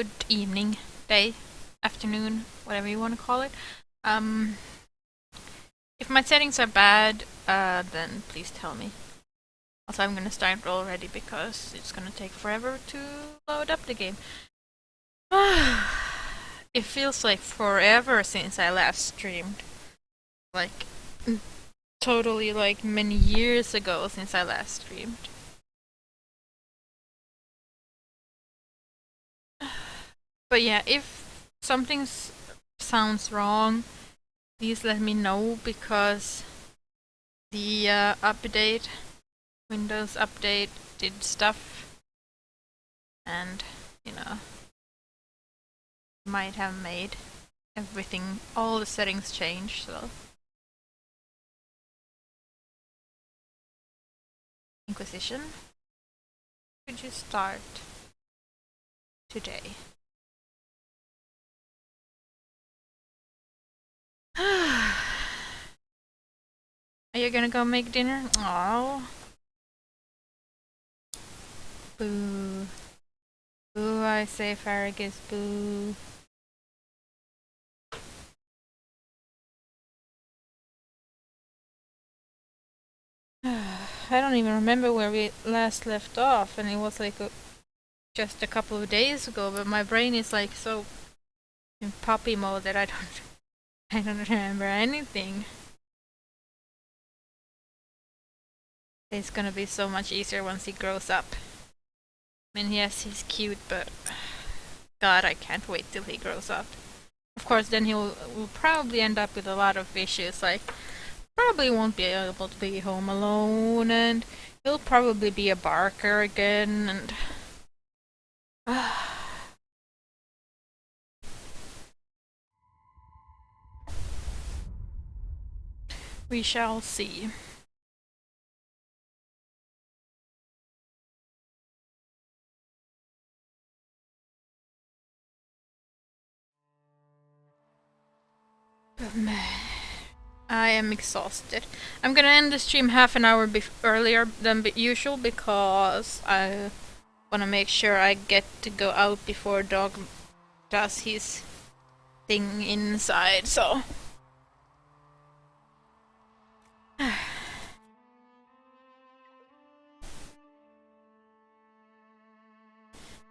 good evening, day, afternoon, whatever you want to call it. Um, if my settings are bad, then please tell me. Also, I'm gonna start already because it's gonna take forever to load up the game. It feels like forever since I last streamed. Like, totally like many years ago since I last streamed. But yeah, if something sounds wrong, please let me know because the Windows update did stuff and, you know, might have made everything, all the settings change, so. Inquisition? Could you start today? Are you gonna go make dinner? Oh. Boo. Boo, I say Farragus, boo. I don't even remember where we last left off, and it was like just a couple of days ago, but my brain is like so in puppy mode that I don't remember anything. It's gonna be so much easier once he grows up. I mean, yes, he's cute, but God, I can't wait till he grows up. Of course, then will probably end up with a lot of issues, like probably won't be able to be home alone, and he'll probably be a barker again, and we shall see. I am exhausted. I'm gonna end the stream half an hour earlier than usual because I wanna make sure I get to go out before Dog does his thing inside, so.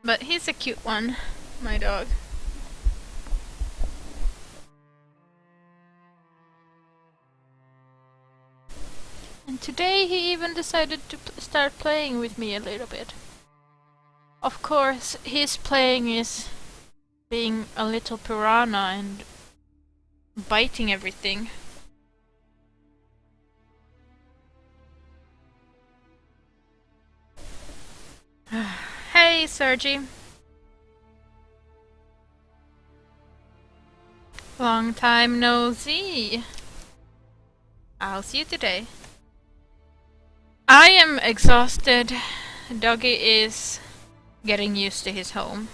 But he's a cute one, my dog. And today he even decided to start playing with me a little bit. Of course, his playing is being a little piranha and biting everything. Hey, Sergi. Long time no see. How's you today? I am exhausted. Doggy is getting used to his home.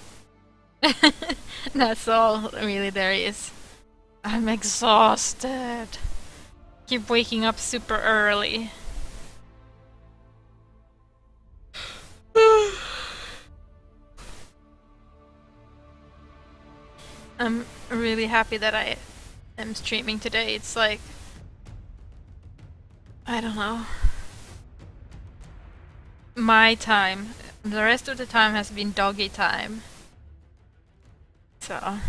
That's all really there is. I'm exhausted. Keep waking up super early. I'm really happy that I am streaming today. It's like, I don't know, my time. The rest of the time has been doggy time. So, I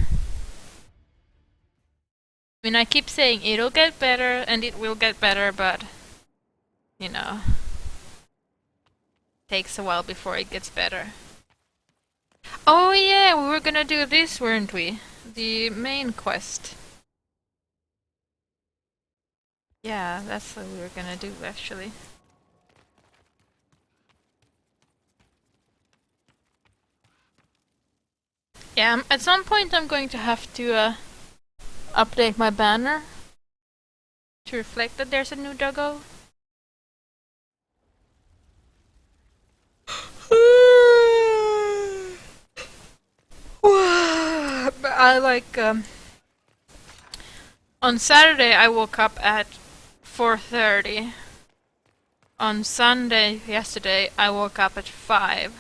mean, I keep saying it'll get better and it will get better, but, you know, takes a while before it gets better. Oh yeah, we were gonna do this, weren't we? The main quest. Yeah, that's what we were gonna do, actually. Yeah, at some point I'm going to have to update my banner to reflect that there's a new doggo. But I like on Saturday I woke up at 4:30. On Sunday yesterday I woke up at 5.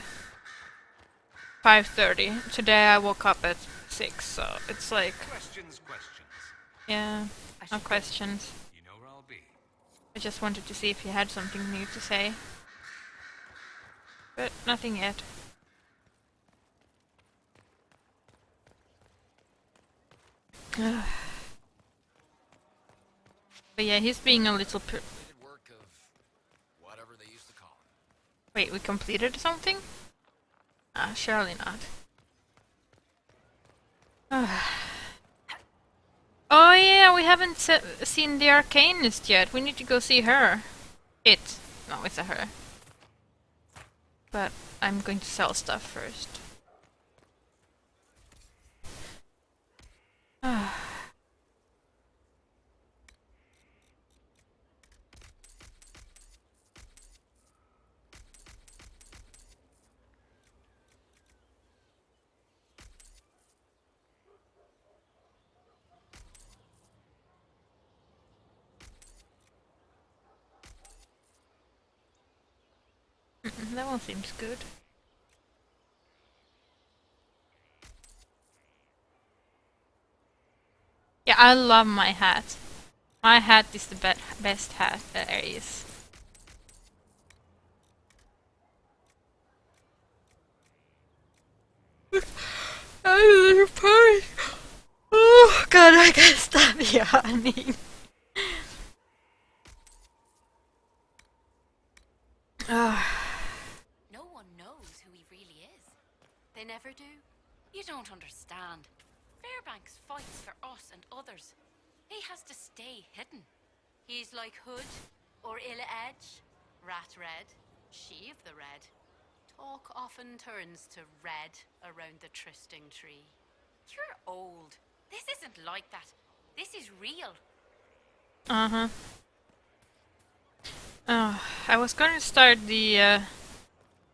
5:30. Today I woke up at 6, so it's like... Questions. Yeah, no questions. You know where I'll be. I just wanted to see if you had something new to say. But nothing yet. But yeah, he's being a little Work of whatever they used to call it. Wait, we completed something? Ah, surely not. Oh yeah, we haven't seen the Arcanist yet. We need to go see her. It. No, it's a her. But I'm going to sell stuff first. That one seems good. Yeah, I love my hat. My hat is the best hat there is. Oh god, I can't stop yawning. No one knows who he really is. They never do. You don't understand. Fairbanks fights for us and others. He has to stay hidden. He's like Hood or Illa Edge, Rat Red, she of the Red. Talk often turns to red around the trysting tree. You're old. This isn't like that. This is real. Uh-huh. I was gonna start the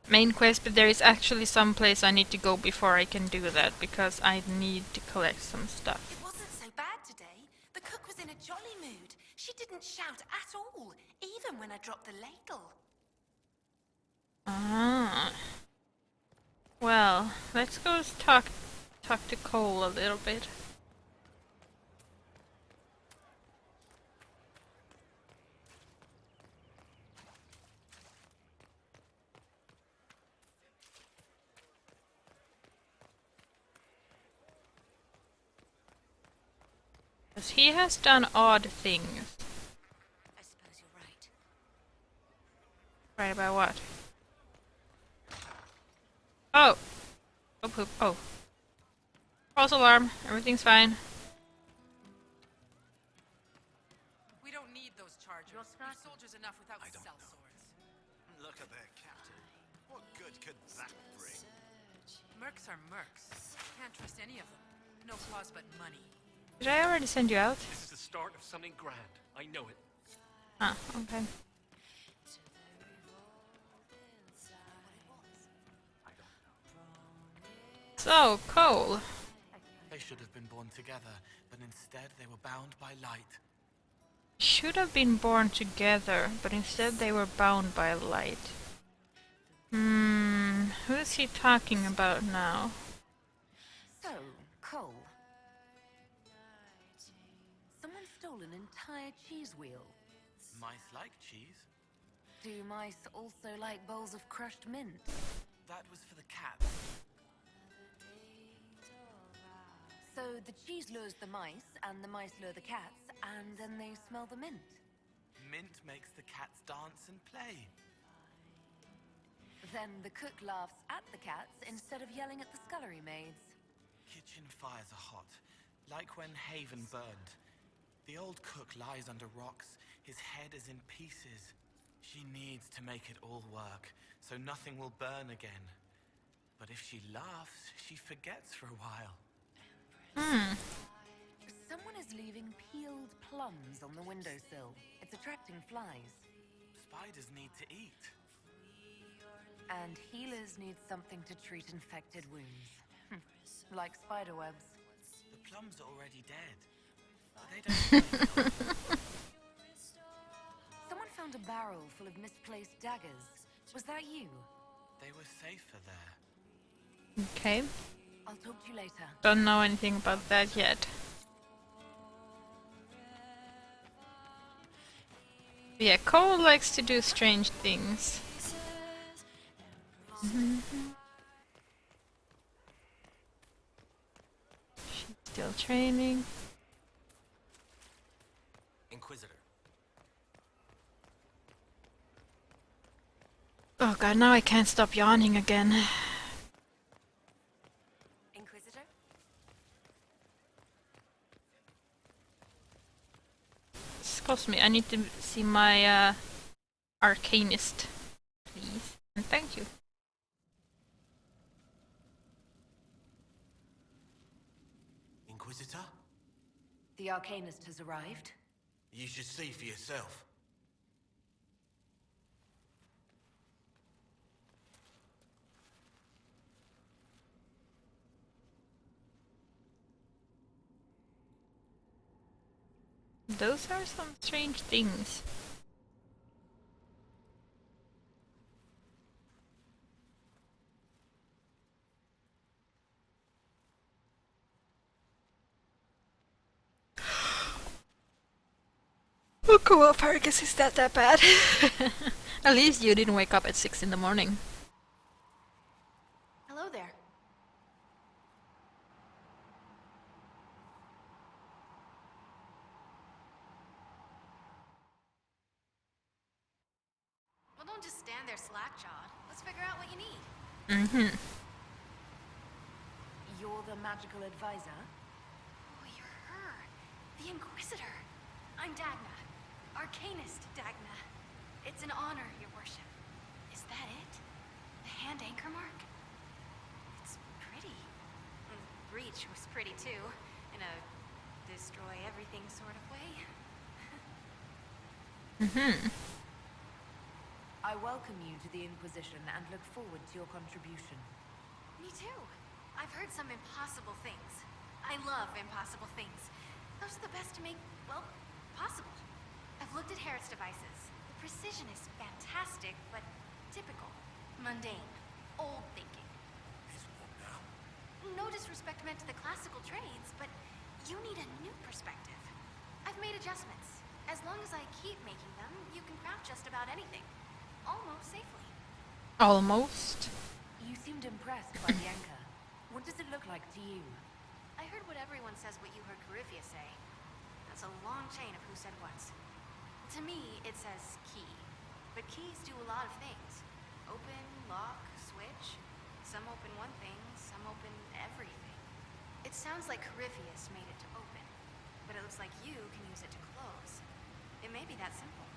main quest, but there is actually some place I need to go before I can do that, because I need to collect some stuff. It wasn't so bad today. The cook was in a jolly mood. She didn't shout at all, even when I dropped the ladle. Ah. Well, let's go talk to Cole a little bit. Because he has done odd things. I suppose you're right. Right about what? Oh! Oh poop. Oh. False alarm. Everything's fine. We don't need those chargers. We're soldiers enough without cell swords. Look at their captain. What good could that bring? Mercs are mercs. Can't trust any of them. No flaws but money. Did I already send you out? This is the start of something grand. I know it. Ah, okay. So, Cole. They should have been born together, but instead they were bound by light. Should have been born together, but instead they were bound by light. Who is he talking about now? So, Cole. Someone stole an entire cheese wheel. Mice like cheese. Do mice also like bowls of crushed mint? That was for the cats. So the cheese lures the mice, and the mice lure the cats, and then they smell the mint. Mint makes the cats dance and play. Then the cook laughs at the cats instead of yelling at the scullery maids. Kitchen fires are hot, like when Haven burned. The old cook lies under rocks, his head is in pieces. She needs to make it all work, so nothing will burn again. But if she laughs, she forgets for a while. Someone is leaving peeled plums on the windowsill. It's attracting flies. Spiders need to eat. And healers need something to treat infected wounds. Like spider webs. The plums are already dead. But they don't. Someone found a barrel full of misplaced daggers. Was that you? They were safer there. Okay. I'll talk to you later. Don't know anything about that yet. Yeah, Cole likes to do strange things. She's still training. Inquisitor. Oh god, now I can't stop yawning again. Inquisitor? Excuse me, I need to see my Arcanist, please. And thank you. Inquisitor? The Arcanist has arrived. You should see for yourself. Those are some strange things. Oh, cool, Fergus, is that bad? At least you didn't wake up at 6 in the morning. Hello there. Well, don't just stand there slack-jawed. Let's figure out what you need. Mm-hmm. You're the magical advisor? Oh, you're her. The Inquisitor. I'm Dagna. Arcanist Dagna. It's an honor, your worship. Is that it? The hand anchor mark? It's pretty. Breach was pretty too, in a destroy everything sort of way. Mm-hmm. I welcome you to the Inquisition and look forward to your contribution. Me too. I've heard some impossible things. I love impossible things. Those are the best to make, well, possible. I've looked at Herod's devices. The precision is fantastic, but typical. Mundane. Old thinking. Is what now? No disrespect meant to the classical trades, but you need a new perspective. I've made adjustments. As long as I keep making them, you can craft just about anything. Almost safely. Almost. You seemed impressed by the anchor. What does it look like to you? I heard what everyone says what you heard Coryphia say. That's a long chain of who said what's. To me, it says key. But keys do a lot of things. Open, lock, switch. Some open one thing, some open everything. It sounds like Corypheus made it to open. But it looks like you can use it to close. It may be that simple.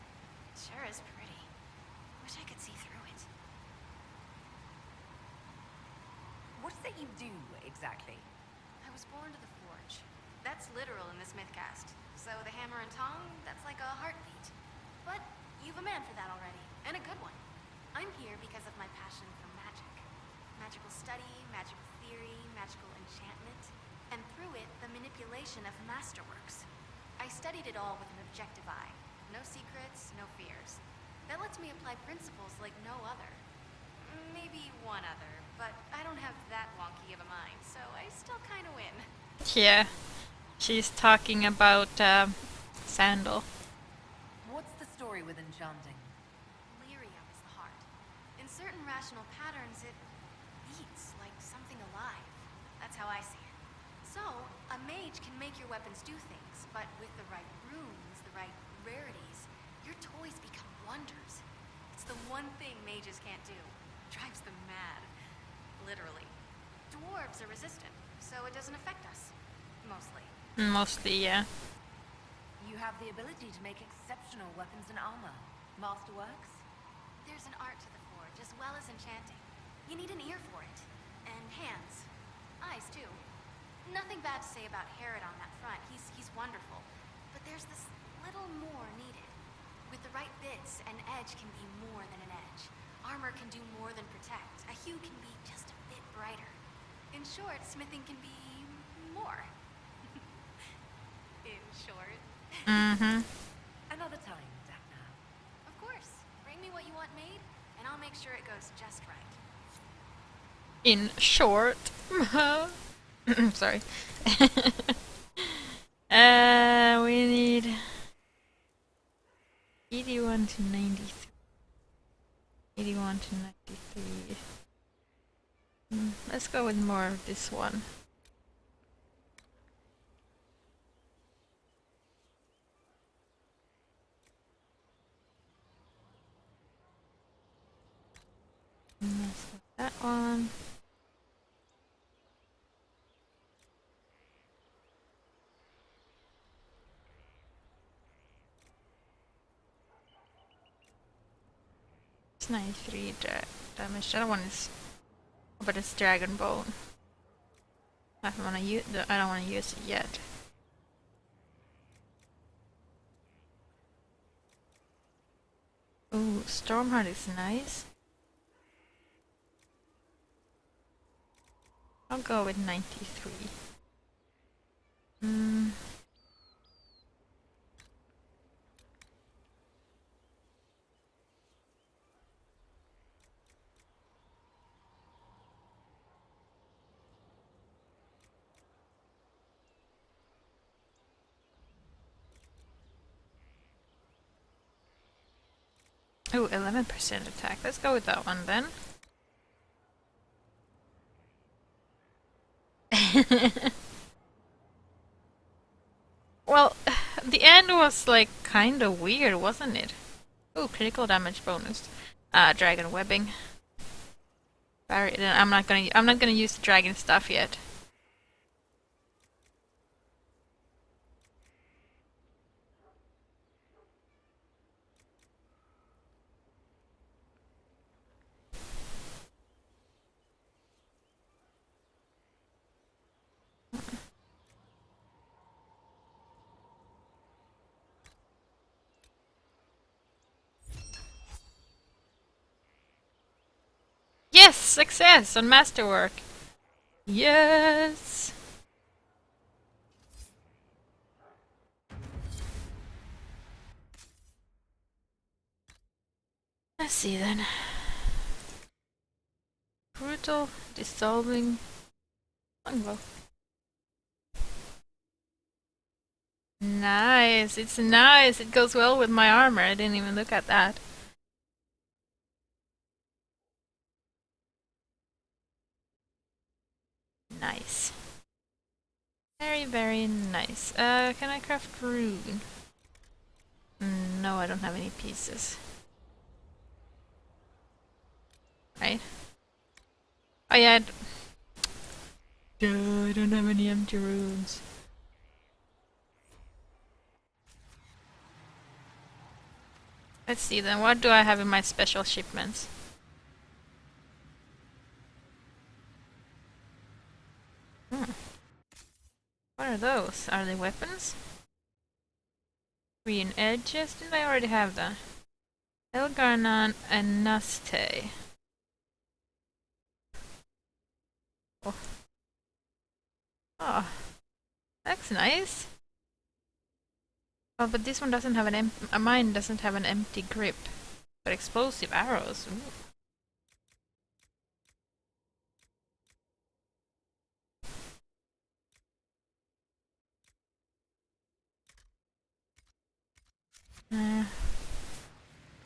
It sure is pretty. Wish I could see through it. What is it you do, exactly? I was born to the forge. That's literal in this mythcast. So the hammer and tongue, that's like a heartbeat. But you've a man for that already, and a good one. I'm here because of my passion for magic. Magical study, magical theory, magical enchantment, and through it, the manipulation of masterworks. I studied it all with an objective eye. No secrets, no fears. That lets me apply principles like no other. Maybe one other, but I don't have that wonky of a mind, so I still kind of win. Yeah. She's talking about Sandal. What's the story with enchanting? Lyrium is the heart. In certain rational patterns, it beats like something alive. That's how I see it. So, a mage can make your weapons do things, but with the right runes, the right rarities, your toys become wonders. It's the one thing mages can't do. Drives them mad. Literally. Dwarves are resistant, so it doesn't affect us. Mostly. Mostly, yeah. You have the ability to make exceptional weapons and armor. Masterworks? There's an art to the forge, as well as enchanting. You need an ear for it. And hands. Eyes, too. Nothing bad to say about Herod on that front. He's wonderful. But there's this little more needed. With the right bits, an edge can be more than an edge. Armor can do more than protect. A hue can be just a bit brighter. In short, smithing can be more. In short. Mm-hmm. Another time, Dagna. Of course. Bring me what you want made, and I'll make sure it goes just right. In short. Sorry. We need 81 to 93. 81 to 93. Let's go with more of this one. Let's go with that one. It's 93 damage. That one is, but it's Dragon Bone. I don't want to use it yet. Ooh, Stormheart is nice. I'll go with 93. Ooh, 11% attack. Let's go with that one then. Well, the end was like kinda weird, wasn't it? Ooh, critical damage bonus. Dragon webbing. Barry, I'm not gonna use the dragon stuff yet. Yes! Success on masterwork! Yes! Let's see then. Brutal, dissolving, longbow. Nice, it's nice. It goes well with my armor. I didn't even look at that. Nice. Very, very nice. Can I craft rune? No, I don't have any pieces. Right? Oh yeah. Duh, I don't have any empty runes. Let's see then, what do I have in my special shipments? What are those? Are they weapons? Green edges? Did I already have that? Elgarnan and Naste. Oh. Oh. That's nice. Oh, but this one doesn't have mine doesn't have an empty grip. But explosive arrows. Ooh.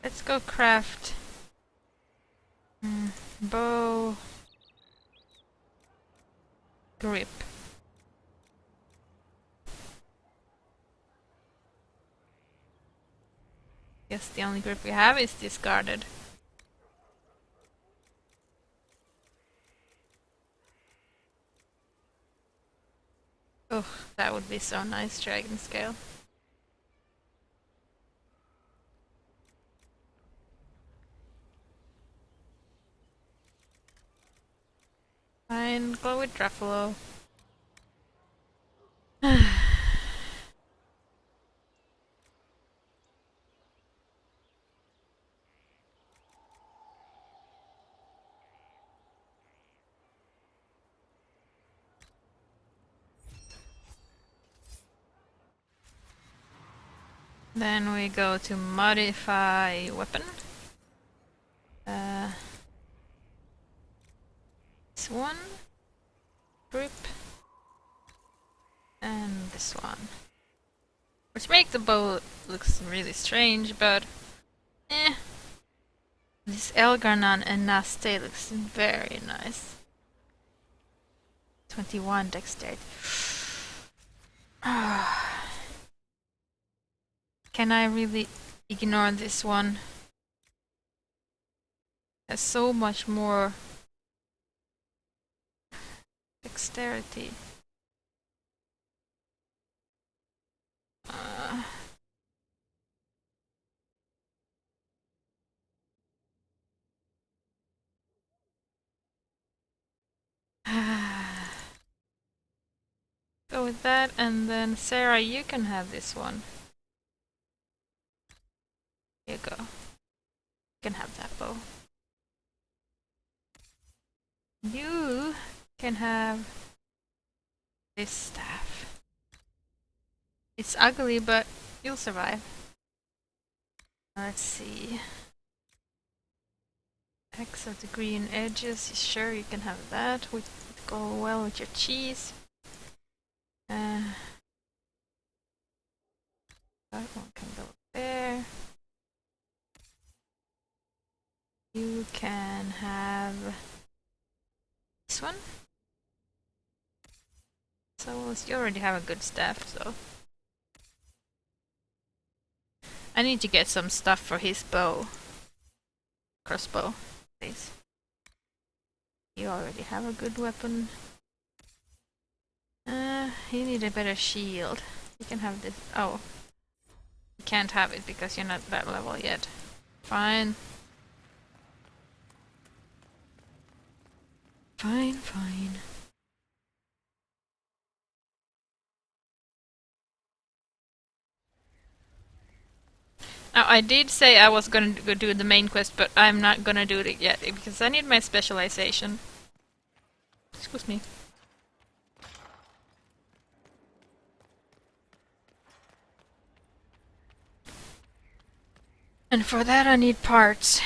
Let's go craft bow grip. Guess the only grip we have is discarded. Oh, that would be so nice, dragon scale. Fine, go with Druffalo. Then we go to modify weapon. This And this one. Which makes the bow looks really strange, but eh. This Elgarnan and Naste looks very nice. 21 dexterity. Can I really ignore this one? Has so much more dexterity. Go with that, and then Sarah, you can have this one. Here you go. You can have that bow. You can have this staff. It's ugly, but you'll survive. Let's see. X of the green edges. Sure, you can have that. Would go well with your cheese. That one can go there. You can have this one. So you already have a good staff, so I need to get some stuff for his bow. Crossbow, please. You already have a good weapon. You need a better shield. You can have this. Oh. You can't have it because you're not that level yet. Fine. Fine. Now, I did say I was gonna go do the main quest, but I'm not gonna do it yet because I need my specialization. Excuse me. And for that I need parts.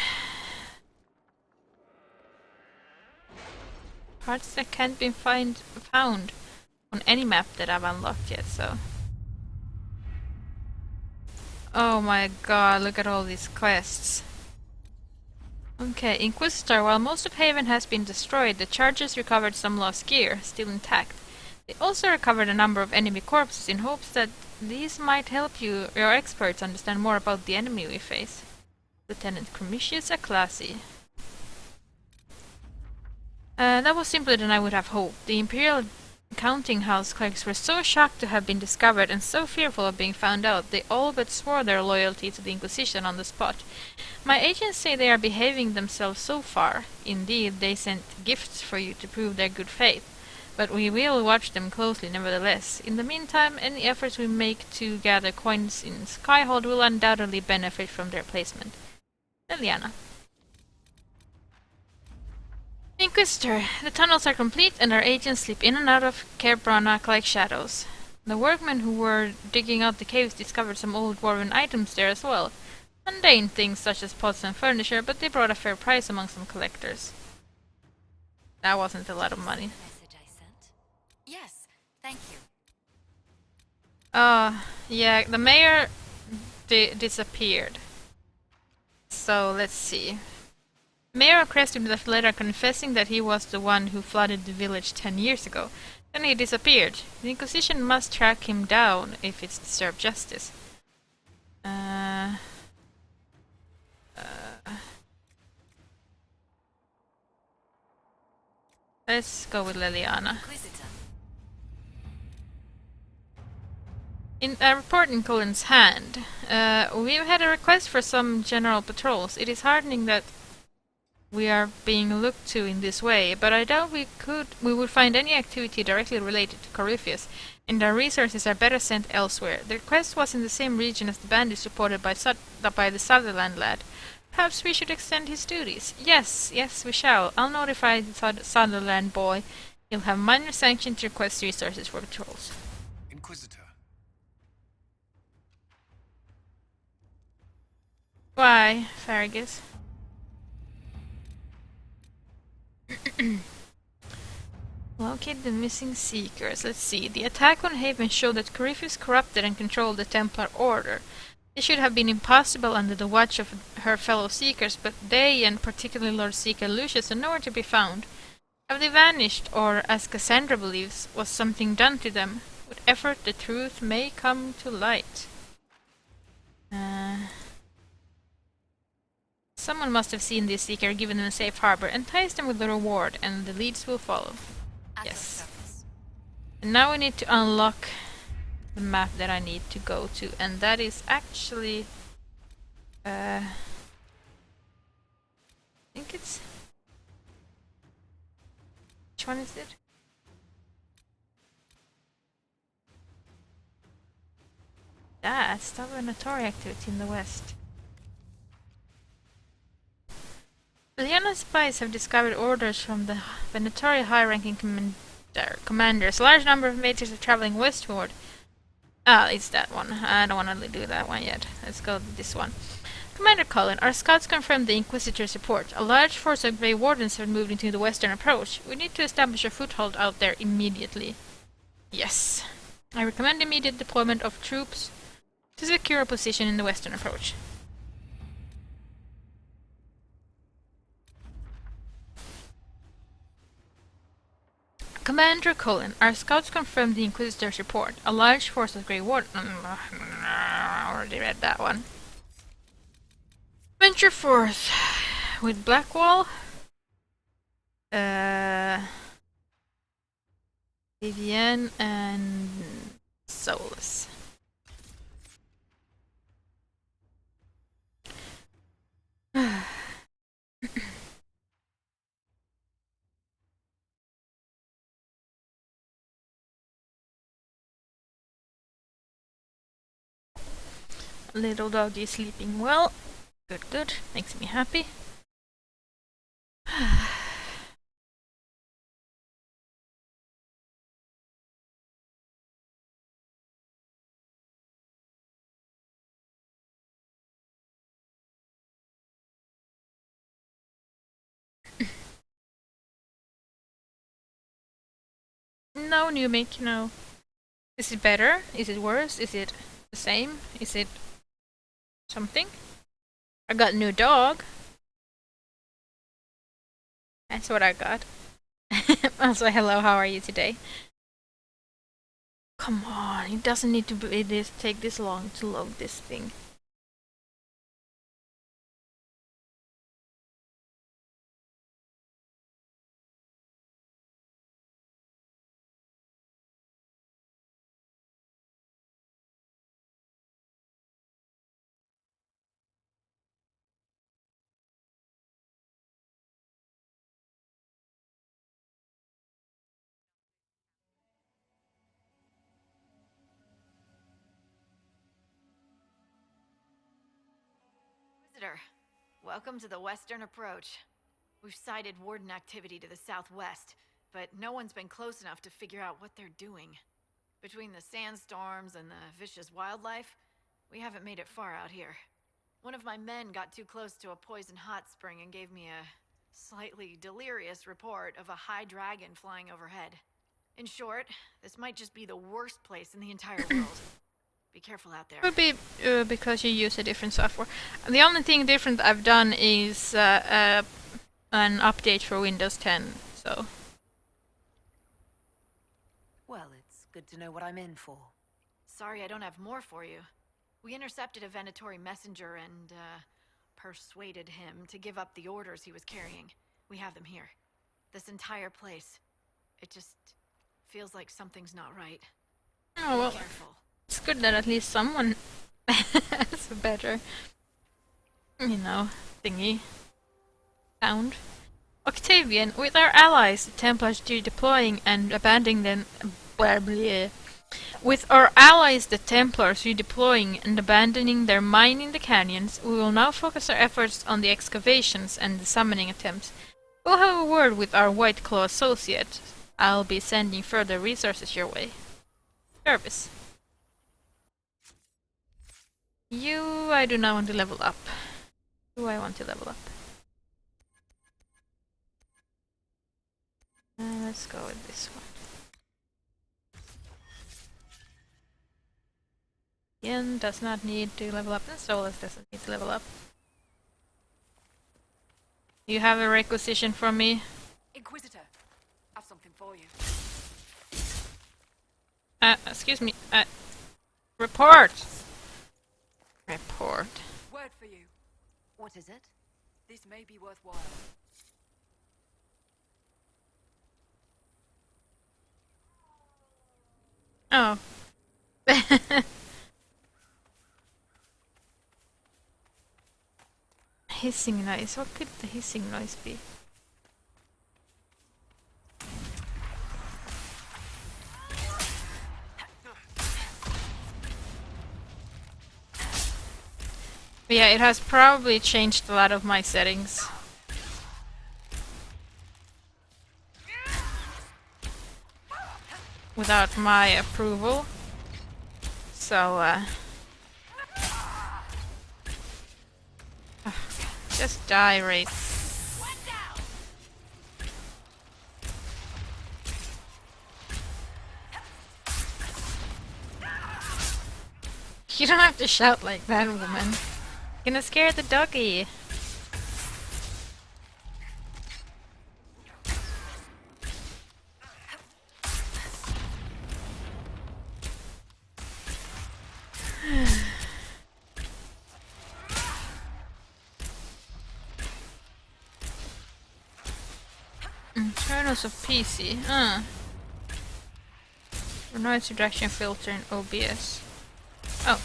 Parts that can't be found on any map that I've unlocked yet, so... Oh my god, look at all these quests. Okay, Inquisitor, while most of Haven has been destroyed, the Chargers recovered some lost gear, still intact. They also recovered a number of enemy corpses in hopes that these might help your experts understand more about the enemy we face. Lieutenant Cremisius Aclassi. That was simpler than I would have hoped. The Imperial counting house clerks were so shocked to have been discovered and so fearful of being found out, they all but swore their loyalty to the Inquisition on the spot. My agents say they are behaving themselves so far. Indeed, they sent gifts for you to prove their good faith. But we will watch them closely nevertheless. In the meantime, any efforts we make to gather coins in Skyhold will undoubtedly benefit from their placement. Liliana. Inquisitor, the tunnels are complete and our agents slip in and out of Kerbranach like shadows. The workmen who were digging out the caves discovered some old dwarven items there as well. Mundane things such as pots and furniture, but they brought a fair price among some collectors. That wasn't a lot of money. Message I sent? Yes, thank you. Yeah, the mayor disappeared. So, let's see. Mayor Crest left a letter confessing that he was the one who flooded the village 10 years ago. Then he disappeared. The Inquisition must track him down if it's to serve justice. Let's go with Liliana. In a report in Colin's hand, we've had a request for some general patrols. It is heartening that we are being looked to in this way, but I doubt we would find any activity directly related to Corypheus, and our resources are better sent elsewhere. The request was in the same region as the bandits reported by the Sutherland lad. Perhaps we should extend his duties. Yes, we shall. I'll notify the Sutherland boy. He'll have minor sanction to request resources for patrols. Inquisitor. Why, Farragus? Locate the missing Seekers. Let's see. The attack on Haven showed that Corypheus corrupted and controlled the Templar Order. This should have been impossible under the watch of her fellow Seekers, but they, and particularly Lord Seeker Lucius, are nowhere to be found. Have they vanished, or, as Cassandra believes, was something done to them? With effort, the truth may come to light. Someone must have seen this Seeker, given them a safe harbor, enticed them with a reward, and the leads will follow. At your Yes. service. And now we need to unlock the map that I need to go to, and that is actually... I think it's... Which one is it? That's the Venatori activity in the west. Liana spies have discovered orders from the Venatori high-ranking commanders. A large number of mages are traveling westward. Ah, it's that one. I don't want to do that one yet. Let's go to this one. Commander Cullen, our scouts confirmed the Inquisitor's report. A large force of Grey Wardens have moved into the western approach. We need to establish a foothold out there immediately. Yes. I recommend immediate deployment of troops to secure a position in the western approach. Commander Cullen, our scouts confirmed the Inquisitor's report. A large force of Grey Wardens... I already read that one. Venture forth with Blackwall, Vivienne, and Solus. Little doggy sleeping well. Good, good. Makes me happy. No new make, no. Is it better? Is it worse? Is it the same? Is it something? I got a new dog. That's what I got. Also, hello, how are you today? Come on, it doesn't need to be take this long to load this thing. Visitor, welcome to the western approach. We've sighted Warden activity to the southwest, but no one's been close enough to figure out what they're doing. Between the sandstorms and the vicious wildlife, we haven't made it far out here. One of my men got too close to a poison hot spring and gave me a slightly delirious report of a high dragon flying overhead. In short, this might just be the worst place in the entire world. Be careful out there. Could be because you use a different software. The only thing different I've done is an update for Windows 10, so... Well, it's good to know what I'm in for. Sorry I don't have more for you. We intercepted a Venatori messenger and, persuaded him to give up the orders he was carrying. We have them here. This entire place. It just feels like something's not right. Oh, well, Be careful. it's good that at least someone has a better, you know, thingy sound. Octavian, with our allies, the Templars redeploying and abandoning them... Blah, blah. With our allies, the Templars, redeploying and abandoning their mine in the canyons, we will now focus our efforts on the excavations and the summoning attempts. We'll have a word with our White Claw associate. I'll be sending further resources your way. Service. You, I do not want to level up. Do I want to level up? Let's go with this one. Yen does not need to level up, and Solus doesn't need to level up. You have a requisition from me? Inquisitor, I've something for you. Excuse me. Report! Report. Word for you. What is it? This may be worthwhile. Oh. Hissing noise. What could the hissing noise be? Yeah, it has probably changed a lot of my settings. Without my approval. So, just die, Wraith. You don't have to shout like that, woman. You're gonna scare the doggy. Internals of PC, noise reduction filter in OBS. Oh.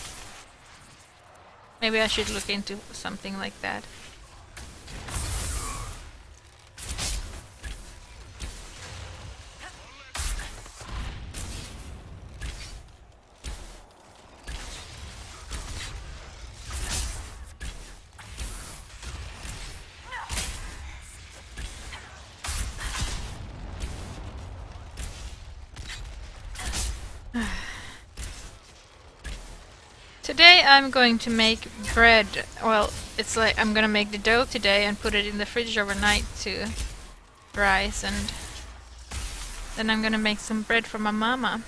Maybe I should look into something like that. Today I'm going to make bread. Well, it's like I'm gonna make the dough today and put it in the fridge overnight to rise, and then I'm gonna make some bread for my mama.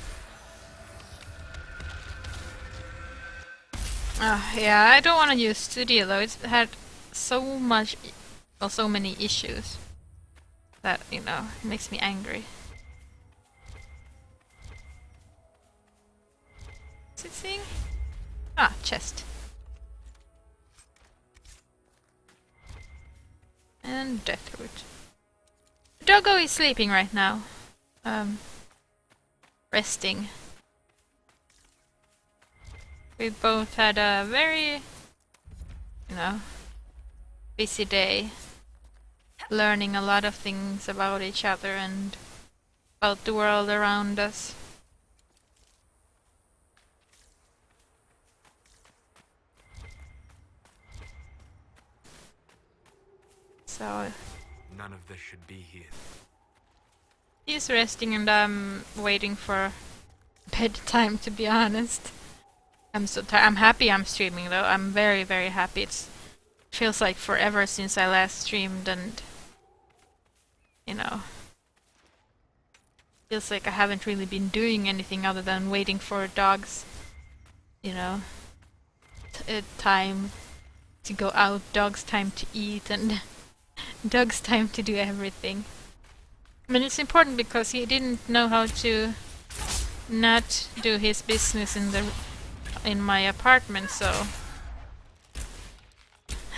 Yeah, I don't want to use Studio though. It's had so much, well, so many issues that, you know, it makes me angry. What's it saying? Ah, chest. And Deathroot. Doggo is sleeping right now. Resting. We both had a very, you know, busy day. Learning a lot of things about each other and about the world around us. So None of this should be here. he's resting and I'm waiting for bedtime, to be honest. I'm so tired. I'm happy I'm streaming though. I'm very, very happy. It feels like forever since I last streamed, and you know, feels like I haven't really been doing anything other than waiting for dogs, you know, time to go out, dogs time to eat, and dogs time to do everything. I mean, it's important because he didn't know how to not do his business in my apartment, so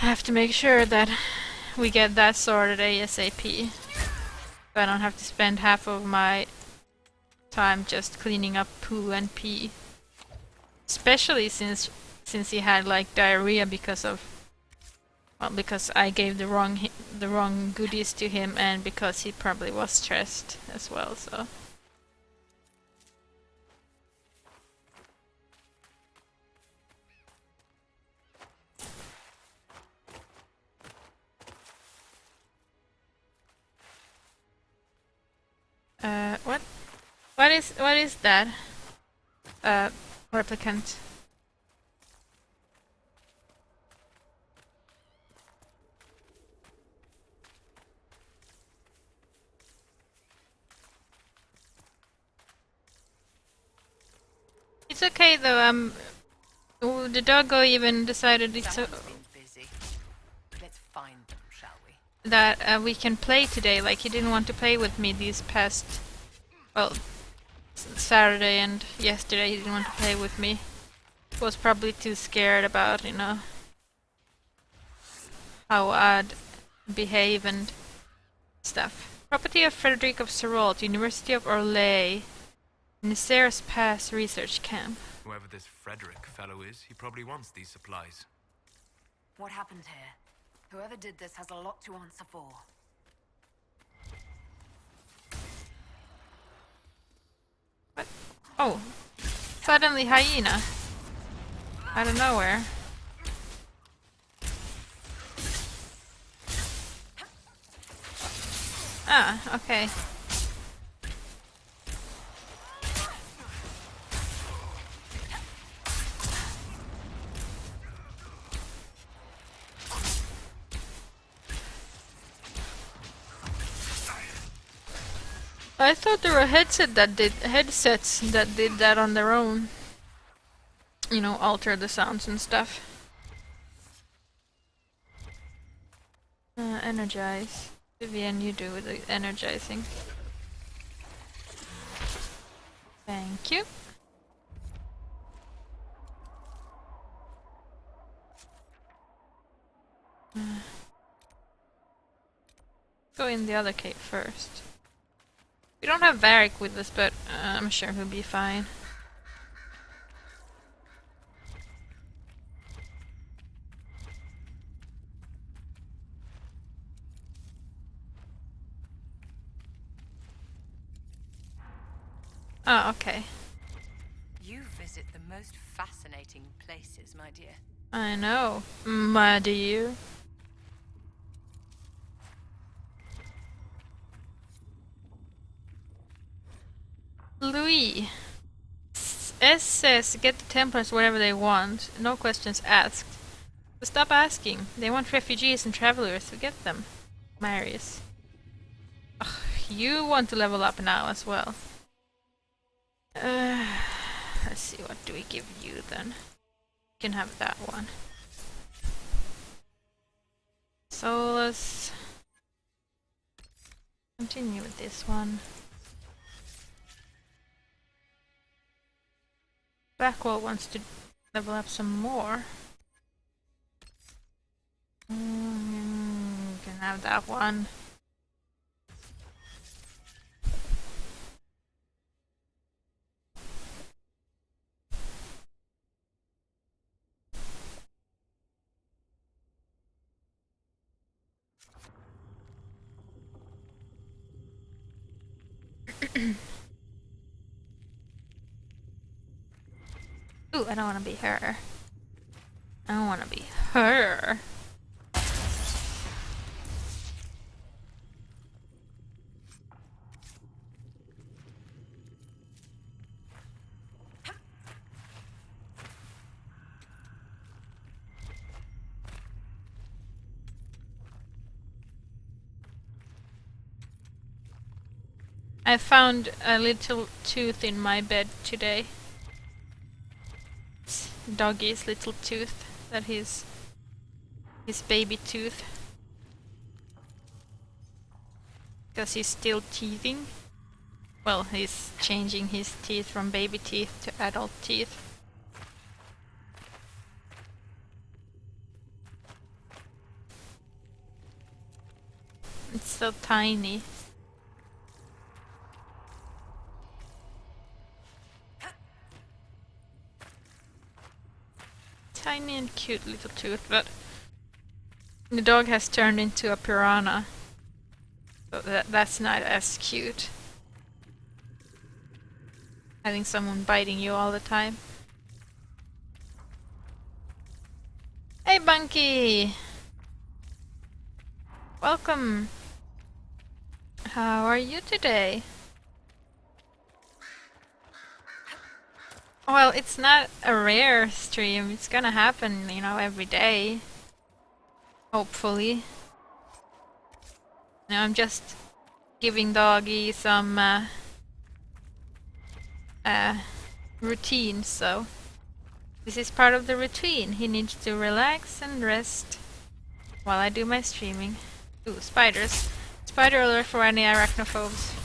I have to make sure that we get that sorted ASAP. So I don't have to spend half of my time just cleaning up poo and pee. Especially since he had like diarrhea because of, well, because I gave the wrong goodies to him, and because he probably was stressed as well, so. What? What is that? Replicant. It's okay though. The doggo even decided Someone's been busy. Let's find them, shall we? that we can play today. Like he didn't want to play with me these past, well, Saturday and yesterday. He didn't want to play with me. Was probably too scared about, you know, how I'd behave and stuff. Property of Frederick of Serrault, University of Orlais, Niceres Pass Research Camp. Whoever this Frederick fellow is, he probably wants these supplies. What happened here? Whoever did this has a lot to answer for. What? Oh, suddenly hyena. Out of nowhere. Ah, okay. I thought there were headsets that did that on their own. You know, alter the sounds and stuff. Energize. Vivian, you do the energizing. Thank you. Go in the other cave first. We don't have Varric with us, but I'm sure he'll be fine. Oh, okay. You visit the most fascinating places, my dear. I know, my dear. Louis. S says get the Templars whatever they want, no questions asked. So stop asking. They want refugees and travelers, so get them. Marius. Ugh, you want to level up now as well. Let's see, what do we give you then? You can have that one. So let's continue with this one. Blackwall wants to level up some more. You can have that one. Ooh, I don't want to be her. I don't want to be her. I found a little tooth in my bed today. It's Doggy's little tooth, that his baby tooth. Because he's still teething. Well, he's changing his teeth from baby teeth to adult teeth. It's so tiny. Tiny and cute little tooth, but the dog has turned into a piranha. So that's not as cute. Having someone biting you all the time. Hey Bunky! Welcome! How are you today? Well, it's not a rare stream. It's gonna happen, you know, every day. Hopefully. Now I'm just giving Doggy some routine, so this is part of the routine. He needs to relax and rest while I do my streaming. Ooh, spiders. Spider alert for any arachnophobes.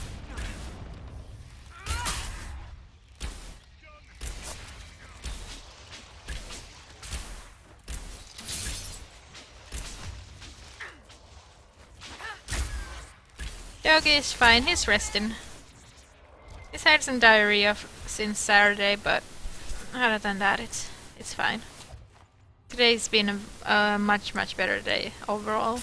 Doggy is fine, he's resting. He's had some diarrhea since Saturday, but other than that, it's fine. Today's been a much better day overall.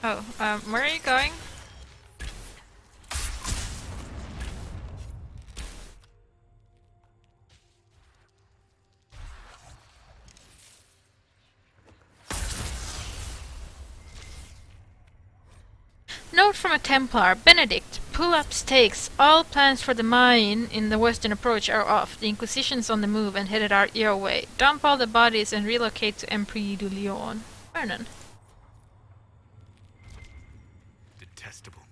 Oh, where are you going? Note from a Templar, Benedict, pull up stakes. All plans for the mine in the western approach are off. The Inquisition's on the move and headed your way. Dump all the bodies and relocate to Empire du Lion. Vernon. Detestable.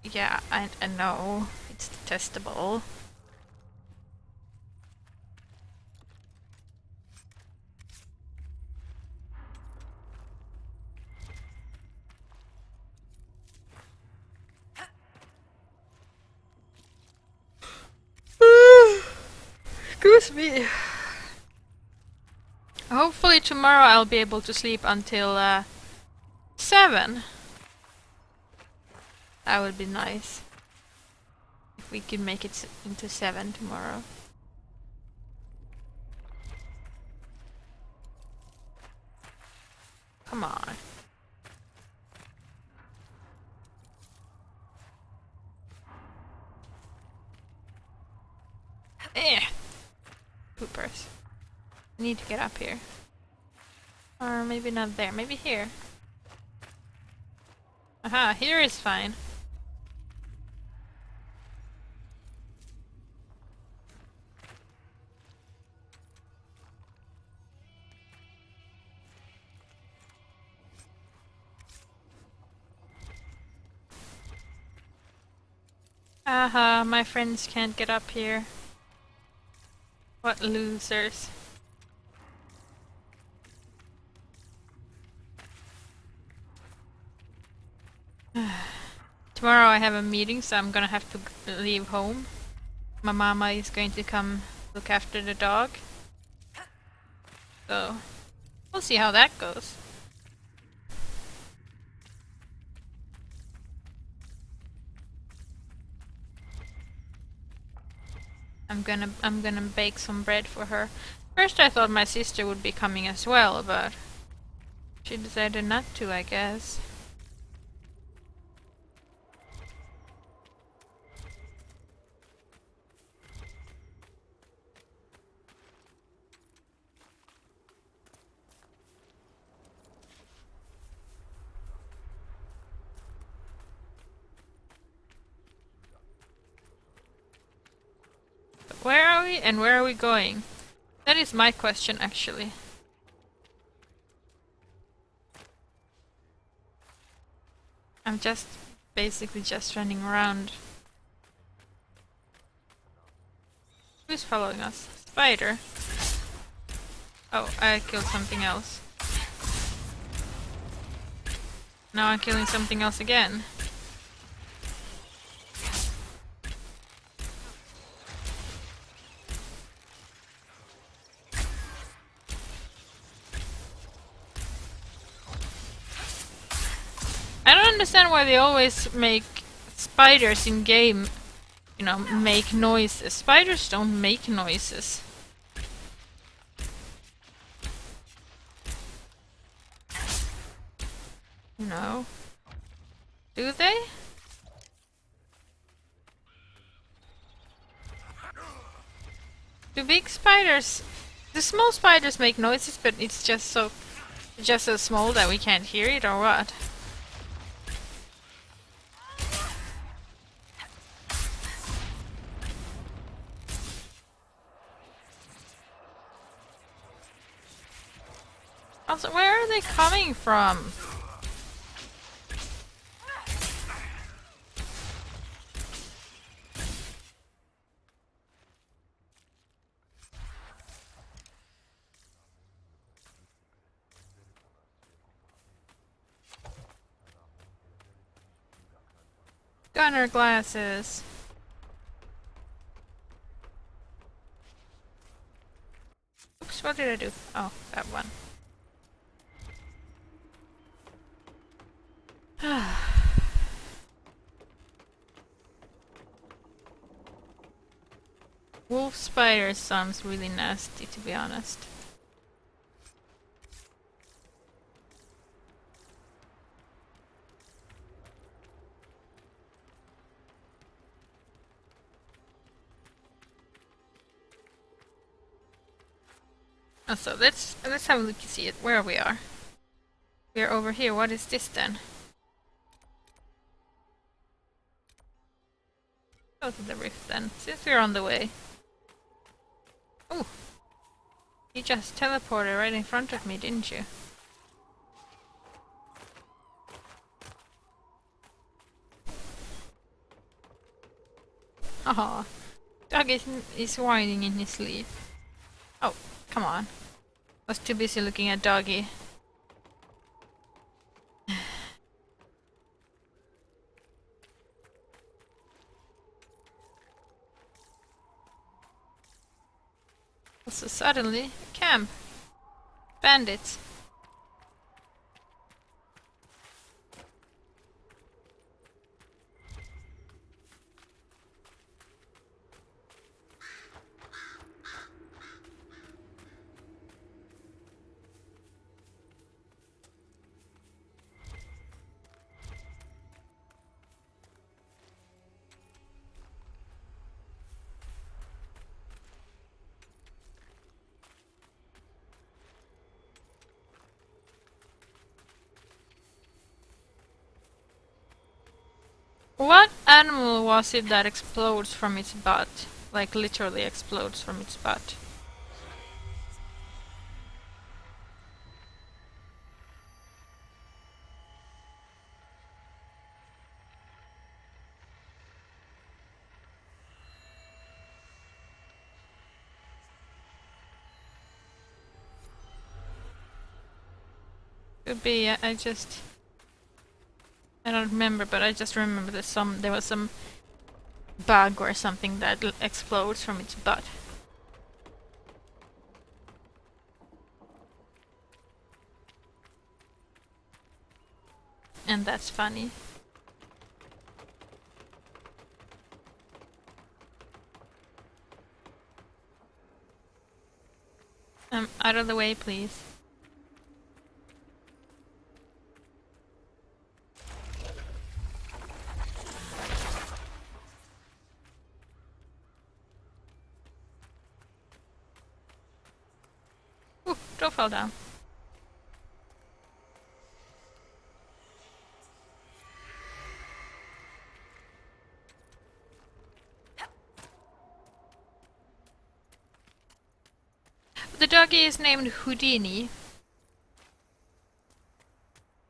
Yeah, I know. It's detestable. Excuse me. Hopefully tomorrow I'll be able to sleep until 7. That would be nice. If we could make it into 7 tomorrow. Come on. Eh. Poopers. I need to get up here. Or maybe not there, maybe here. Aha, here is fine. Aha, my friends can't get up here. What losers. Tomorrow I have a meeting, so I'm gonna have to leave home. My mama is going to come look after the dog. So, we'll see how that goes. I'm gonna bake some bread for her. First I thought my sister would be coming as well, but she decided not to, I guess. Where are we and where are we going? That is my question, actually. I'm just basically just running around. Who's following us? Spider. Oh, I killed something else. Now I'm killing something else again. I don't understand why they always make spiders in game, you know, make noises. Spiders don't make noises. No. Do they? Do big spiders... The small spiders make noises, but it's just so small that we can't hear it, or what? Also, where are they coming from? Gunner glasses. Oops, what did I do? Oh, that one. Wolf spider sounds really nasty, to be honest. Oh, so let's have a look and see it where we are. We are over here. What is this then? Go to the rift then, since we're on the way. Oh, you just teleported right in front of me, didn't you? Haha, Doug is whining in his sleep. Oh, come on. Was too busy looking at Doggy. So suddenly, a camp. Bandits. What animal was it that explodes from its butt? Like literally explodes from its butt. Could be, I don't remember, but I just remember there was some bug or something that explodes from its butt. And that's funny. Out of the way, please. Ooh, don't fall down. The doggy is named Houdini.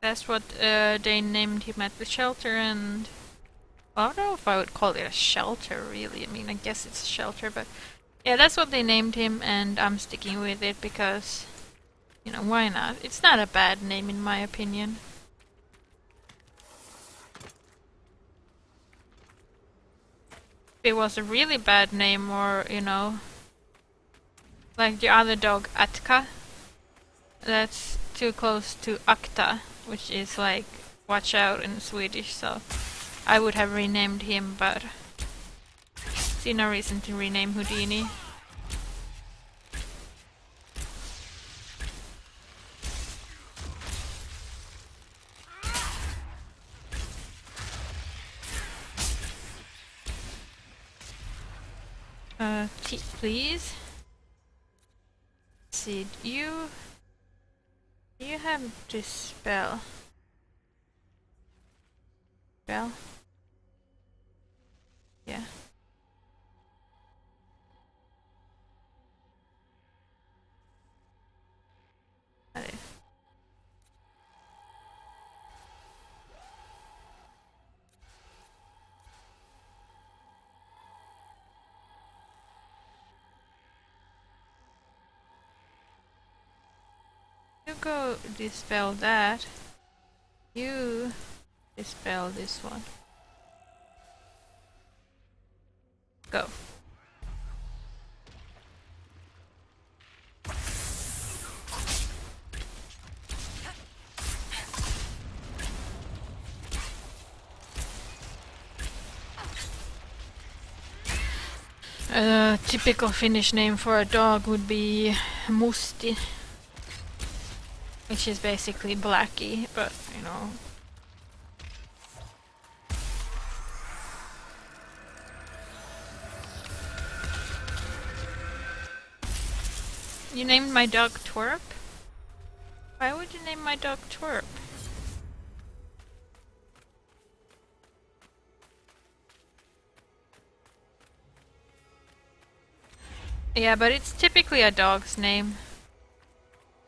That's what they named him at the shelter, and well, I don't know if I would call it a shelter, really. I mean, I guess it's a shelter, but yeah, that's what they named him, and I'm sticking with it because, you know, why not? It's not a bad name in my opinion. If it was a really bad name, or, you know, like the other dog, Atka, that's too close to Akta, which is like watch out in Swedish, so I would have renamed him, but see no reason to rename Houdini. Tea, please. Let's see, do you have this spell? Spell? Yeah. You go dispel that. You dispel this one. Go. A typical Finnish name for a dog would be Musti, which is basically Blackie, but you know. You named my dog Twerp? Why would you name my dog Twerp? Yeah, but it's typically a dog's name.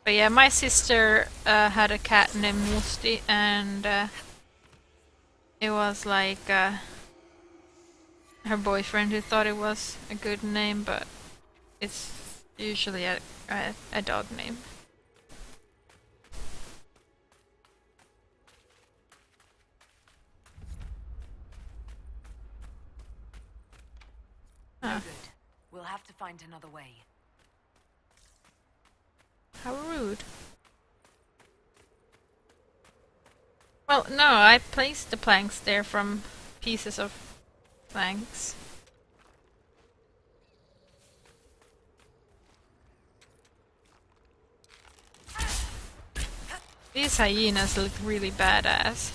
But yeah, my sister had a cat named Musti, and it was like her boyfriend who thought it was a good name, but it's usually a dog name. No good. We'll have to find another way. How rude. Well, no, I placed the planks there from pieces of planks. These hyenas look really badass.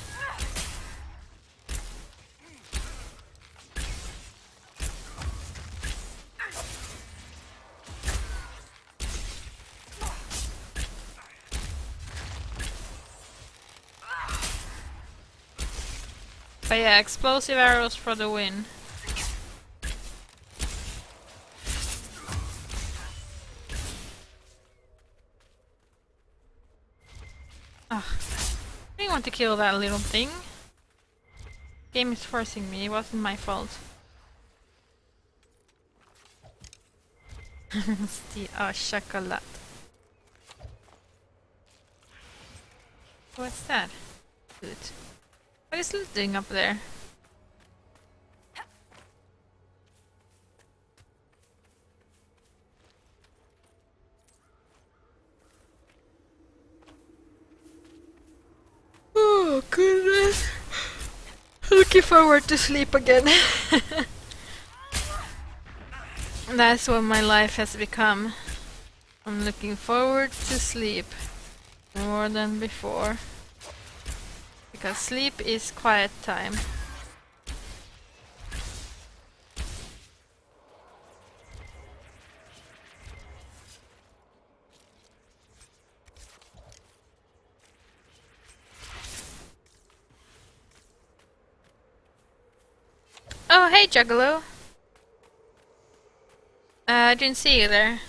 But yeah, explosive arrows for the win. Ugh. I didn't want to kill that little thing. Game is forcing me, it wasn't my fault. Chocolate. What's that? Good. What is this thing up there? Oh goodness. Looking forward to sleep again. That's what my life has become. I'm looking forward to sleep more than before. Because sleep is quiet time. Oh, hey, Juggalo. I didn't see you there.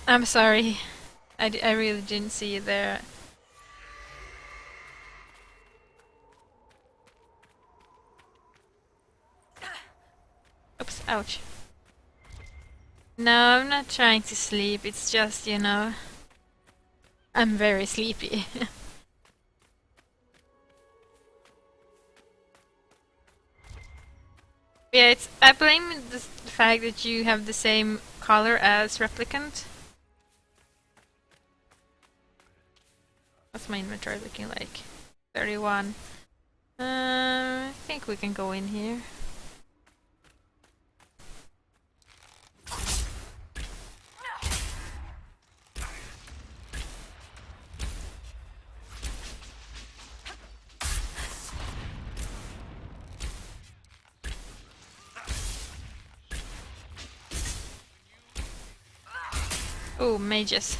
I'm sorry. I really didn't see you there. Oops, ouch. No, I'm not trying to sleep. It's just, you know, I'm very sleepy. Yeah, I blame the fact that you have the same color as Replicant. What's my inventory looking like? 31. I think we can go in here. Oh, mages.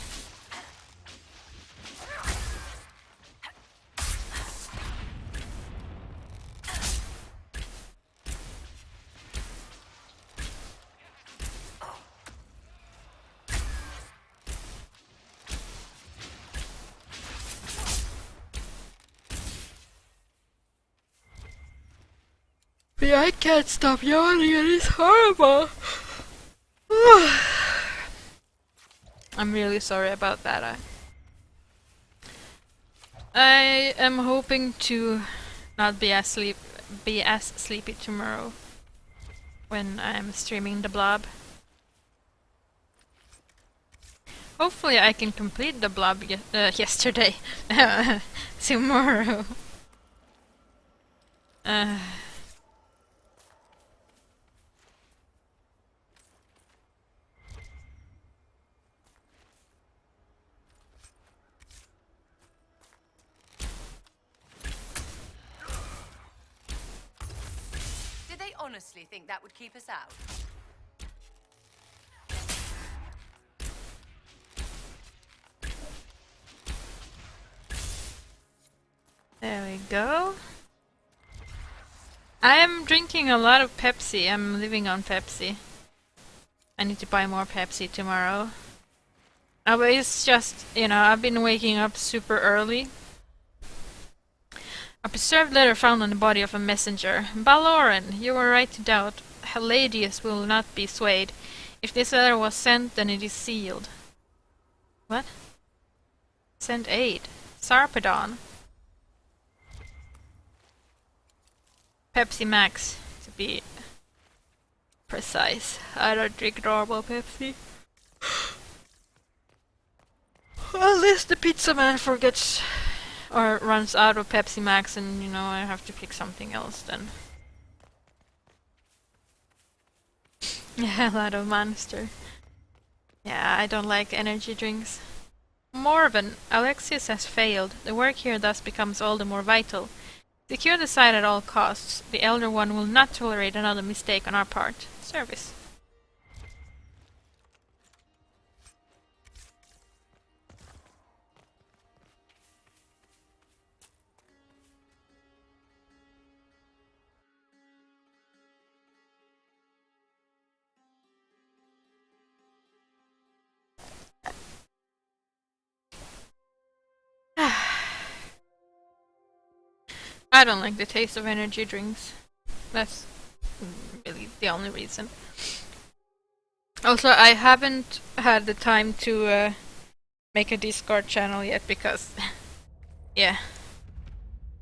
Yeah, I can't stop yawning and it's horrible. I'm really sorry about that. I am hoping to not be as sleepy tomorrow when I'm streaming the blob. Hopefully I can complete the blob yesterday. Tomorrow. Did they honestly think that would keep us out? There we go. I am drinking a lot of Pepsi. I'm living on Pepsi. I need to buy more Pepsi tomorrow. But it's just, you know, I've been waking up super early. A preserved letter found on the body of a messenger. Baloran, you were right to doubt. Haladius will not be swayed. If this letter was sent, then it is sealed. What? Send aid. Sarpedon. Pepsi Max, to be precise. I don't drink normal Pepsi. Unless the pizza man forgets or runs out of Pepsi Max and, you know, I have to pick something else then. Yeah, a lot of Monster. Yeah, I don't like energy drinks. Morven, Alexius has failed. The work here thus becomes all the more vital. Secure the site at all costs. The Elder One will not tolerate another mistake on our part. Service. I don't like the taste of energy drinks. That's really the only reason. Also, I haven't had the time to make a Discord channel yet because, yeah,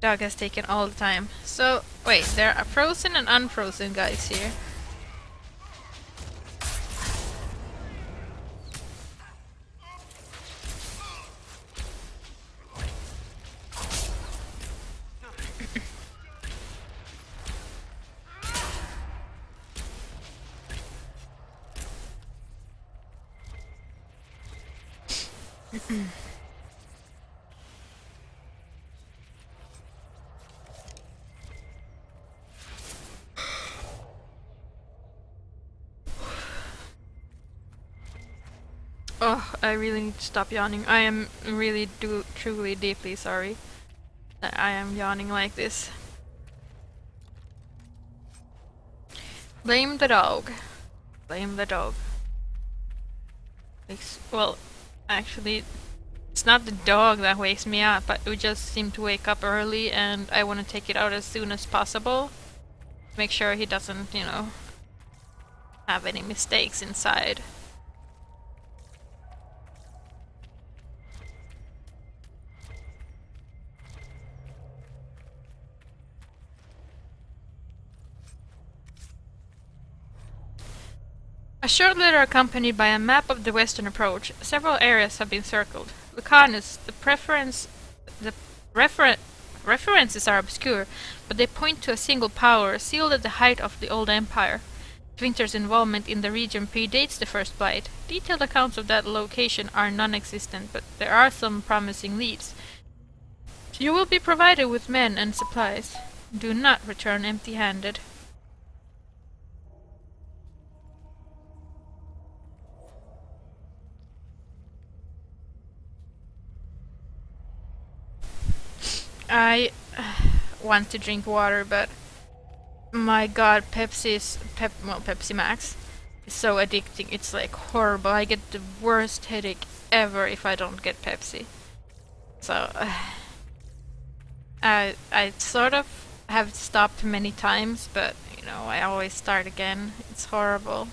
dog has taken all the time. So, wait, there are frozen and unfrozen guys here. Oh, I really need to stop yawning. I am really truly deeply sorry that I am yawning like this. Blame the dog. Blame the dog. Well, actually, it's not the dog that wakes me up, but we just seem to wake up early and I want to take it out as soon as possible. Make sure he doesn't, you know, have any mistakes inside. A short letter accompanied by a map of the western approach. Several areas have been circled. Lucanus, the references are obscure, but they point to a single power, sealed at the height of the old empire. Winter's involvement in the region predates the First Blight. Detailed accounts of that location are non-existent, but there are some promising leads. You will be provided with men and supplies. Do not return empty-handed. I want to drink water, but my god, Pepsi Max is so addicting. It's like horrible. I get the worst headache ever if I don't get Pepsi. So I sort of have stopped many times, but you know, I always start again. It's horrible.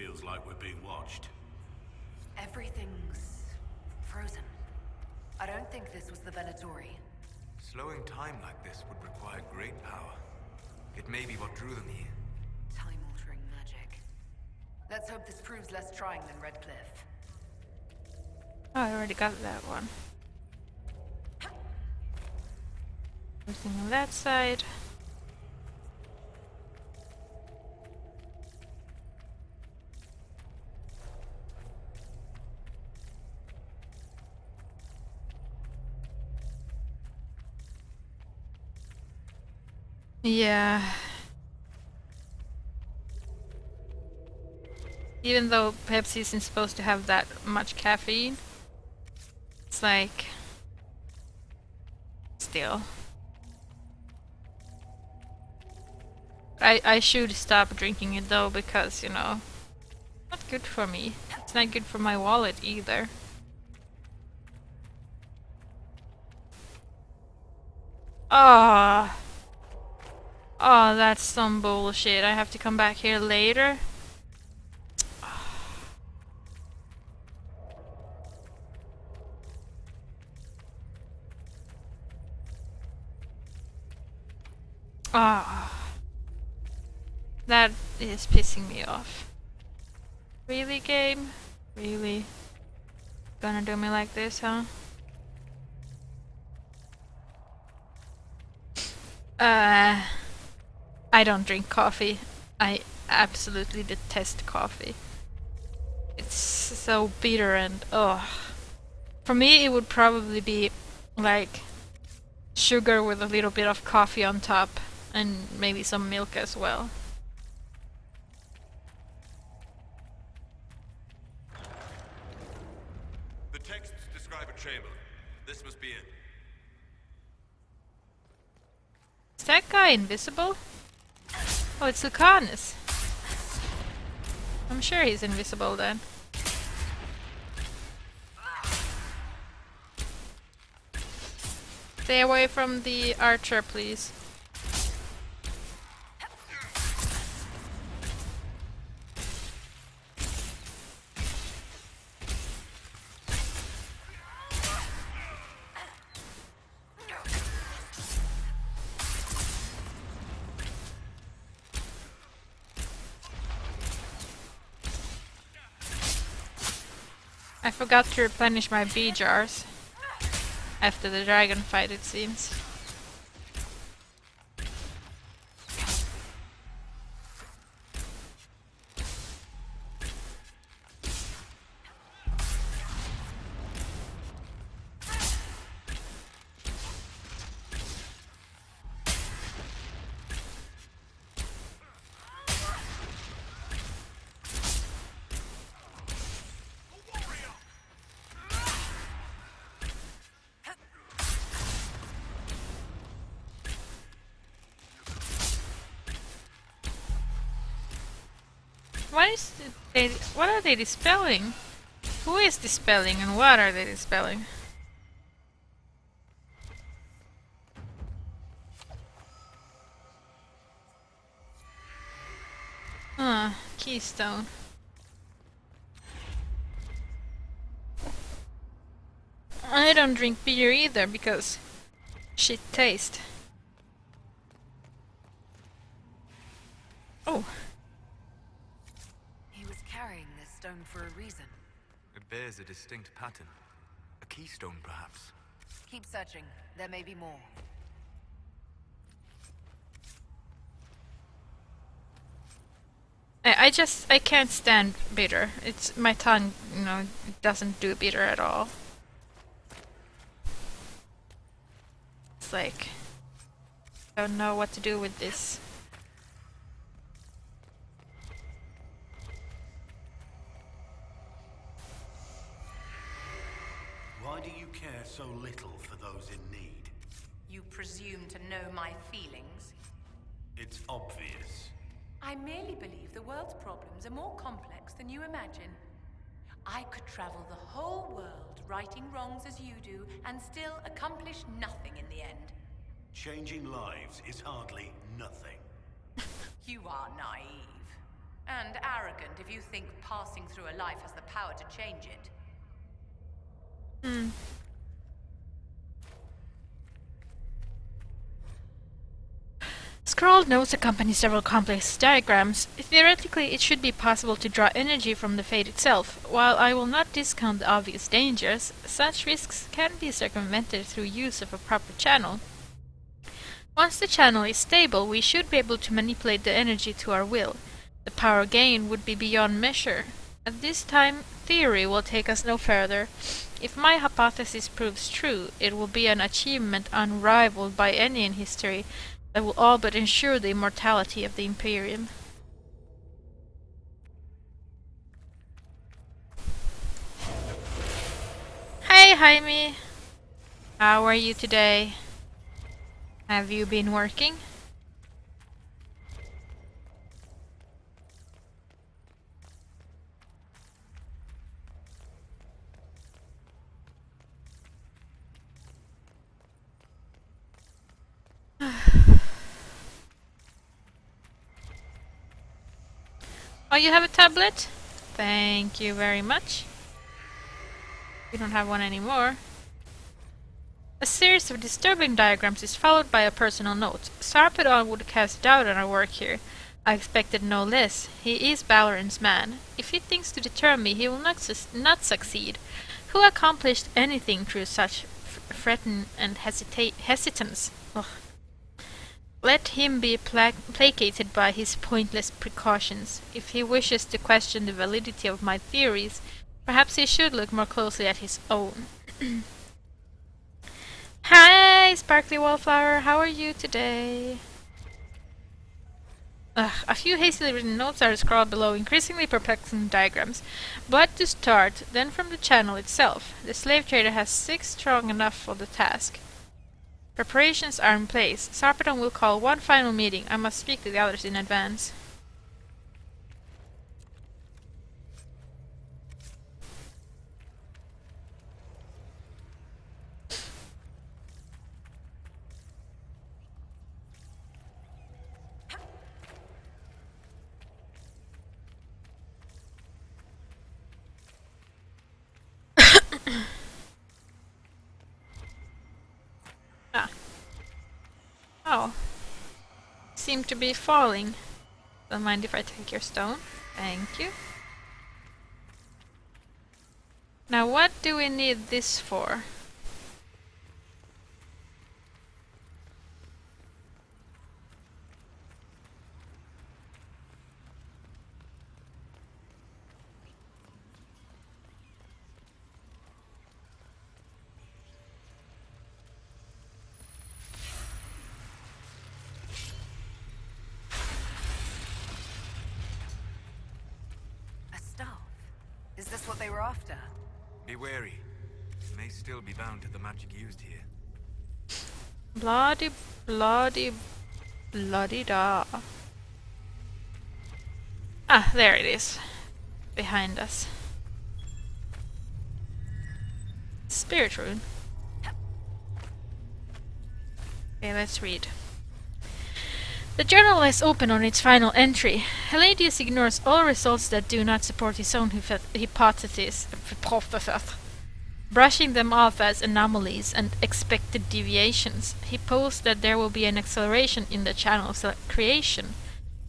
feels like we're being watched. Everything's frozen. I don't think this was the Venatori. Slowing time like this would require great power. It may be what drew them here. Time-altering magic. Let's hope this proves less trying than Red Cliff. Oh, I already got that one. Everything on that side. Yeah. Even though Pepsi isn't supposed to have that much caffeine, it's like... still. I should stop drinking it though, because, you know, not good for me. It's not good for my wallet either. Ah. Oh, that's some bullshit. I have to come back here later. Ah. That is pissing me off. Really, game? Really? Gonna do me like this, huh? I don't drink coffee. I absolutely detest coffee. It's so bitter and ugh. For me, it would probably be like sugar with a little bit of coffee on top and maybe some milk as well. The texts describe a chamber. This must be it. Is that guy invisible? Oh, it's Lucanus. I'm sure he's invisible then. Stay away from the archer, please. I forgot to replenish my bee jars after the dragon fight, it seems. What are they dispelling? Who is dispelling and what are they dispelling? Keystone. I don't drink beer either because shit taste. Oh. He was carrying this stone for a reason. It bears a distinct pattern. A keystone, perhaps. Keep searching. There may be more. I can't stand bitter. It's my tongue, you know, it doesn't do bitter at all. It's like I don't know what to do with this. Why do you care so little for those in need? You presume to know my feelings? It's obvious. I merely believe the world's problems are more complex than you imagine. I could travel the whole world righting wrongs as you do and still accomplish nothing in the end. Changing lives is hardly nothing. You are naive. And arrogant if you think passing through a life has the power to change it. Scrawled notes accompany several complex diagrams. Theoretically, it should be possible to draw energy from the fade itself. While I will not discount the obvious dangers, such risks can be circumvented through use of a proper channel. Once the channel is stable, we should be able to manipulate the energy to our will. The power gain would be beyond measure. At this time, theory will take us no further. If my hypothesis proves true, it will be an achievement unrivaled by any in history that will all but ensure the immortality of the Imperium. Hey, Jaime! How are you today? Have you been working? Oh, you have a tablet? Thank you very much. We don't have one anymore. A series of disturbing diagrams is followed by a personal note. Sarpedon would cast doubt on our work here. I expected no less. He is Balarin's man. If he thinks to deter me, he will not succeed. Who accomplished anything through such threaten and hesitance? Ugh. Let him be placated by his pointless precautions. If he wishes to question the validity of my theories, perhaps he should look more closely at his own. Hi, Sparkly Wallflower, how are you today? A few hastily written notes are scrawled below, increasingly perplexing diagrams. Blood to start, then from the channel itself. The slave trader has 6 strong enough for the task. Preparations are in place. Sarpedon will call one final meeting. I must speak to the others in advance. Oh. Seem to be falling. Don't mind if I take your stone. Thank you. Now what do we need this for? Is this what they were after? Be wary. May still be bound to the magic used here. Bloody, bloody, bloody da. Ah, there it is. Behind us. Spirit rune. Okay, let's read. The journal lies open on its final entry. Heladius ignores all results that do not support his own hypothesis, brushing them off as anomalies and expected deviations. He posed that there will be an acceleration in the channel's creation,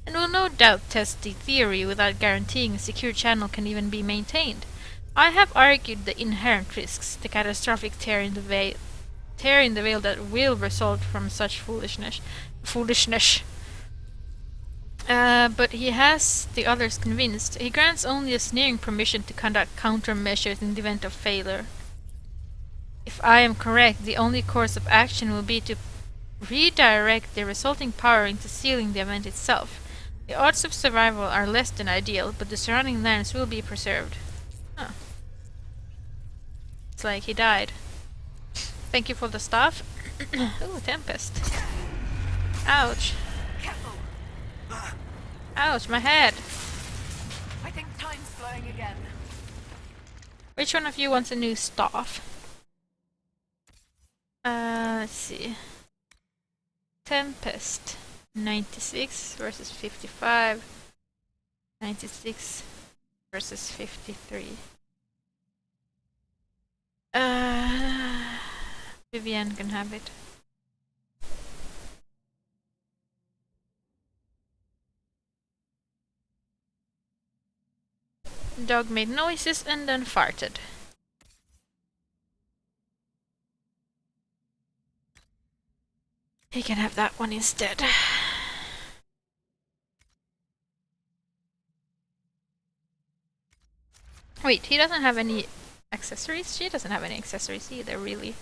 and will no doubt test the theory without guaranteeing a secure channel can even be maintained. I have argued the inherent risks, the catastrophic tear in the veil that will result from such foolishness. But he has the others convinced. He grants only a sneering permission to conduct countermeasures in the event of failure. If I am correct, the only course of action will be to redirect the resulting power into sealing the event itself. The odds of survival are less than ideal, but the surrounding lands will be preserved. Huh. It's like he died. Thank you for the stuff. Ooh, Tempest. Ouch. Ouch, my head. I think time's flowing again. Which one of you wants a new staff? Let's see. Tempest. 96 versus 55. 96 versus 53. Vivian can have it. Dog made noises and then farted. He can have that one instead. Wait, he doesn't have any accessories? She doesn't have any accessories either, really.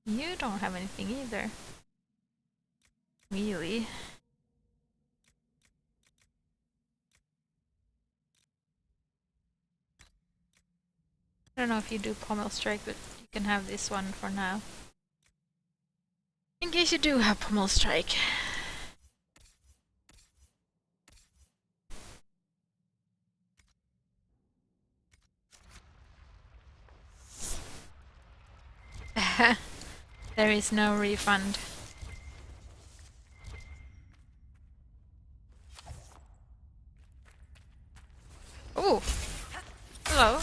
You don't have anything either. Really? I don't know if you do pommel strike, but you can have this one for now. In case you do have pommel strike. There is no refund. Oh, hello.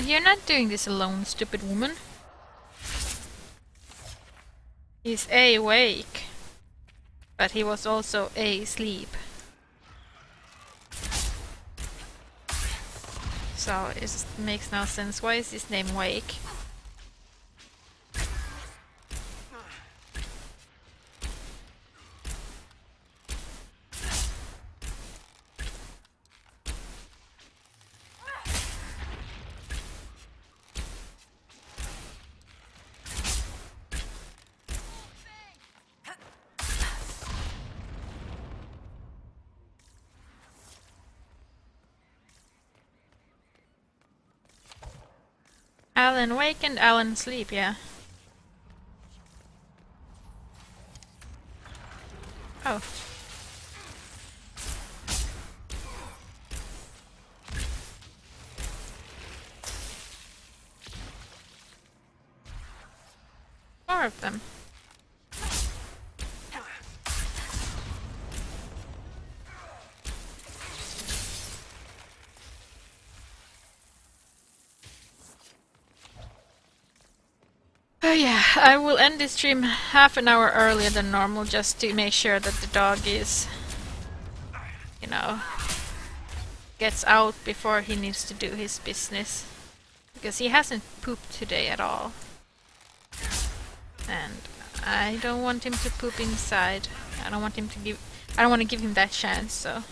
You're not doing this alone, stupid woman. He's A, awake, but he was also A, asleep. So it makes no sense. Why is his name Wake? Alan wake and Alan sleep, yeah. Oh. Four of them. Oh yeah, I will end this stream half an hour earlier than normal just to make sure that the dog is, you know, gets out before he needs to do his business. Because he hasn't pooped today at all. And I don't want him to poop inside. I don't want to give him that chance, so.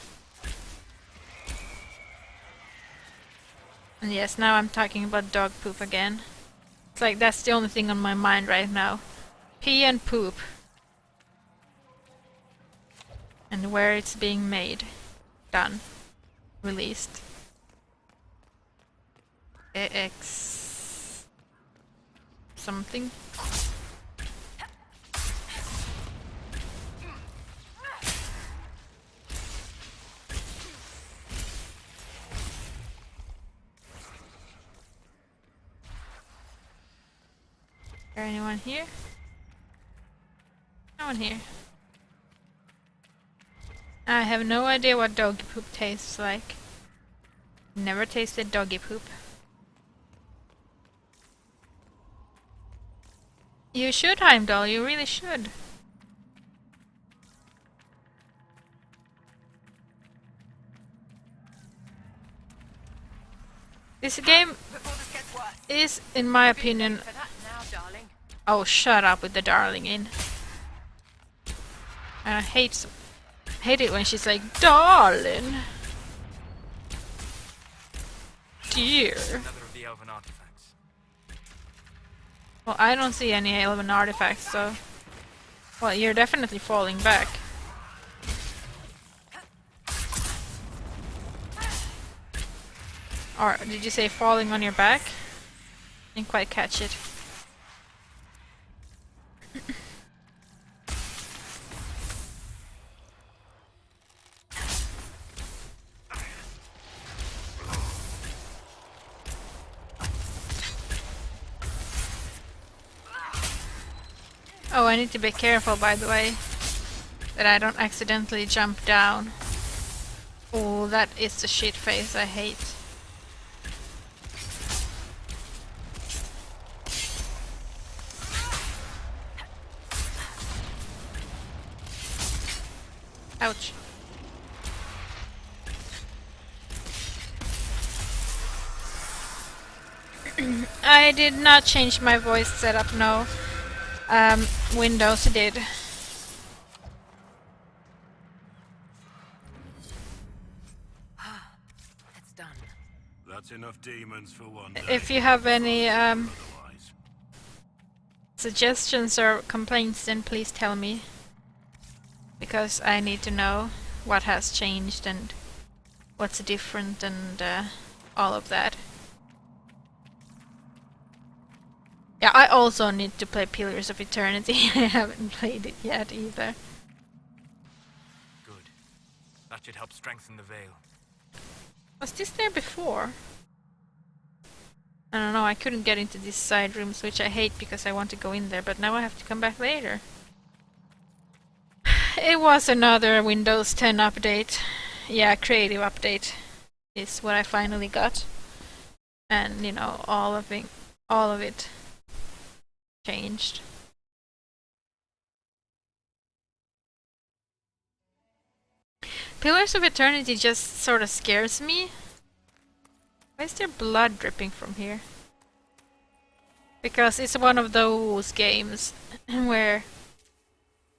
And yes, now I'm talking about dog poop again. It's like that's the only thing on my mind right now. Pee and poop. And where it's being made. Done. Released. AX something. Is there anyone here? No one here. I have no idea what doggy poop tastes like. Never tasted doggy poop. You should, Heimdall, you really should. This game is, in my opinion... Oh, shut up with the darling in. I hate it when she's like, darling. here? Another of the elven artifacts. Well, I don't see any elven artifacts, so... Well, you're definitely falling back. Or did you say falling on your back? Didn't quite catch it. Oh, I need to be careful, by the way, that I don't accidentally jump down. Oh, that is the shit face I hate. Ouch. I did not change my voice setup, no. Windows did. It's done. That's enough demons for one day. If you have any Otherwise. suggestions or complaints, then please tell me. Because I need to know what has changed and what's different and all of that. Yeah, I also need to play Pillars of Eternity. I haven't played it yet either. Good. That should help strengthen the veil. Was this there before? I don't know, I couldn't get into these side rooms, which I hate because I want to go in there, but now I have to come back later. It was another Windows 10 update. Yeah, creative update is what I finally got. And, you know, all of it changed. Pillars of Eternity just sort of scares me. Why is there blood dripping from here? Because it's one of those games where,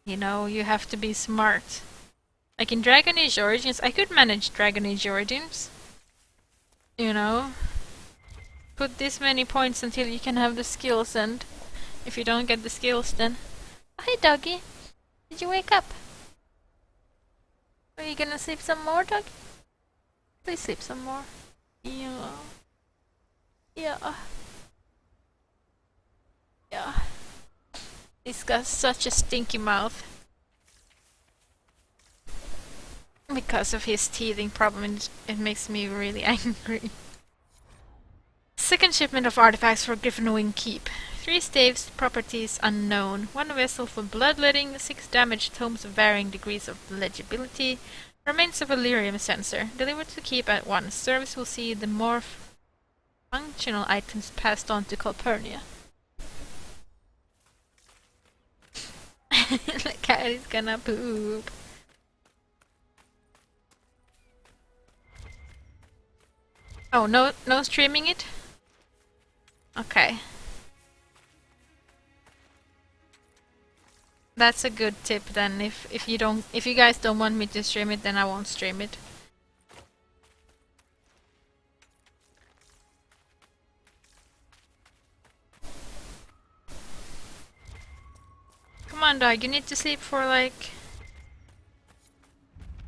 you know, you have to be smart. Like in Dragon Age Origins, I could manage Dragon Age Origins. You know? Put this many points until you can have the skills, and if you don't get the skills, then... Hi, doggy. Did you wake up? Are you gonna sleep some more, doggy? Please sleep some more. Yeah. Yeah. Yeah. He's got such a stinky mouth. Because of his teething problem, it makes me really angry. Second shipment of artifacts for Griffin Keep. 3 staves, properties unknown. 1 vessel for bloodletting, 6 damaged tomes of varying degrees of legibility. Remains of a lyrium sensor. Delivered to Keep at once. Service will see the more functional items passed on to Calpurnia. The cat is gonna poop. Oh, no streaming it? Okay. That's a good tip then. If you guys don't want me to stream it, then I won't stream it. Come on, dog, you need to sleep for like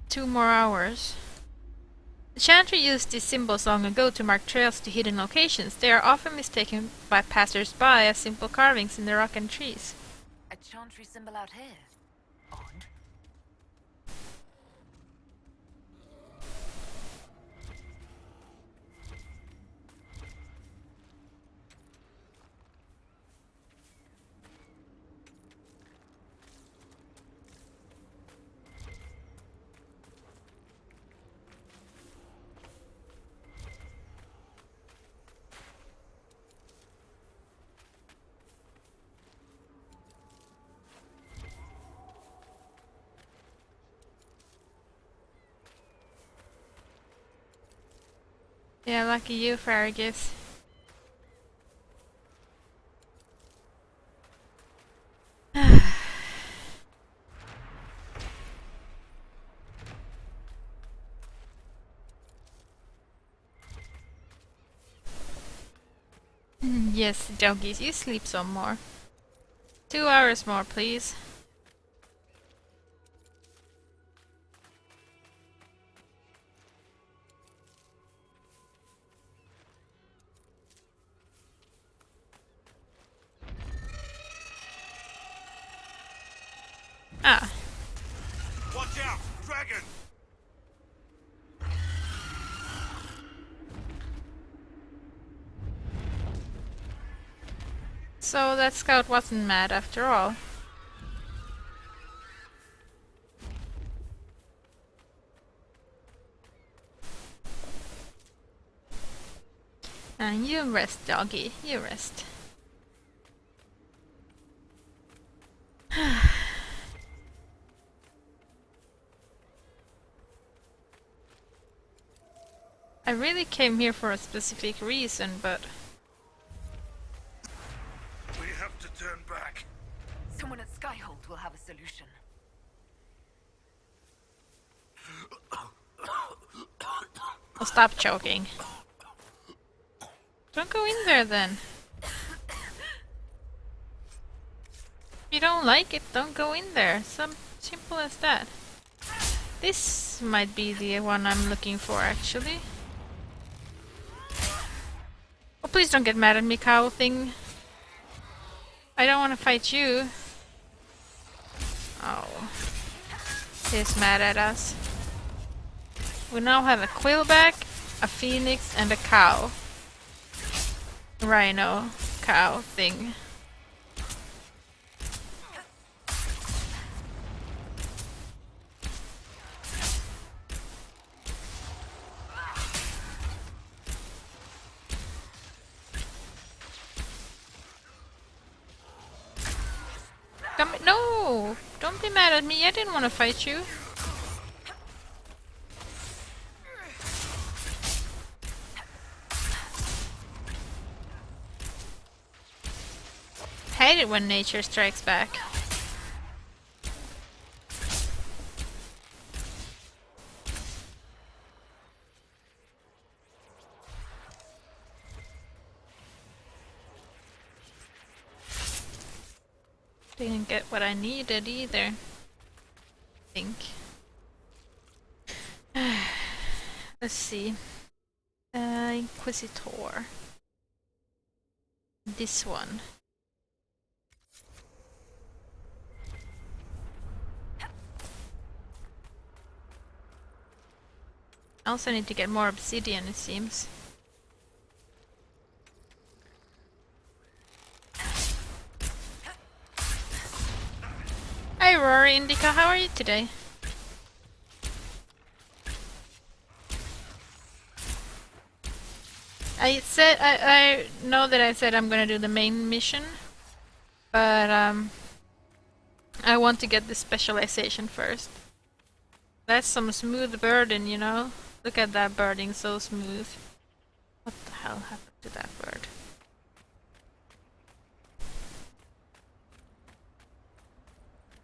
2 more hours. The Chantry used these symbols long ago to mark trails to hidden locations. They are often mistaken by passers-by as simple carvings in the rock and trees. A chantry symbol out here. Odd. Yeah, lucky you, Farragus. Yes, doggies, you sleep some more. 2 hours more, please. Ah. Watch out! Dragon! So that scout wasn't mad after all. And you rest, doggy. You rest. I really came here for a specific reason, but We have to turn back. Someone at Skyhold will have a solution. oh, stop choking. Don't go in there then. If you don't like it, don't go in there. Some simple as that. This might be the one I'm looking for, actually. Oh, please don't get mad at me, cow thing. I don't want to fight you. Oh. He's mad at us. We now have a quillback, a phoenix, and a cow. Rhino cow thing. No! Don't be mad at me, I didn't want to fight you. Hate it when nature strikes back. Didn't get what I needed either. I think. Let's see. Inquisitor. This one. I also need to get more obsidian, it seems. Hi Rory Indica, how are you today? I know that I said I'm gonna do the main mission, but I want to get the specialization first. That's some smooth birding, you know? Look at that birding, so smooth. What the hell happened to that bird?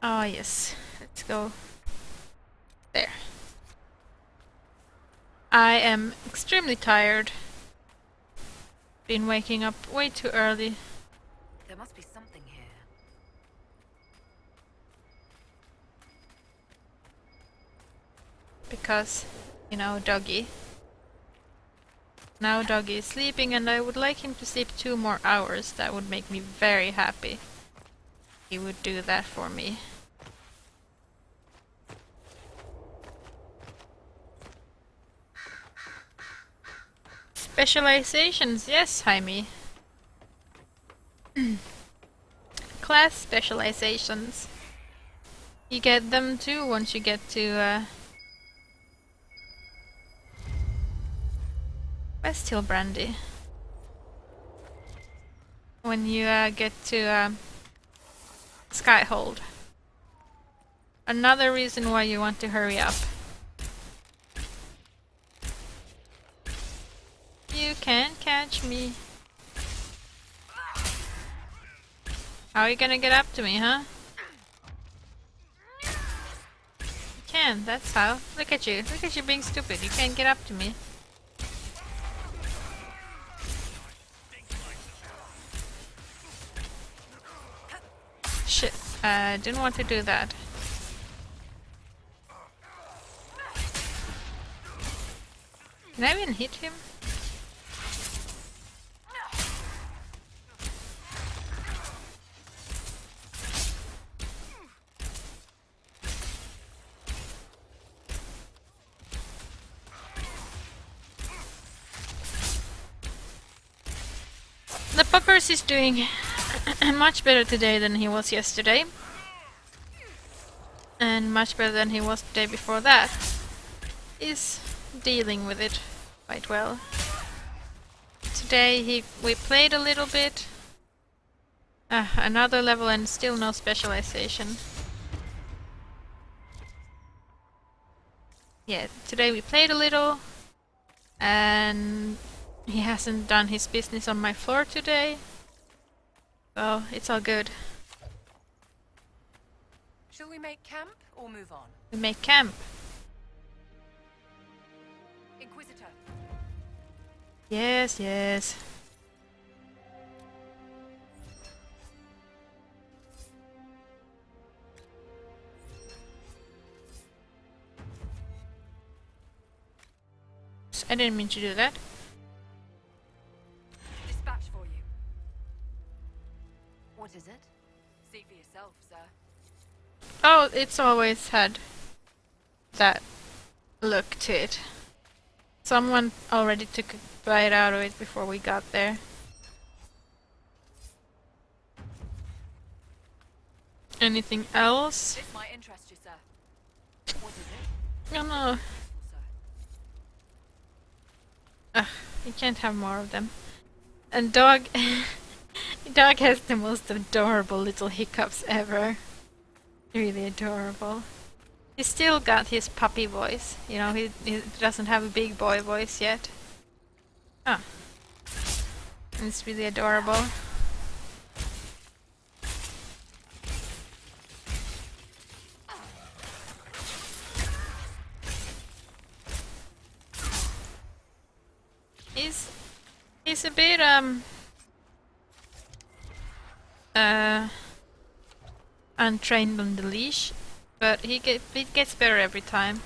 Oh yes, let's go there. I am extremely tired. Been waking up way too early. There must be something here. Because, you know, doggy. Now doggy is sleeping and I would like him to sleep 2 more hours. That would make me very happy. He would do that for me. Specializations, yes, Jaime. Class specializations. You get them too once you get to West Hill Brandy. When you get to Skyhold. Another reason why you want to hurry up. You can't catch me. How are you gonna get up to me, huh? You can, that's how. Look at you. Look at you being stupid. You can't get up to me. I didn't want to do that. Can I even hit him? The Puppers is doing much better today than he was yesterday. And much better than he was the day before that. He's dealing with it quite well. Today we played a little bit. Another level and still no specialization. Yeah, today we played a little. And he hasn't done his business on my floor today. So it's all good. Shall we make camp or move on? We make camp. Inquisitor. Yes, yes. I didn't mean to do that. Dispatch for you. What is it? See for yourself, sir. Oh, it's always had that look to it. Someone already took a bite out of it before we got there. Anything else? This might interest you, sir. What is it? No, no. Sir. You can't have more of them. And dog... Dog has the most adorable little hiccups ever. Really adorable. He's still got his puppy voice. You know, he doesn't have a big boy voice yet. Ah. It's really adorable. He's a bit untrained on the leash, but it gets better every time.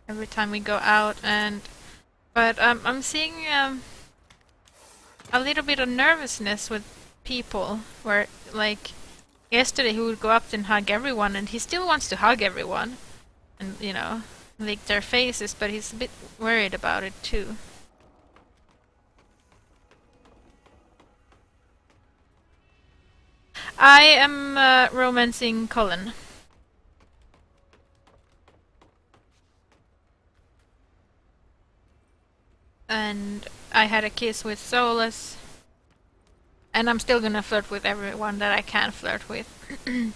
Every time we go out, but I'm seeing a little bit of nervousness with people. Where like yesterday he would go up and hug everyone, and he still wants to hug everyone, and you know, lick their faces, but he's a bit worried about it too. I am romancing Colin. And I had a kiss with Solus. And I'm still gonna flirt with everyone that I can flirt with. I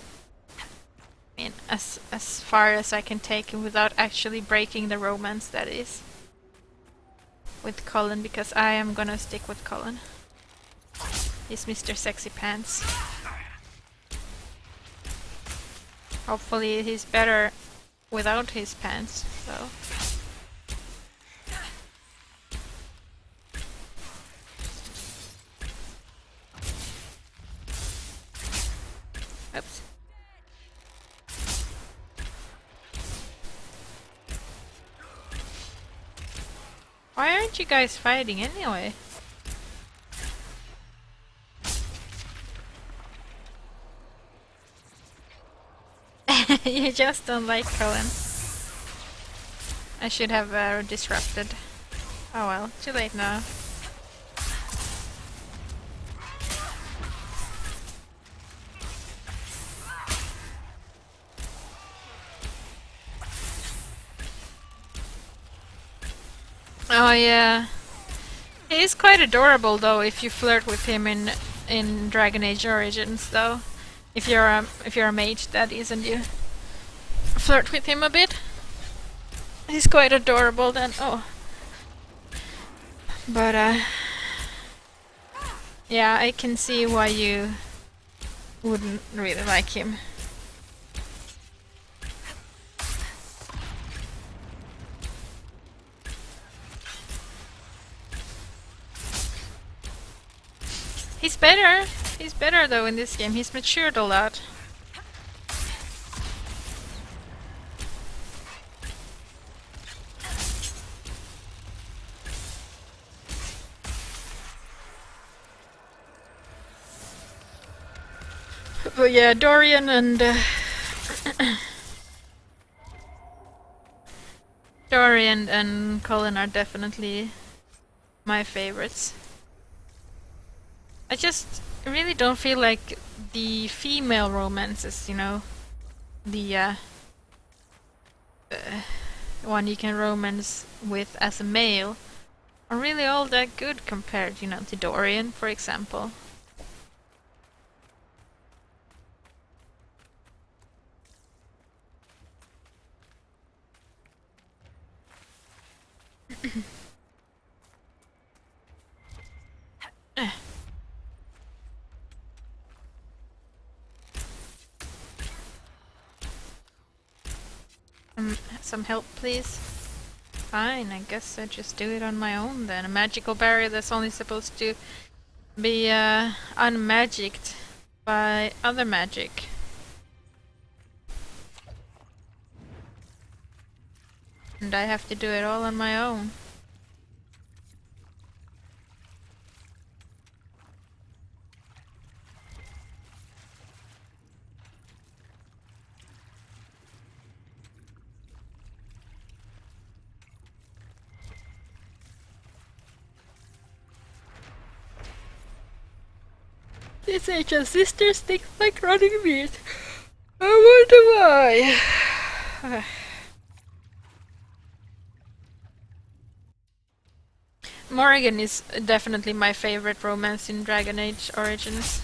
mean, as far as I can take it without actually breaking the romance, that is. With Colin, because I am gonna stick with Colin. He's Mr. Sexy Pants. Hopefully he's better without his pants, so... Oops. Why aren't you guys fighting anyway? You just don't like Colin. I should have disrupted. Oh well, too late now. Oh yeah. He is quite adorable though if you flirt with him in Dragon Age Origins though. If you're a mage, that is, and you flirt with him a bit. He's quite adorable then. Oh. But yeah, I can see why you wouldn't really like him. He's better. He's better though in this game. He's matured a lot. But yeah, Dorian and Dorian and Colin are definitely my favorites. I just really don't feel like the female romances, you know, the one you can romance with as a male, are really all that good compared, you know, to Dorian, for example. Some help, please? Fine, I guess I just do it on my own then. A magical barrier that's only supposed to be unmagicked by other magic. And I have to do it all on my own. This age of sisters think like running meat. I wonder why. Morrigan is definitely my favorite romance in Dragon Age Origins.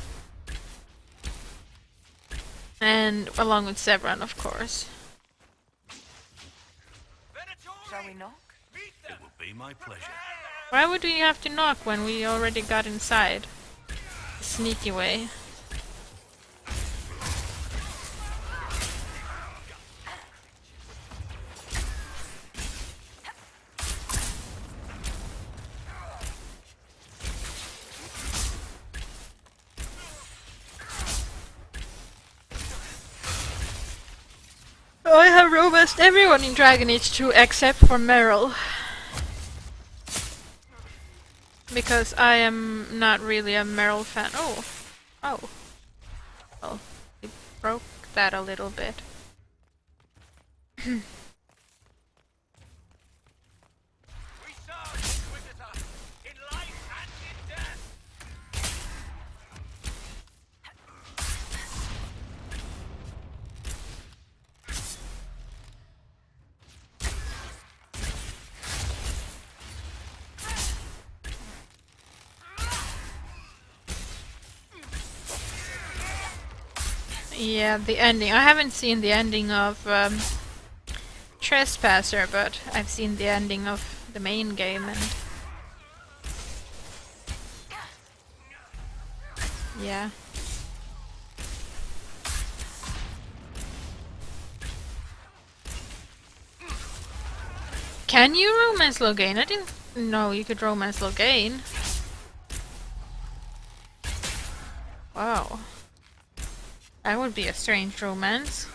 And along with Sevran, of course. Shall we knock? It will be my pleasure. Why would we have to knock when we already got inside? Sneaky way. I have romanced everyone in Dragon Age 2 except for Meryl. Because I am not really a Meryl fan. Oh. Well, we broke that a little bit. We serve, Inquisitor, in life and in death. Yeah, the ending. I haven't seen the ending of Trespasser, but I've seen the ending of the main game, and yeah. Can you romance Loghain? I didn't know you could romance Loghain. Wow. That would be a strange romance.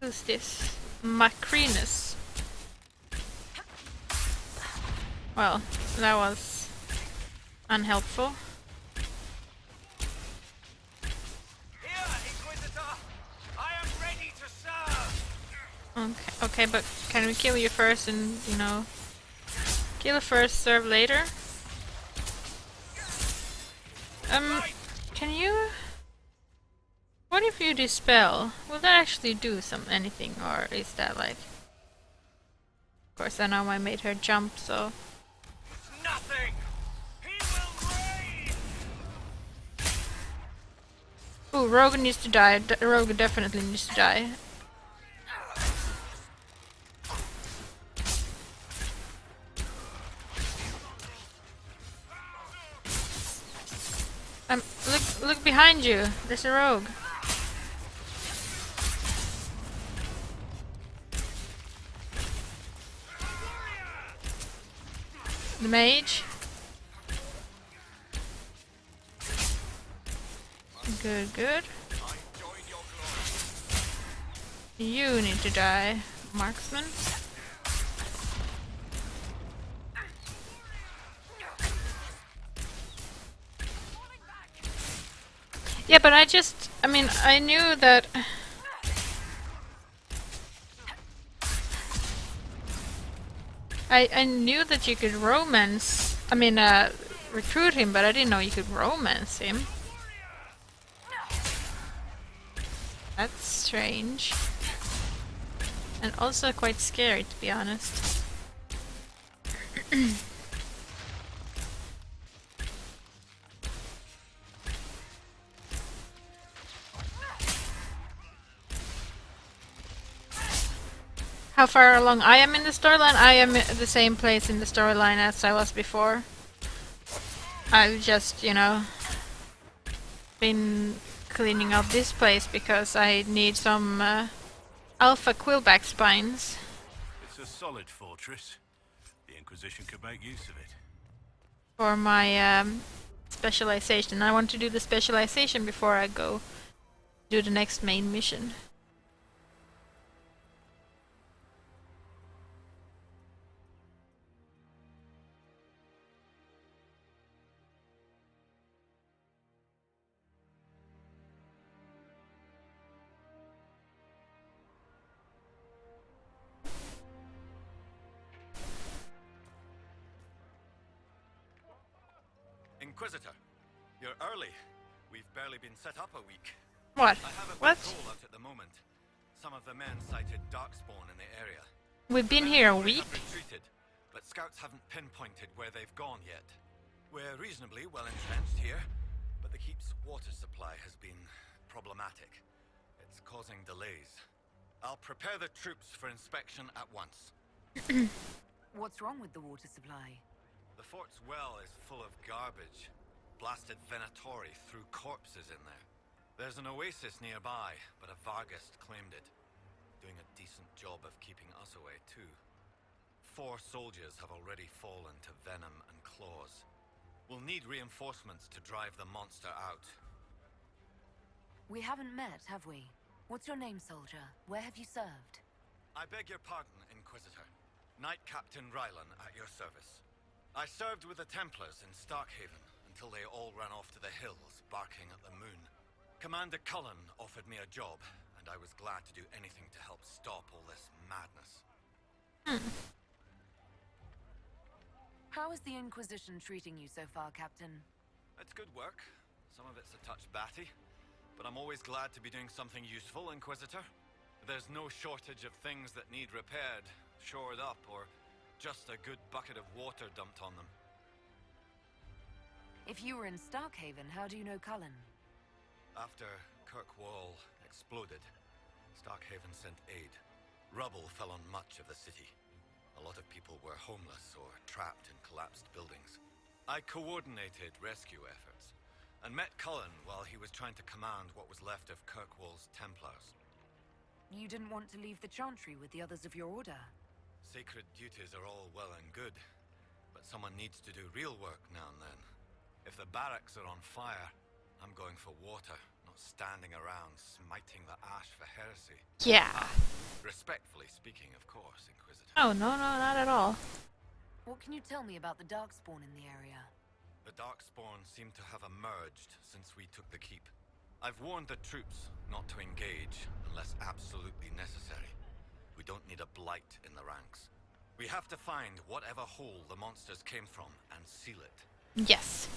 Who's this? Macrinus. Well, that was unhelpful. Here, Inquisitor! I am ready to serve! Okay, but can we kill you first and, you know, kill first, serve later? Can you... What if you dispel? Will that actually do anything, or is that like... Of course, I know I made her jump, so... Nothing! He will reign! Ooh, Rogue needs to die. Rogue definitely needs to die. Look behind you. There's a rogue. The mage. Good, good. You need to die, marksman. Yeah, but I mean, I knew that... I knew that you could romance... I mean, recruit him, but I didn't know you could romance him. That's strange. And also quite scary, to be honest. How far along I am in the storyline? I am at the same place in the storyline as I was before. I've just, you know, been cleaning up this place because I need some alpha quillback spines. It's a solid fortress. The Inquisition could make use of it. For my specialization. I want to do the specialization before I go do the next main mission. Inquisitor, you're early. We've barely been set up a week. What? I have a What? patrol out at the moment. Some of the men sighted darkspawn in the area. We've been here a They week? have retreated, but scouts haven't pinpointed where they've gone yet. We're reasonably well entrenched here, but the keep's water supply has been problematic. It's causing delays. I'll prepare the troops for inspection at once. What's wrong with the water supply? The fort's well is full of garbage. Blasted Venatori threw corpses in there. There's an oasis nearby, but a Vargast claimed it. Doing a decent job of keeping us away, too. 4 soldiers have already fallen to venom and claws. We'll need reinforcements to drive the monster out. We haven't met, have we? What's your name, soldier? Where have you served? I beg your pardon, Inquisitor. Knight Captain Rylan at your service. I served with the Templars in Starkhaven until they all ran off to the hills, barking at the moon. Commander Cullen offered me a job, and I was glad to do anything to help stop all this madness. How is the Inquisition treating you so far, Captain? It's good work. Some of it's a touch batty, but I'm always glad to be doing something useful, Inquisitor. There's no shortage of things that need repaired, shored up, or just a good bucket of water dumped on them. If you were in Starkhaven, how do you know Cullen? After Kirkwall exploded, Starkhaven sent aid. Rubble fell on much of the city. A lot of people were homeless or trapped in collapsed buildings. I coordinated rescue efforts, and met Cullen while he was trying to command what was left of Kirkwall's Templars. You didn't want to leave the Chantry with the others of your order? Sacred duties are all well and good, but someone needs to do real work now and then. If the barracks are on fire, I'm going for water, not standing around smiting the ash for heresy. Yeah. Respectfully speaking, of course, Inquisitor. Oh, no, not at all. What can you tell me about the Darkspawn in the area? The Darkspawn seem to have emerged since we took the keep. I've warned the troops not to engage unless absolutely necessary. We don't need a blight in the ranks. We have to find whatever hole the monsters came from and seal it. Yes,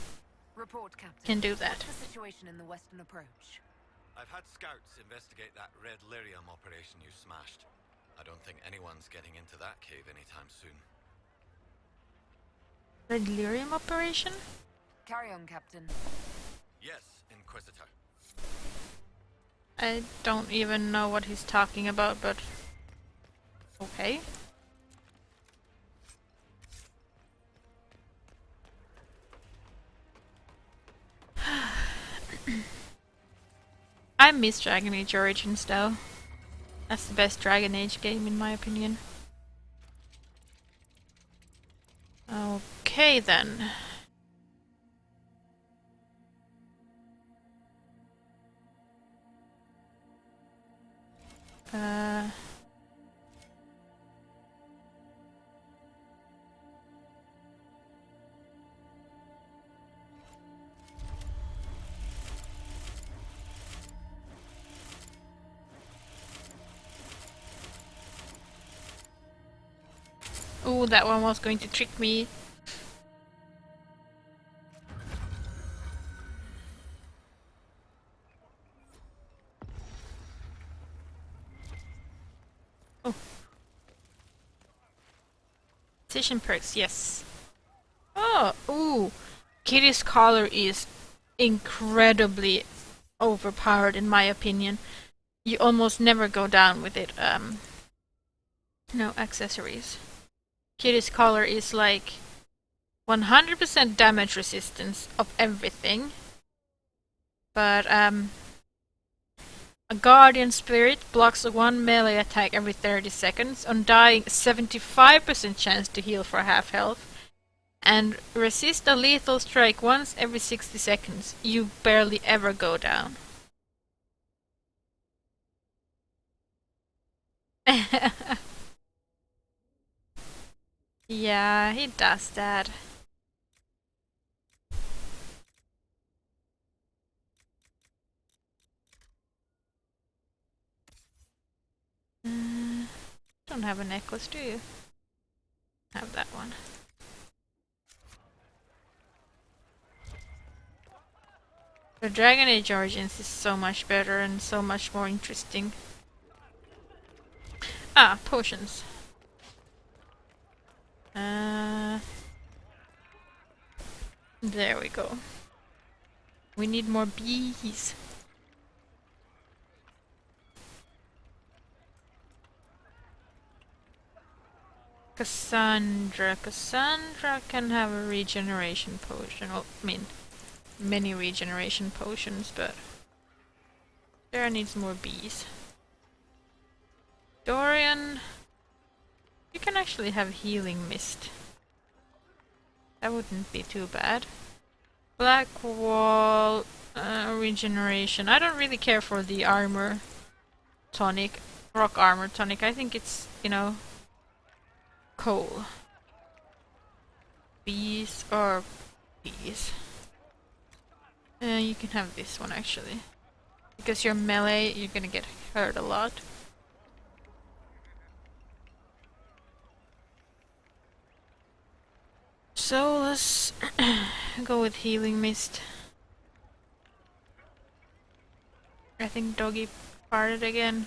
Report, Captain. can do that. What's the situation in the Western Approach? I've had scouts investigate that Red Lyrium operation you smashed. I don't think anyone's getting into that cave anytime soon. The delirium operation? Carry on, Captain. Yes, Inquisitor. I don't even know what he's talking about, but okay. I miss Dragon Age Origins though. That's the best Dragon Age game in my opinion. Okay then. Ooh, that one was going to trick me. Oh. Station perks, yes. Oh, ooh. Kitty's collar is incredibly overpowered in my opinion. You almost never go down with it. No accessories. Kitty's collar is like 100% damage resistance of everything. But a Guardian Spirit blocks one melee attack every 30 seconds. On dying, 75% chance to heal for half health. And resist a lethal strike once every 60 seconds. You barely ever go down. Yeah, he does that. Don't have a necklace, do you? Have that one. The Dragon Age Origins is so much better and so much more interesting. Ah, potions. There we go. We need more bees. Cassandra. Cassandra can have a regeneration potion. Well, I mean, many regeneration potions, but Sarah needs more bees. Dorian, you can actually have healing mist. That wouldn't be too bad. Black wall, regeneration. I don't really care for the armor tonic, rock armor tonic. I think it's, you know, coal. Bees or bees. You can have this one actually. Because you're melee, you're gonna get hurt a lot. So let's go with healing mist. I think Doggy farted again.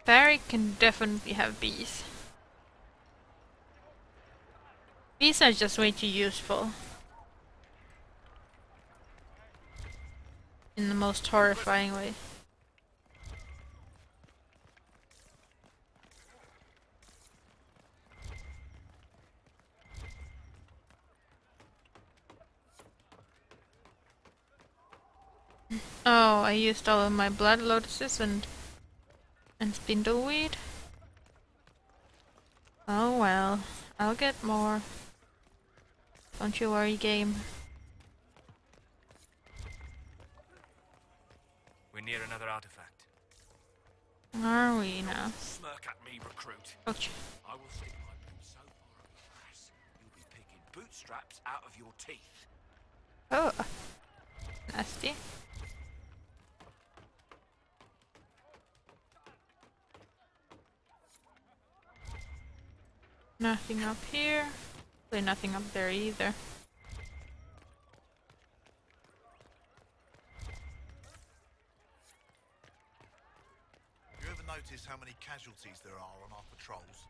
Barry can definitely have bees. Bees are just way too useful. In the most horrifying way. Oh, I used all of my blood lotuses and spindleweed. Oh well, I'll get more. Don't you worry, game. We're near another artifact. Are we now? Smirk at me, recruit. Ouch. I will stick my boot so far up your ass, you'll be picking bootstraps out of your teeth. Oh, nasty. Nothing up here. Probably nothing up there either. You ever notice how many casualties there are on our patrols?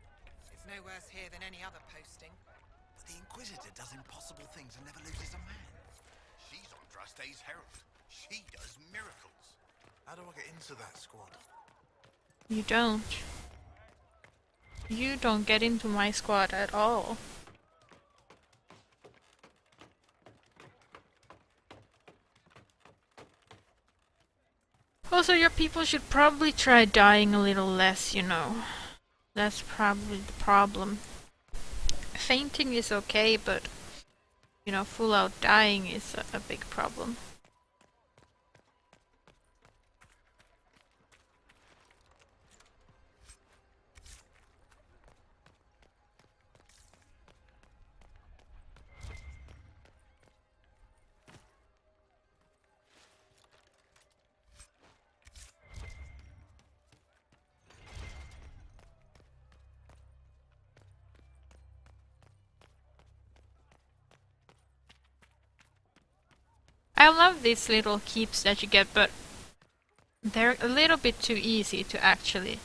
It's no worse here than any other posting. The Inquisitor does impossible things and never loses a man. She's Andraste's herald. She does miracles. How do I get into that squad? You don't. You don't get into my squad at all. Also, your people should probably try dying a little less, you know. That's probably the problem. Fainting is okay, but, you know, full out dying is a big problem. I love these little keeps that you get, but they're a little bit too easy to actually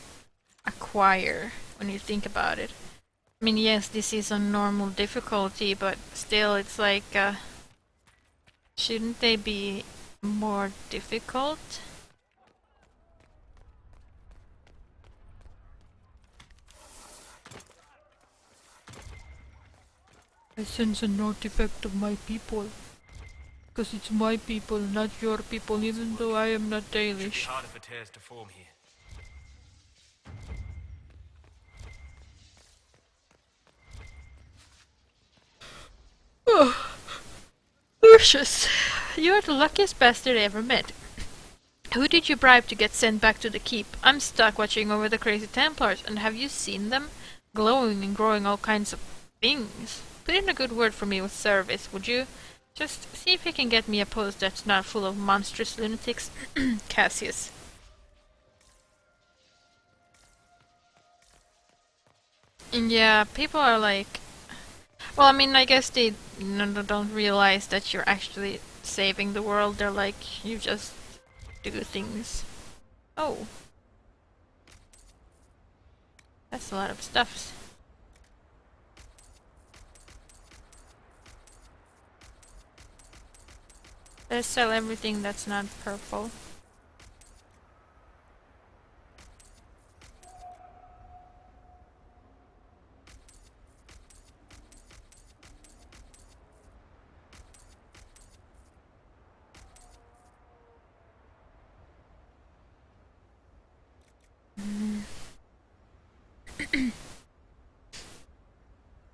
acquire when you think about it. I mean, yes, this is on normal difficulty, but still, it's like, shouldn't they be more difficult? I sense an artifact of my people. Because it's my people, not your people, even though I am not Dalish. It's harder for tears to form here. Oh, Lucius, you are the luckiest bastard I ever met. Who did you bribe to get sent back to the keep? I'm stuck watching over the crazy Templars, and have you seen them? Glowing and growing all kinds of things. Put in a good word for me with service, would you? Just see if you can get me a post that's not full of monstrous lunatics. Cassius. Yeah, people are like... Well, I mean, I guess they don't realize that you're actually saving the world. They're like, you just do things. Oh. That's a lot of stuffs. Let's sell everything that's not purple.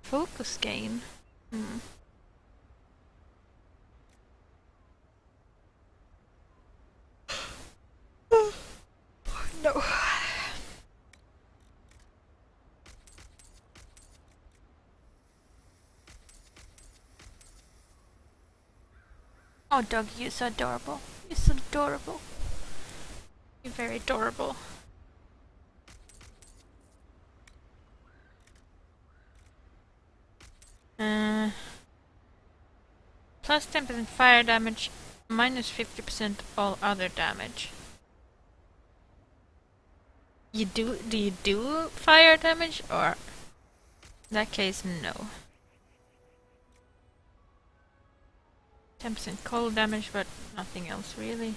Focus gain. No. Oh, dog, you're so adorable. You're so adorable. You're very adorable. Plus 10% fire damage, minus 50% all other damage. Do you do fire damage, or in that case, no. 10% cold damage, but nothing else really.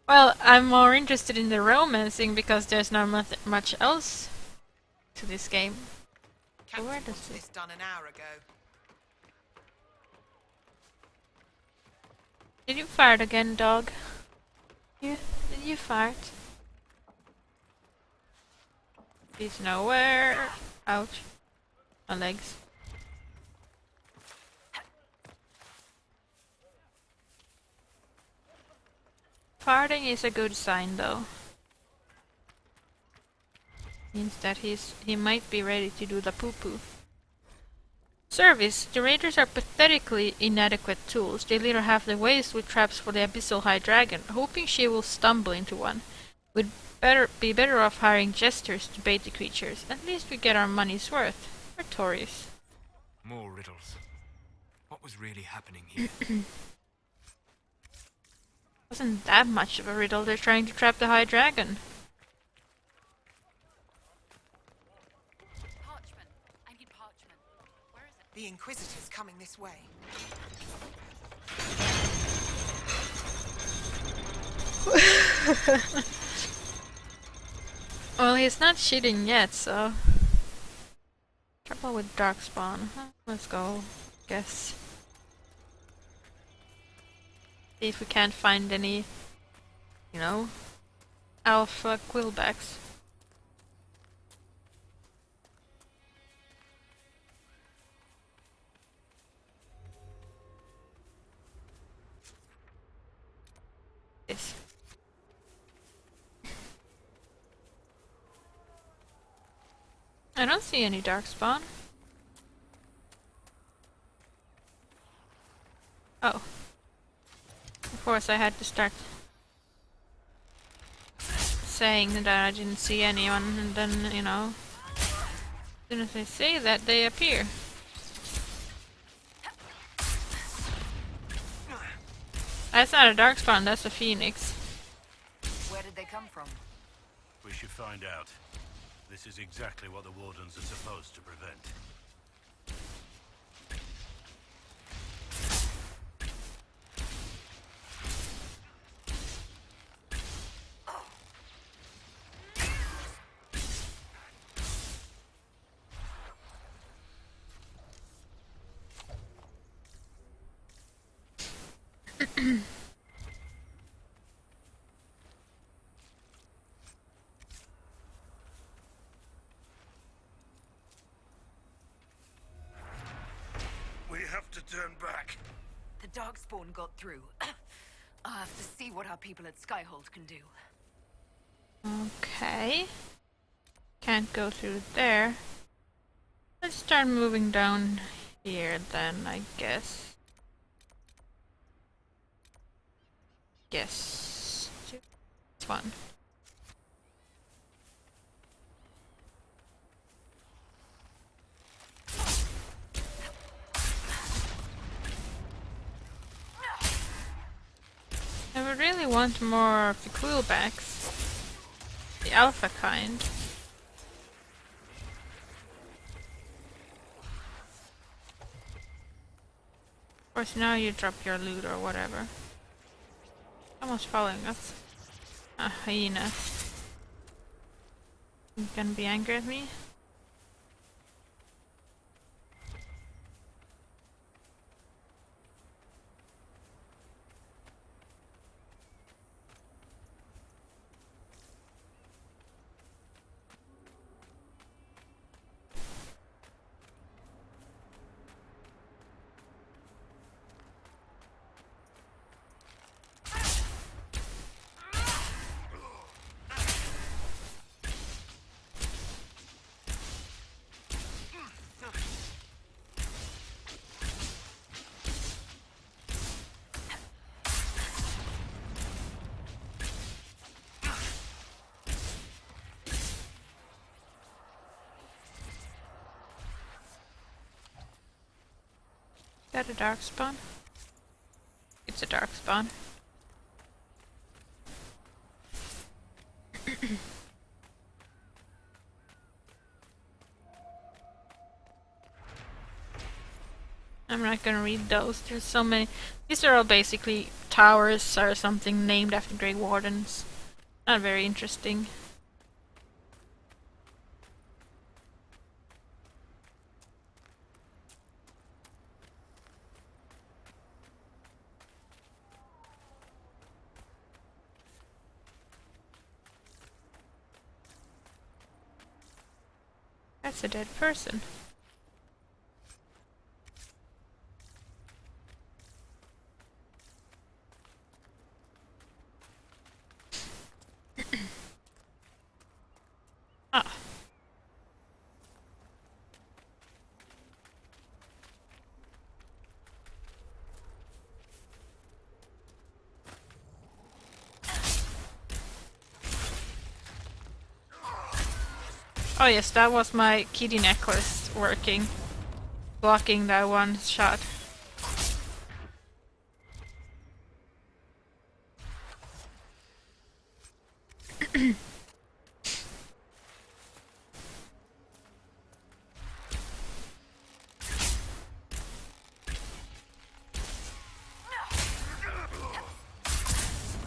Well, I'm more interested in the romancing because there's not much else to this game. So where does this done an hour ago. Did you fart again, dog? Did you fart? He's nowhere. Ouch. My legs. Farting is a good sign, though. Means that he might be ready to do the poo-poo. Service. The raiders are pathetically inadequate tools. They litter half the ways with traps for the abyssal high dragon, hoping she will stumble into one. We'd be better off hiring jesters to bait the creatures. At least we get our money's worth. We're Tories. More riddles. What was really happening here? Wasn't that much of a riddle. They're trying to trap the High Dragon. Parchment. I need parchment. Where is it? The Inquisitor's coming this way. Well, he's not cheating yet, so... Trouble with Darkspawn. Let's go. Guess. See if we can't find any, you know, alpha quillbacks. Yes. I don't see any Darkspawn. Oh. Of course I had to start saying that I didn't see anyone, and then, you know, as soon as I say that, they appear. That's not a Darkspawn, that's a Phoenix. Where did they come from? We should find out. This is exactly what the Wardens are supposed to prevent. We have to turn back. The Darkspawn got through. I'll have to see what our people at Skyhold can do. Okay. Can't go through there. Let's start moving down here then, I guess. Yes. It's fun. I would really want more of the quillbacks. The alpha kind. Of course, now you drop your loot or whatever. Someone's following us. A hyena. You gonna be angry at me? Is that a Darkspawn? It's a Darkspawn. I'm not gonna read those. There's so many. These are all basically towers or something named after Grey Wardens. Not very interesting. That's a dead person. Ah. Oh yes, that was my kitty necklace working. Blocking that one shot.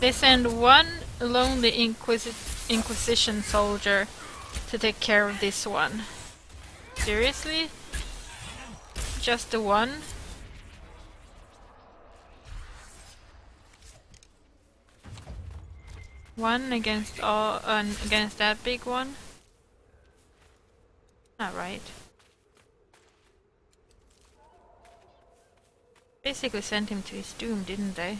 They send one lonely Inquisition soldier to take care of this one. Seriously? Just the one? One against all, against that big one? Not right. Basically sent him to his doom, didn't they?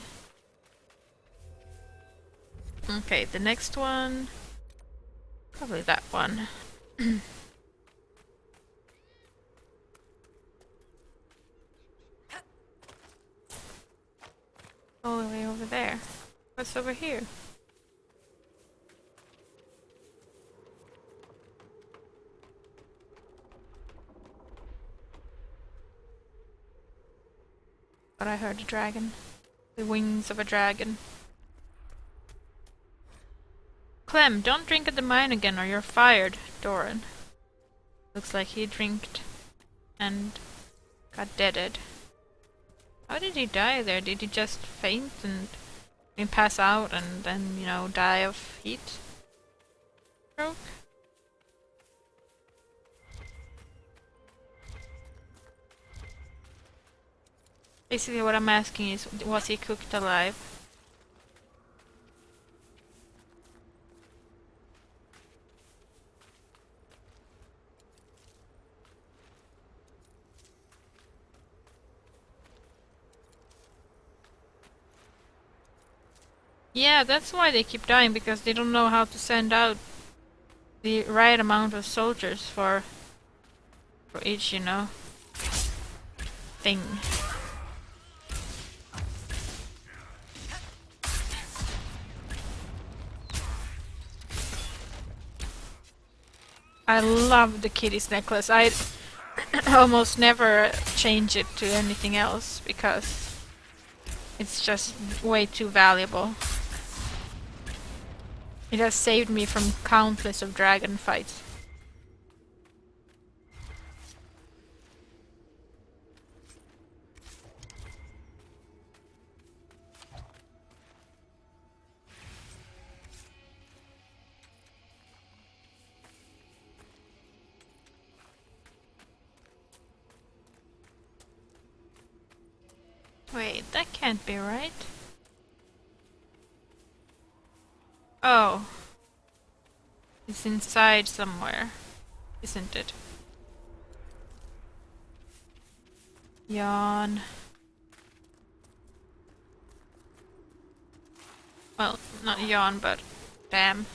Okay, the next one... Probably that one. All the way over there. What's over here? But I heard a dragon. The wings of a dragon. Clem, don't drink at the mine again or you're fired, Doran. Looks like he drinked and got deaded. How did he die there? Did he just faint and pass out and then, you know, die of heat stroke? Basically what I'm asking is, was he cooked alive? Yeah, that's why they keep dying, because they don't know how to send out the right amount of soldiers for each, you know, thing. I love the kitty's necklace. I almost never change it to anything else because it's just way too valuable. It has saved me from countless of dragon fights. Wait, that can't be right. Oh. It's inside somewhere, isn't it? Yawn. Well, not yawn, but damn.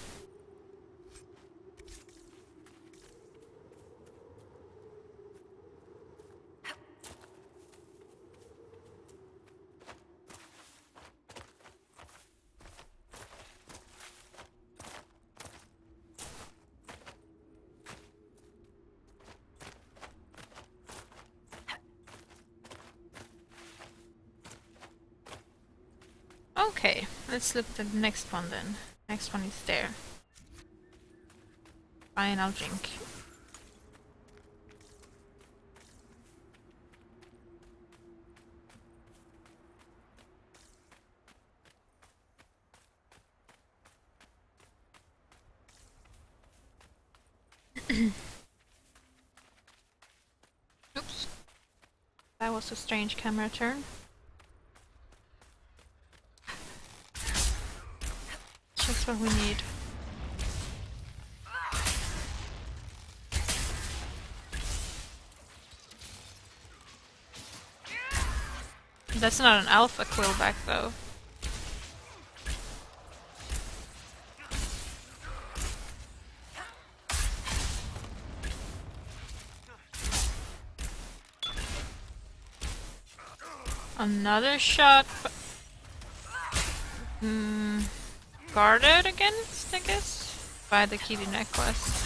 Okay, let's look at the next one then. Next one is there. Fine, I'll drink. Oops. That was a strange camera turn. Just what we need. That's not an alpha quillback though. Another shot. Guarded against, I guess, by the kitty necklace.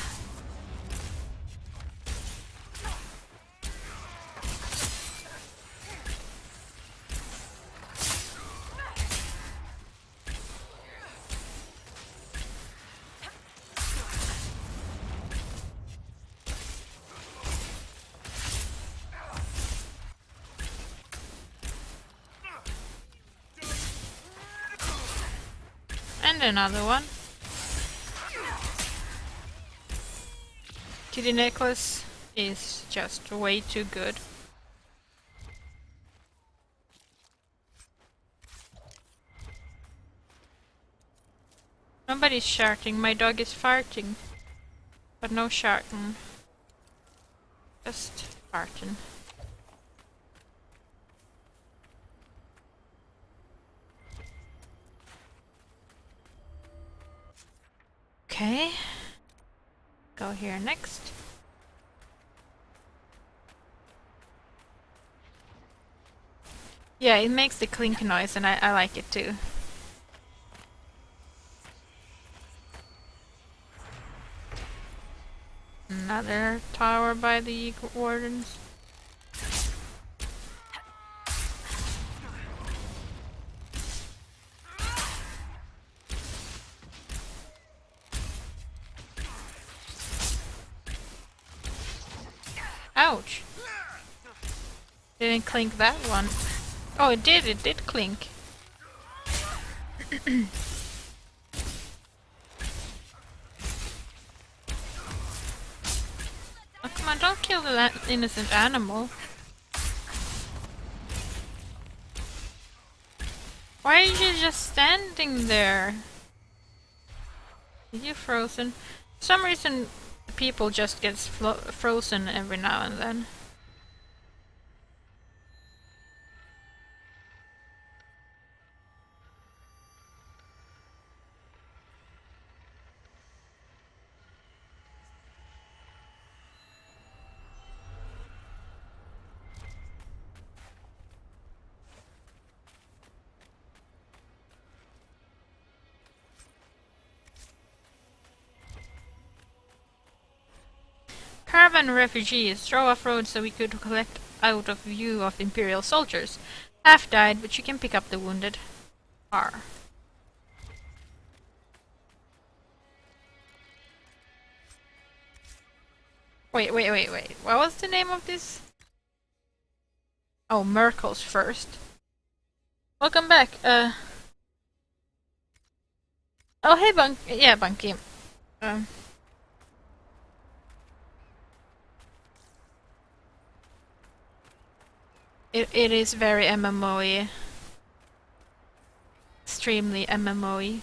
And another one. Kitty necklace is just way too good. Nobody's sharting, my dog is farting. But no sharting. Just farting. Okay. Go here next. Yeah, it makes the clink noise and I like it too. Another tower by the wardens. Ouch! Didn't clink that one. Oh, it did clink. Oh, come on, don't kill the innocent animal. Why are you just standing there? Are you frozen? For some reason, people just get frozen every now and then. Caravan refugees drove off-road so we could collect out of view of Imperial soldiers. Half died, but you can pick up the wounded. R. Wait. What was the name of this? Oh, Merkel's first. Welcome back. Oh, hey, Bunky. It is very MMO-y. Extremely MMO-y.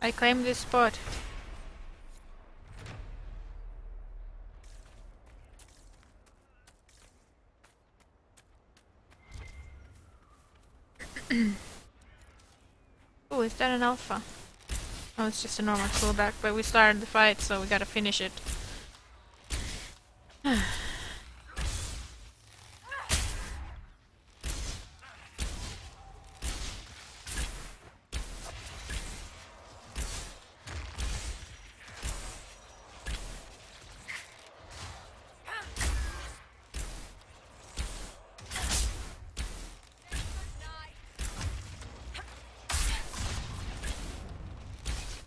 I claim this spot. Oh, is that an alpha? Oh, it's just a normal pullback, but we started the fight, so we gotta finish it.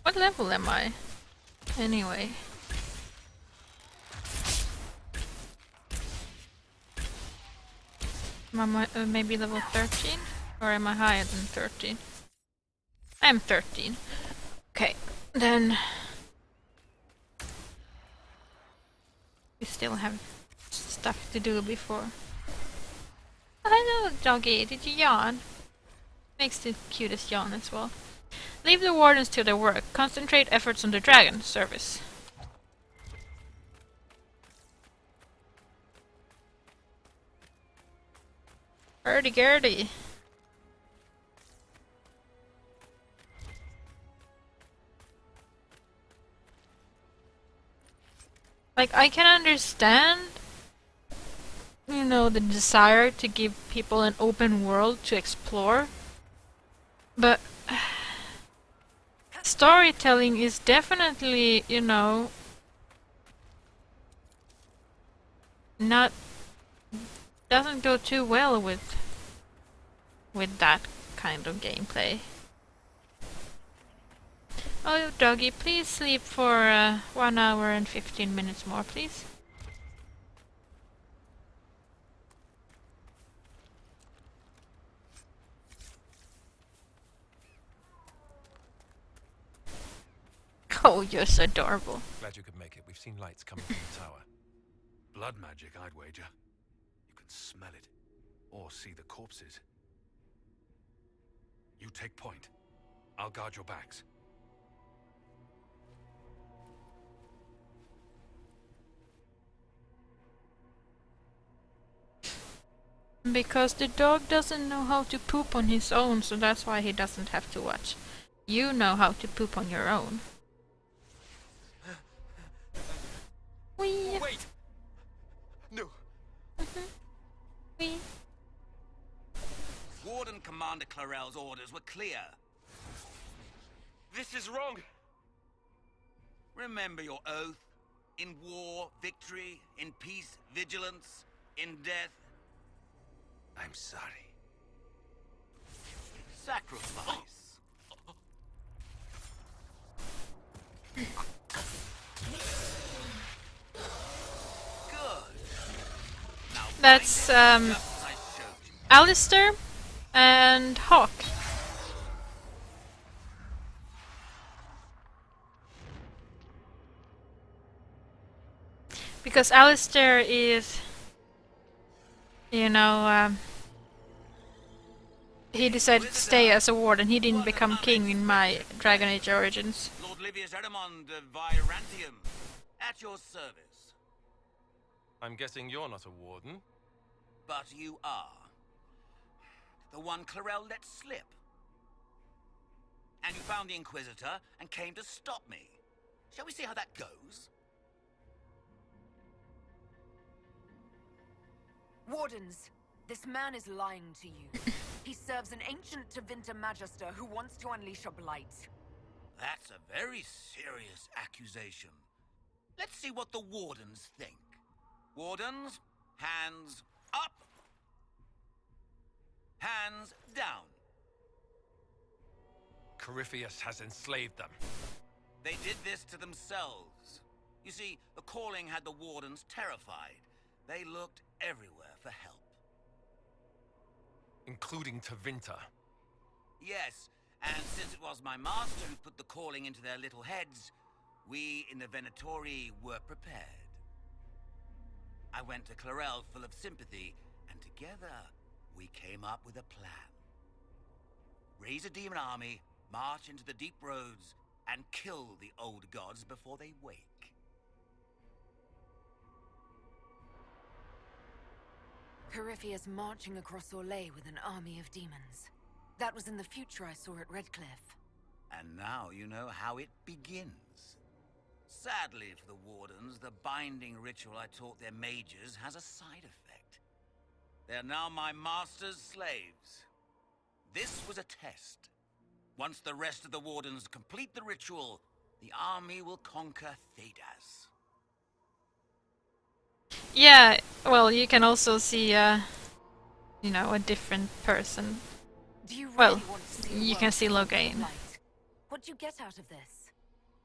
What level am I? Anyway. Am I maybe level 13? Or am I higher than 13? I'm 13. Okay, then... we still have stuff to do before. Oh, hello, doggy. Did you yawn? Makes the cutest yawn as well. Leave the wardens to their work. Concentrate efforts on the dragon service. Hurdy-gurdy. Like, I can understand, you know, the desire to give people an open world to explore, but storytelling is definitely, you know, doesn't go too well with that kind of gameplay. Oh, doggy, please sleep for 1 hour and 15 minutes more, please. Oh, you're so adorable. Glad you could make it. We've seen lights coming from the tower. Blood magic, I'd wager. You can smell it. Or see the corpses. You take point. I'll guard your backs. Because the dog doesn't know how to poop on his own, so that's why he doesn't have to watch. You know how to poop on your own. Wee. Wait! No. Wee. Warden Commander Clarel's orders were clear. This is wrong! Remember your oath. In war, victory. In peace, vigilance. In death, I'm sorry. sacrifice. Good. Now That's find it just as I showed you. Alistair and Hawk. Because Alistair is, you know, he decided to stay as a warden. He didn't become king in my Dragon Age Origins. Lord Livius Eramond of Virantium, at your service. I'm guessing you're not a warden. But you are. The one Clarel let slip. And you found the Inquisitor and came to stop me. Shall we see how that goes? Wardens, this man is lying to you. He serves an ancient Tevinter Magister who wants to unleash a blight. That's a very serious accusation. Let's see what the Wardens think. Wardens, hands up. Hands down. Corypheus has enslaved them. They did this to themselves. You see, the calling had the Wardens terrified. They looked everywhere for help. Including Tevinter. Yes, and since it was my master who put the calling into their little heads, we in the Venatori were prepared. I went to Clarel full of sympathy, and together we came up with a plan. Raise a demon army, march into the deep roads, and kill the old gods before they wake. Corypheus marching across Orlais with an army of demons. That was in the future I saw at Redcliffe. And now you know how it begins. Sadly for the Wardens, the binding ritual I taught their mages has a side effect. They're now my master's slaves. This was a test. Once the rest of the Wardens complete the ritual, the army will conquer Thedas. Yeah, well, you can also see, you know, a different person. Do you really Well, want to see you a can world see full of Loghain. blight? What do you get out of this?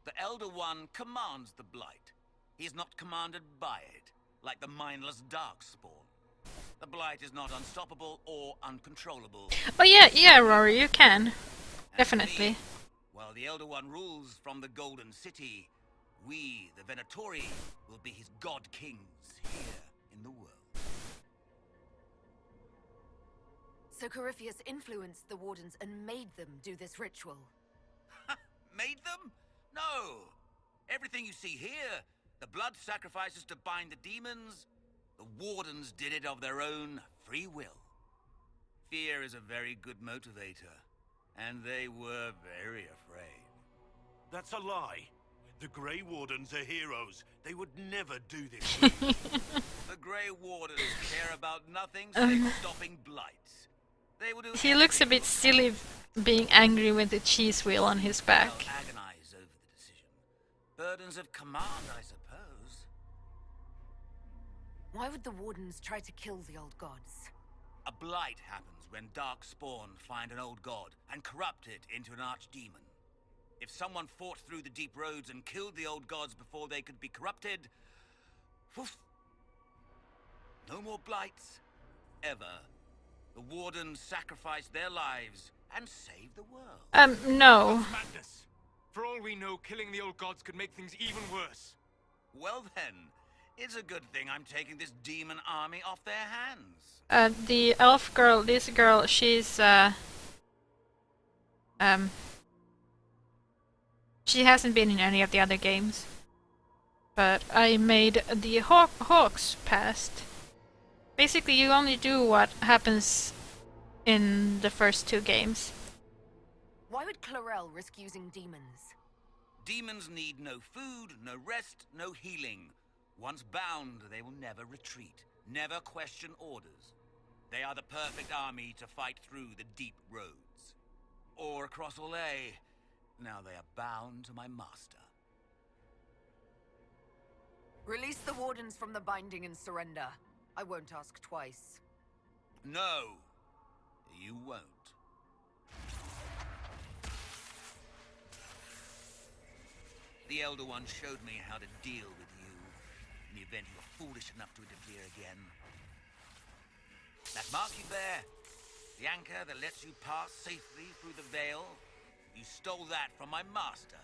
The Elder One commands the Blight. He's not commanded by it, like the mindless Darkspawn. The Blight is not unstoppable or uncontrollable. Oh yeah, Rory, you can. And Definitely. me, while the Elder One rules from the Golden City, we, the Venatori, will be his god kings here in the world. So Corypheus influenced the Wardens and made them do this ritual. Made them? No! Everything you see here, the blood sacrifices to bind the demons, the Wardens did it of their own free will. Fear is a very good motivator, and they were very afraid. That's a lie. The Grey Wardens are heroes. They would never do this. The Grey Wardens care about nothing save stopping blights. They will do He looks a anything bit to silly being angry with the cheese wheel on his back. They'll agonize over the decision. Burdens of command, I suppose. Why would the Wardens try to kill the old gods? A blight happens when Darkspawn find an old god and corrupt it into an archdemon. If someone fought through the deep roads and killed the old gods before they could be corrupted, poof, no more blights, ever. The Wardens sacrificed their lives and saved the world. No. Madness. For all we know, killing the old gods could make things even worse. Well then, it's a good thing I'm taking this demon army off their hands. The elf girl, this girl, she's she hasn't been in any of the other games. But I made the Hawks past. Basically, you only do what happens in the first 2 games. Why would Clarel risk using demons? Demons need no food, no rest, no healing. Once bound, they will never retreat, never question orders. They are the perfect army to fight through the deep roads. Or across Olay. Now they are bound to my master. Release the wardens from the binding and surrender. I won't ask twice. No, you won't. The Elder One showed me how to deal with you, in the event you were foolish enough to interfere again. That mark you bear, the anchor that lets you pass safely through the veil, you stole that from my master.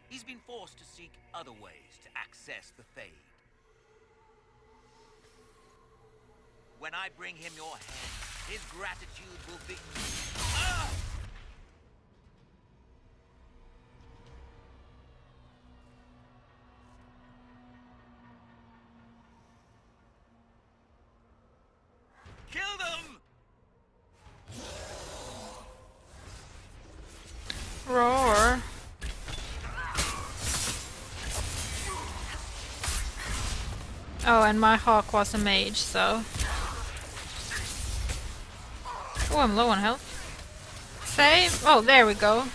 He's been forced to seek other ways to access the Fade. When I bring him your head, his gratitude will be... Ah! Kill them! Roar. Oh, and my hawk was a mage, so... Oh, I'm low on health. Save. Oh, there we go.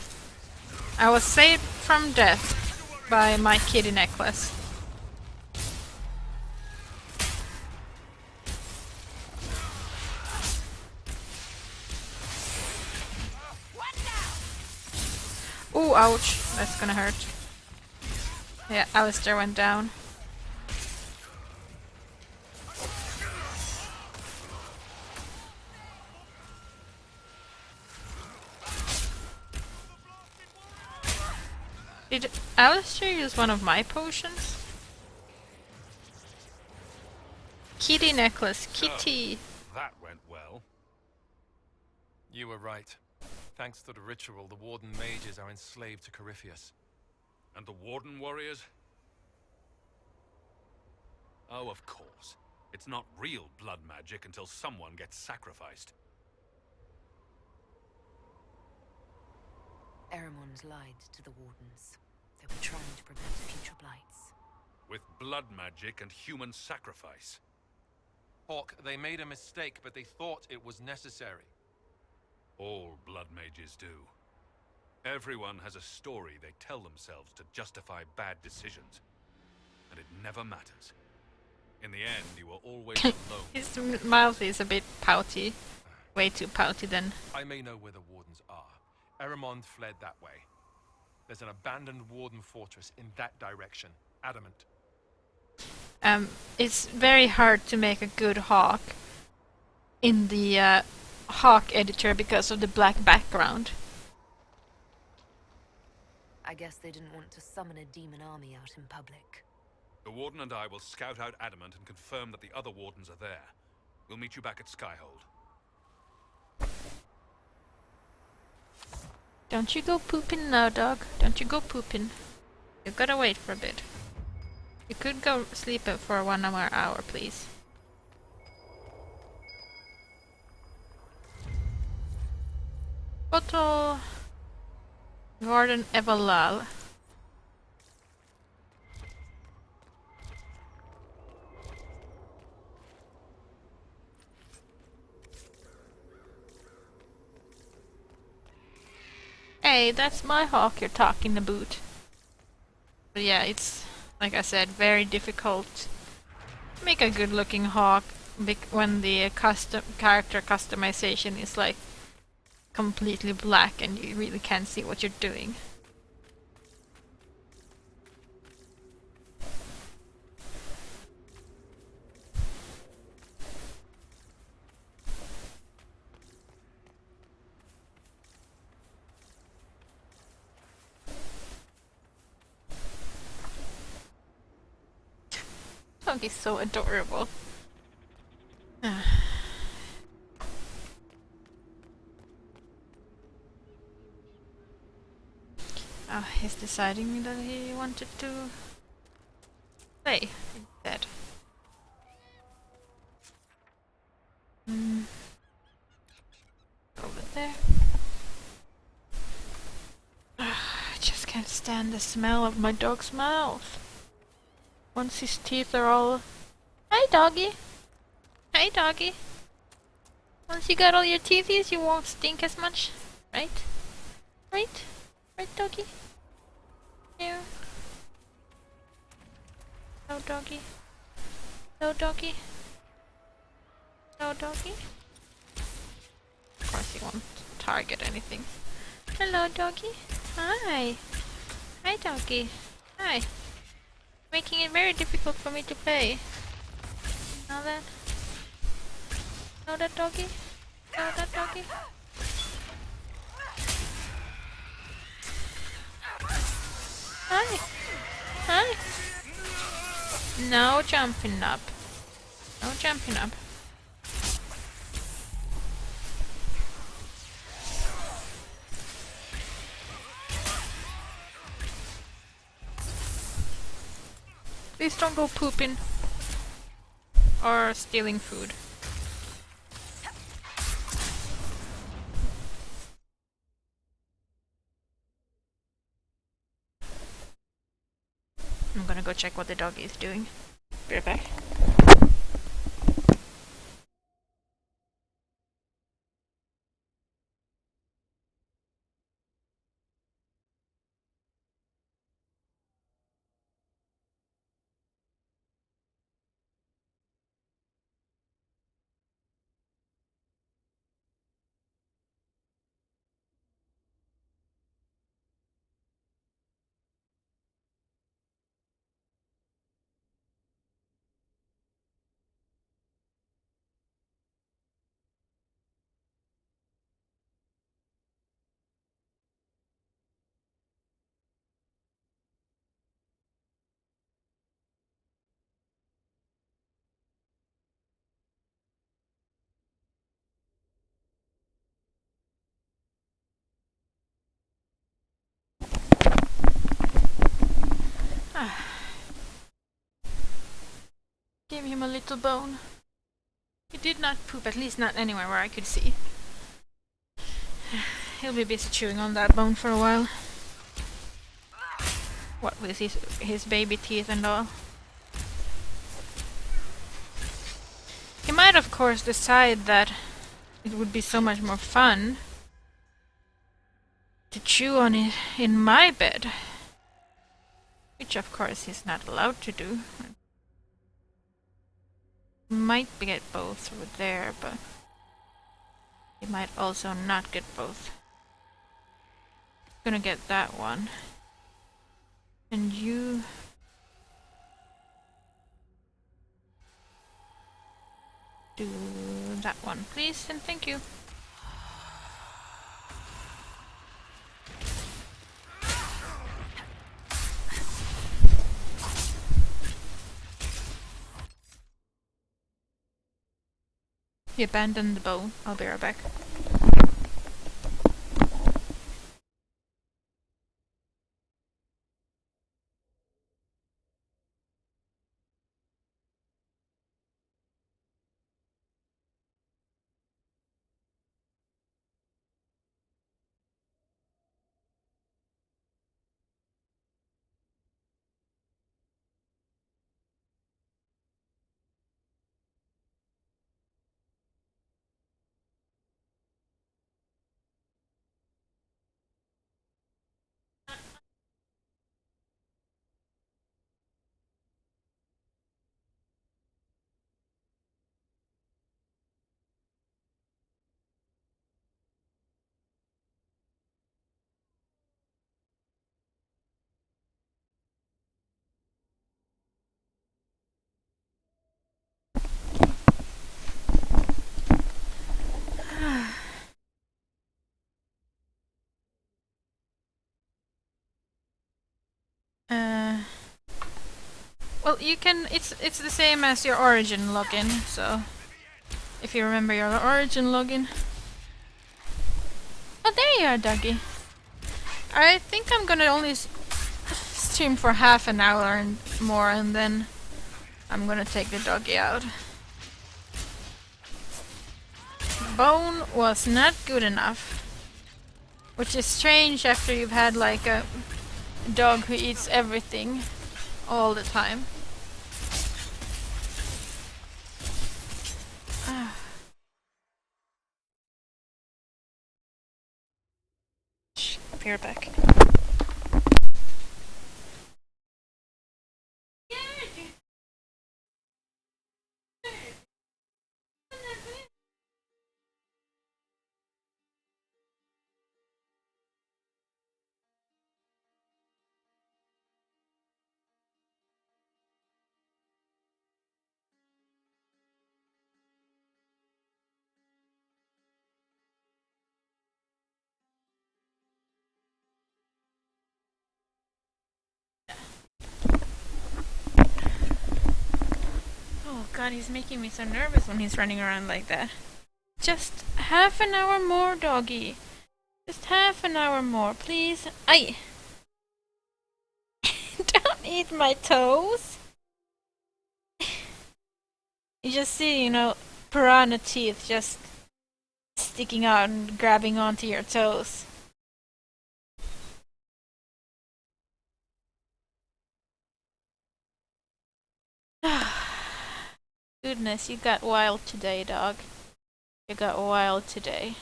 I was saved from death by my kitty necklace. Ooh, ouch. That's gonna hurt. Yeah, Alistair went down. Did Alistair use one of my potions? Kitty necklace, kitty! That went well. You were right. Thanks to the ritual, the Warden mages are enslaved to Corypheus. And the Warden warriors? Oh, of course. It's not real blood magic until someone gets sacrificed. Eramon's lied to the Wardens. They were trying to prevent future blights. With blood magic and human sacrifice. Hawk, they made a mistake, but they thought it was necessary. All blood mages do. Everyone has a story they tell themselves to justify bad decisions. And it never matters. In the end, you are always alone. His mouth is a bit pouty. Way too pouty then. I may know where the Wardens are. Eramond fled that way. There's an abandoned Warden fortress in that direction. Adamant. It's very hard to make a good hawk in the hawk editor because of the black background. I guess they didn't want to summon a demon army out in public. The Warden and I will scout out Adamant and confirm that the other Wardens are there. We'll meet you back at Skyhold. Don't you go pooping now, dog. Don't you go pooping. You gotta wait for a bit. You could go sleep for 1 more hour, please. Bottle. Warden Evalal. Hey, that's my hawk you're talking about. But yeah, it's, like I said, very difficult to make a good looking hawk when the character customization is like completely black and you really can't see what you're doing. Doggy's so adorable. He's deciding that he wanted to play instead. Over there. I just can't stand the smell of my dog's mouth. Once his teeth are all... Hi, doggy! Hi, doggy! Once you got all your teethies, you won't stink as much, right? Right? Right, doggy? Yeah. No, doggy. No, doggy. No, doggy. Of course he won't target anything. Hello, doggy. Hi. Hi, doggy. Hi. Making it very difficult for me to play. Know that? Know that, doggy? Know that, doggy? Hi. Hi. No jumping up. No jumping up. Please don't go pooping or stealing food. I'm gonna go check what the doggy is doing. Be right back. Give him a little bone. He did not poop, at least not anywhere where I could see. He'll be busy chewing on that bone for a while. What with his baby teeth and all. He might of course decide that it would be so much more fun to chew on it in my bed. Which of course he's not allowed to do. Might get both over there, but he might also not get both. Gonna get that one. And you... do that one, please, and thank you. He abandoned the bow. I'll be right back. Well, you can. It's the same as your origin login. So, if you remember your origin login. Oh, there you are, doggy. I think I'm gonna only stream for half an hour and more, and then I'm gonna take the doggy out. Bone was not good enough. Which is strange after you've had like a dog who eats everything all the time. Appear back. Oh god, he's making me so nervous when he's running around like that. Just half an hour more, doggy. Just half an hour more, please. Ay! Don't eat my toes! You just see, you know, piranha teeth just sticking out and grabbing onto your toes. Goodness, you got wild today, dog. You got wild today.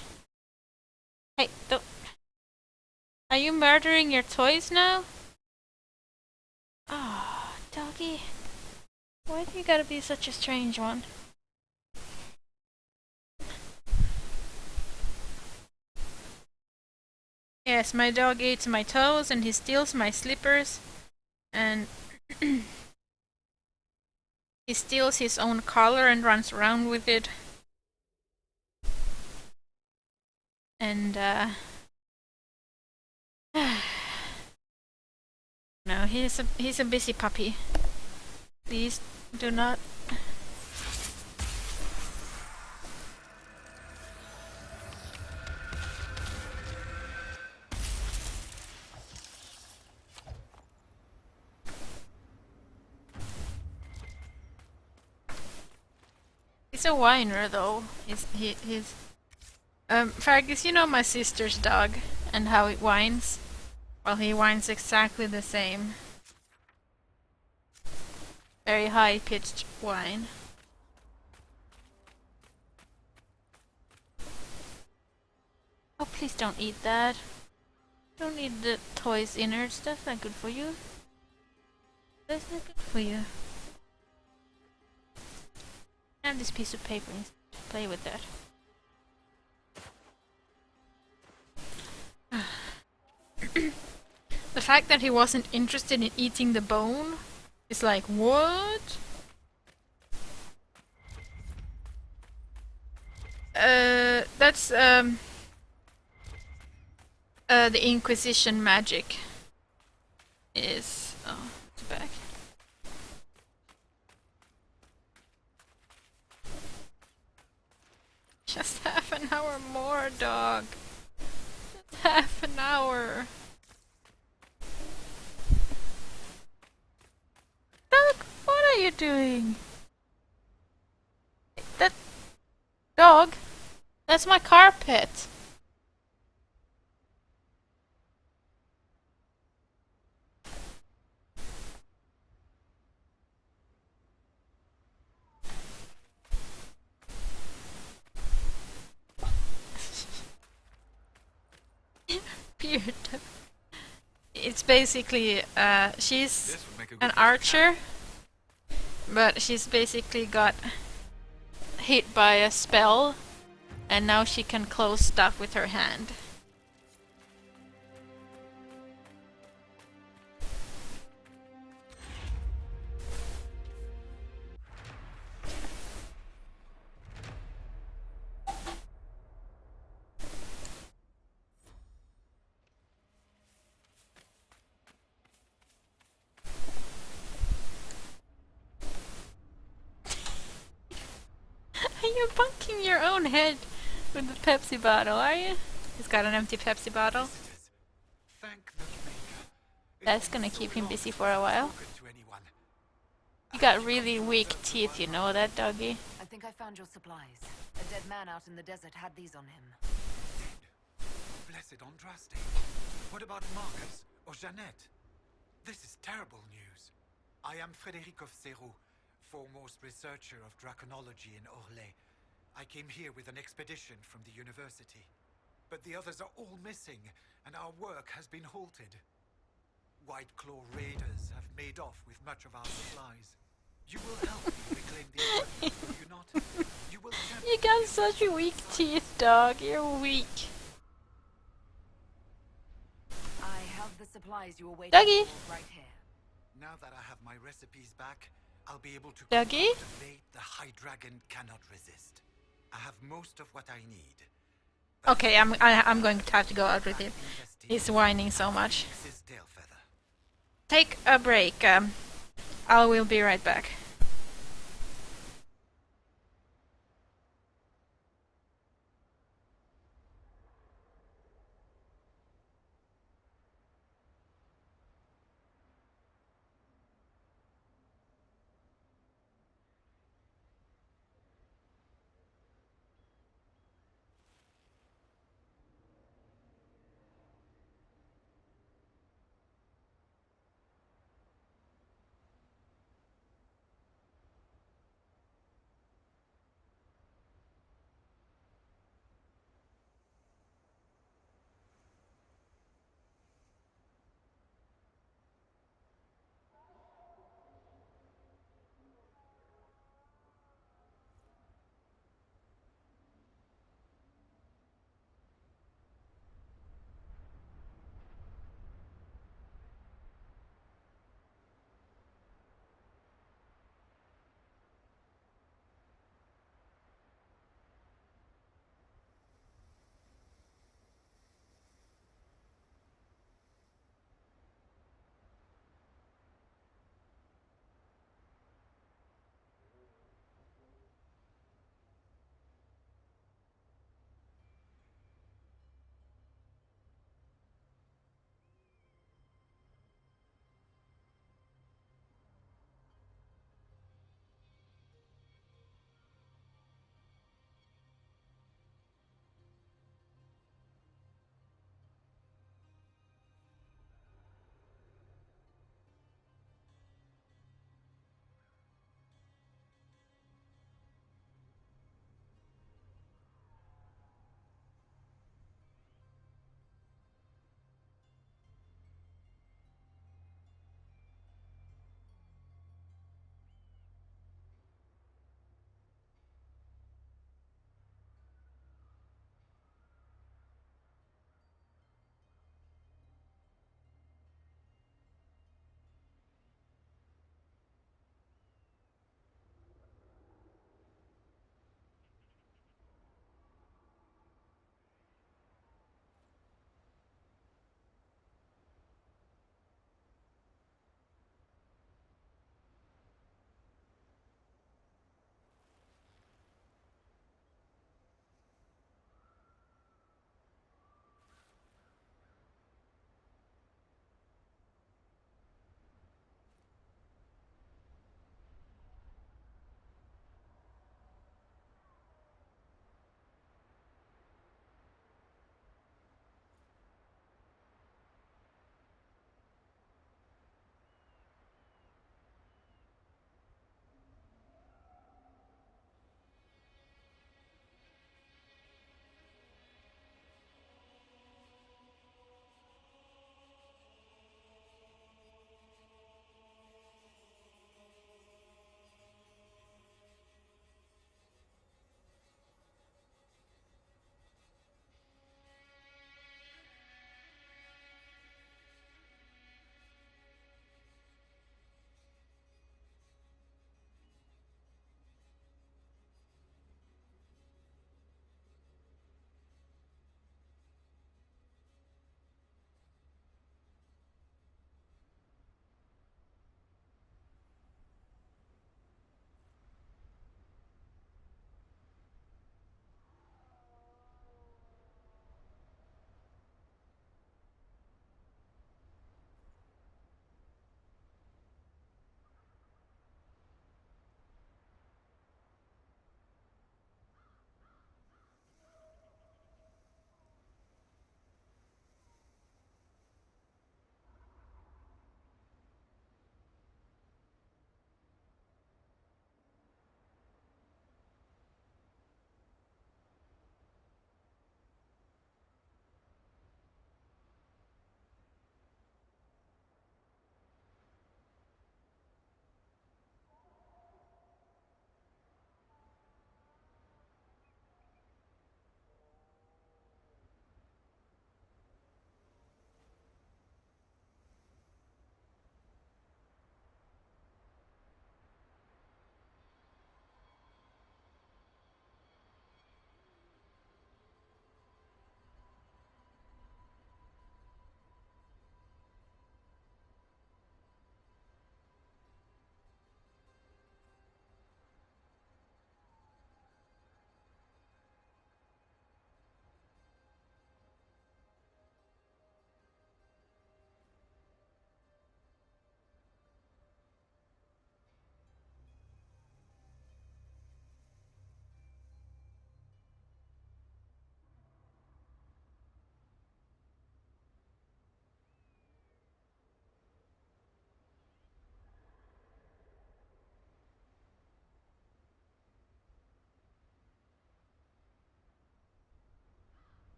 Hey, don't... Are you murdering your toys now? Ah, oh, doggy. Why do you gotta be such a strange one? Yes, my dog eats my toes and he steals my slippers. And... he steals his own collar and runs around with it. And, no, he's a busy puppy. Please do not... He's a whiner though. He's Fergus, you know my sister's dog and how it whines? Well, he whines exactly the same. Very high-pitched whine. Oh, please don't eat that. Don't eat the toy's innards. That's not good for you. That's not good for you. And this piece of paper. Play with that. The fact that he wasn't interested in eating the bone is like, what? That's the Inquisition magic is... Oh, it's back. Just half an hour more, dog. Just half an hour. Dog, what are you doing? That... Dog? That's my carpet. Beard. It's basically, she's an archer, but she's basically got hit by a spell, and now she can close stuff with her hand. You're bunking your own head with the Pepsi bottle, are you? He's got an empty Pepsi bottle. That's gonna keep him busy for a while. You got really weak teeth, you know that, doggy? I think I found your supplies. A dead man out in the desert had these on him. Blessed Andraste. What about Marcus or Jeannette? This is terrible news. I am Frédéric of Serrault, foremost researcher of draconology in Orlais. I came here with an expedition from the university. But the others are all missing, and our work has been halted. White Claw raiders have made off with much of our supplies. You will help me reclaim the equipment, will you not? You will You got such weak teeth, dog. You're weak. I have the supplies you were waiting Doggy. for right here. Now that I have my recipes back, I'll be able to Doggy? cultivate the High Dragon cannot resist. I have most of what I need. Okay, I'm going to have to go out with him. He's whining so much. Take a break. I will be right back.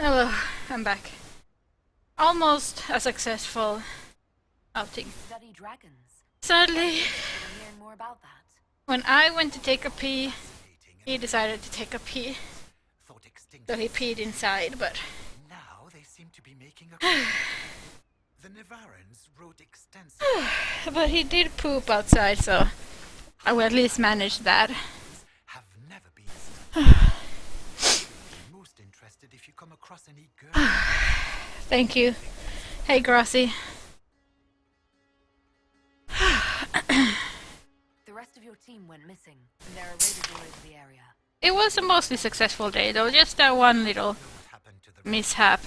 Hello, I'm back. Almost a successful outing. Study dragons. Sadly, Hearing more about that. when I went to take a pee, he decided to take a pee. So he peed inside, but Now they seem to be making a The Nevarans wrote extensive but he did poop outside, so I will at least manage that. have never been studied. Most interested if you come across any girls. Thank you. Hey, Grossi. The rest of your team went missing, and there are raiders all over the area. It was a mostly successful day, though, just that one little mishap.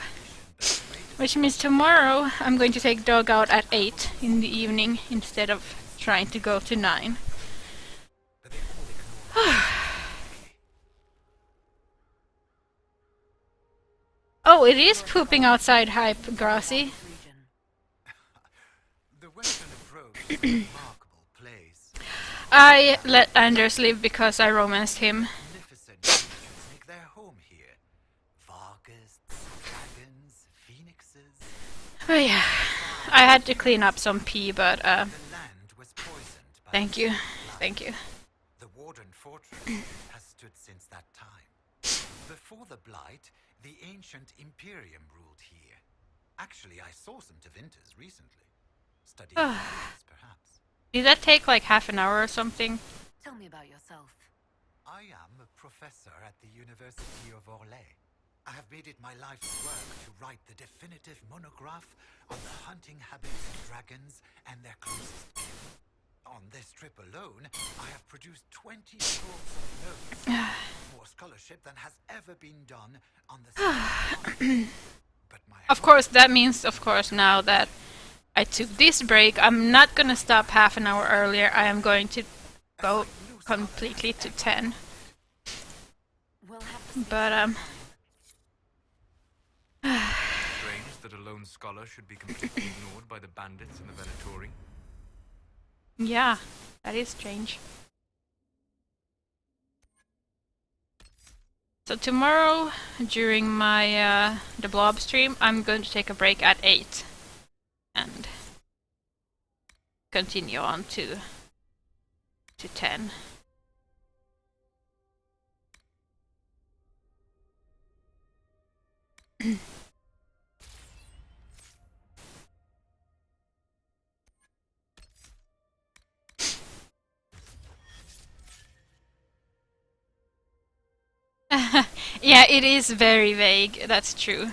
Which means tomorrow I'm going to take dog out at 8 in the evening instead of trying to go to 9. Oh, it is pooping outside hype, Grossi. The Western approach is a remarkable place. I let Anders live because I romanced him. Magnificent creatures make their home here. Vargas, dragons, phoenixes. Oh yeah, I had to clean up some pee, but The land was poisoned by thank you, thank you. The Warden Fortress has stood since that time. Before the Blight, the ancient Imperium ruled here. Actually, I saw some Tevinters recently. Studying dragons, perhaps. Did that take like half an hour or something? Tell me about yourself. I am a professor at the University of Orlais. I have made it my life's work to write the definitive monograph on the hunting habits of dragons and their closest kin. On this trip alone, I have produced 20 scrolls of notes. More scholarship than has ever been done on the But my Of course, that means, of course, now that I took this break, I'm not gonna stop half an hour earlier. I am going to go completely to 10. We'll have to But, Strange that a lone scholar should be completely ignored by the bandits in the Venatori. yeah, that is strange. So tomorrow, during my the blob stream, I'm going to take a break at 8 and continue on to 10. Yeah, it is very vague, that's true.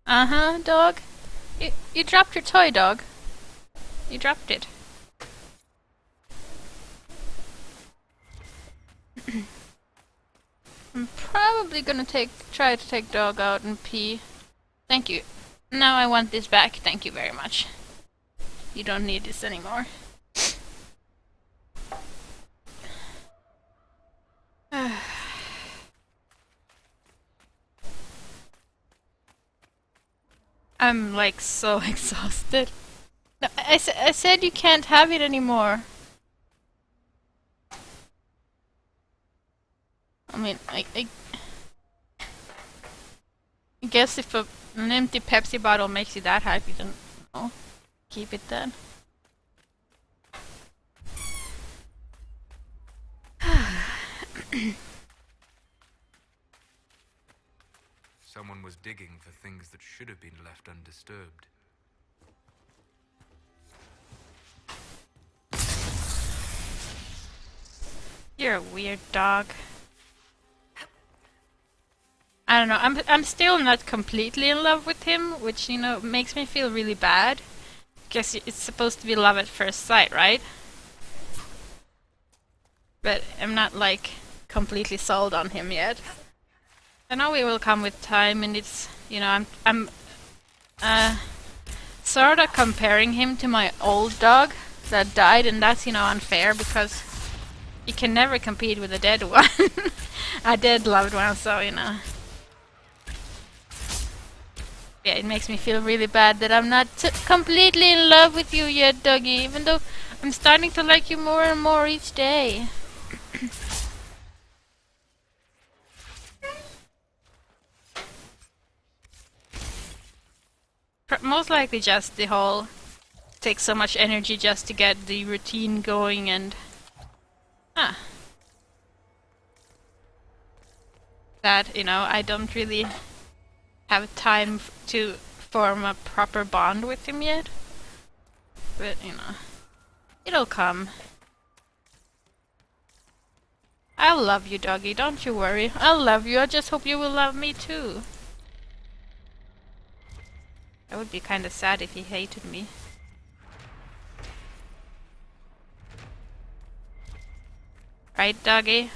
Uh-huh, dog. You dropped your toy, dog. You dropped it. I'm probably gonna try to take dog out and pee. Thank you. Now I want this back. Thank you very much. You don't need this anymore. I'm like so exhausted. No, I said you can't have it anymore. I mean, I guess if an empty Pepsi bottle makes you that happy, then no, keep it then. Someone was digging for things that should have been left undisturbed. You're a weird dog. I don't know. I'm still not completely in love with him, which, you know, makes me feel really bad. Guess it's supposed to be love at first sight, right? But I'm not like completely sold on him yet. I know it will come with time, and it's, you know, I'm sort of comparing him to my old dog that died, and that's, you know, unfair because you can never compete with a dead one. A dead loved one, so, you know. Yeah, it makes me feel really bad that I'm not completely in love with you yet, doggy, even though I'm starting to like you more and more each day. Most likely just the whole takes so much energy just to get the routine going and that, you know, I don't really have time to form a proper bond with him yet. But, you know, it'll come. I'll love you, doggy, don't you worry. I'll love you, I just hope you will love me too. I would be kinda sad if he hated me. Right, doggy?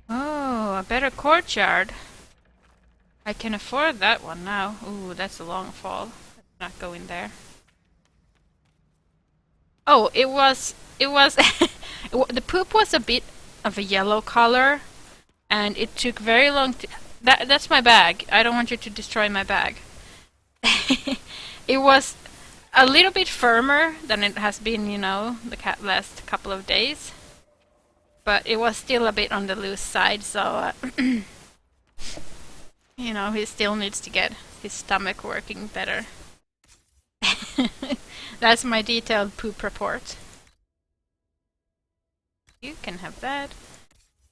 Oh, a better courtyard. I can afford that one now. Ooh, that's a long fall. Let's not go in there. Oh, it was the poop was a bit of a yellow color, and it took very long to... That's my bag. I don't want you to destroy my bag. It was a little bit firmer than it has been, you know, the last couple of days. But it was still a bit on the loose side, so... you know, he still needs to get his stomach working better. That's my detailed poop report. You can have that.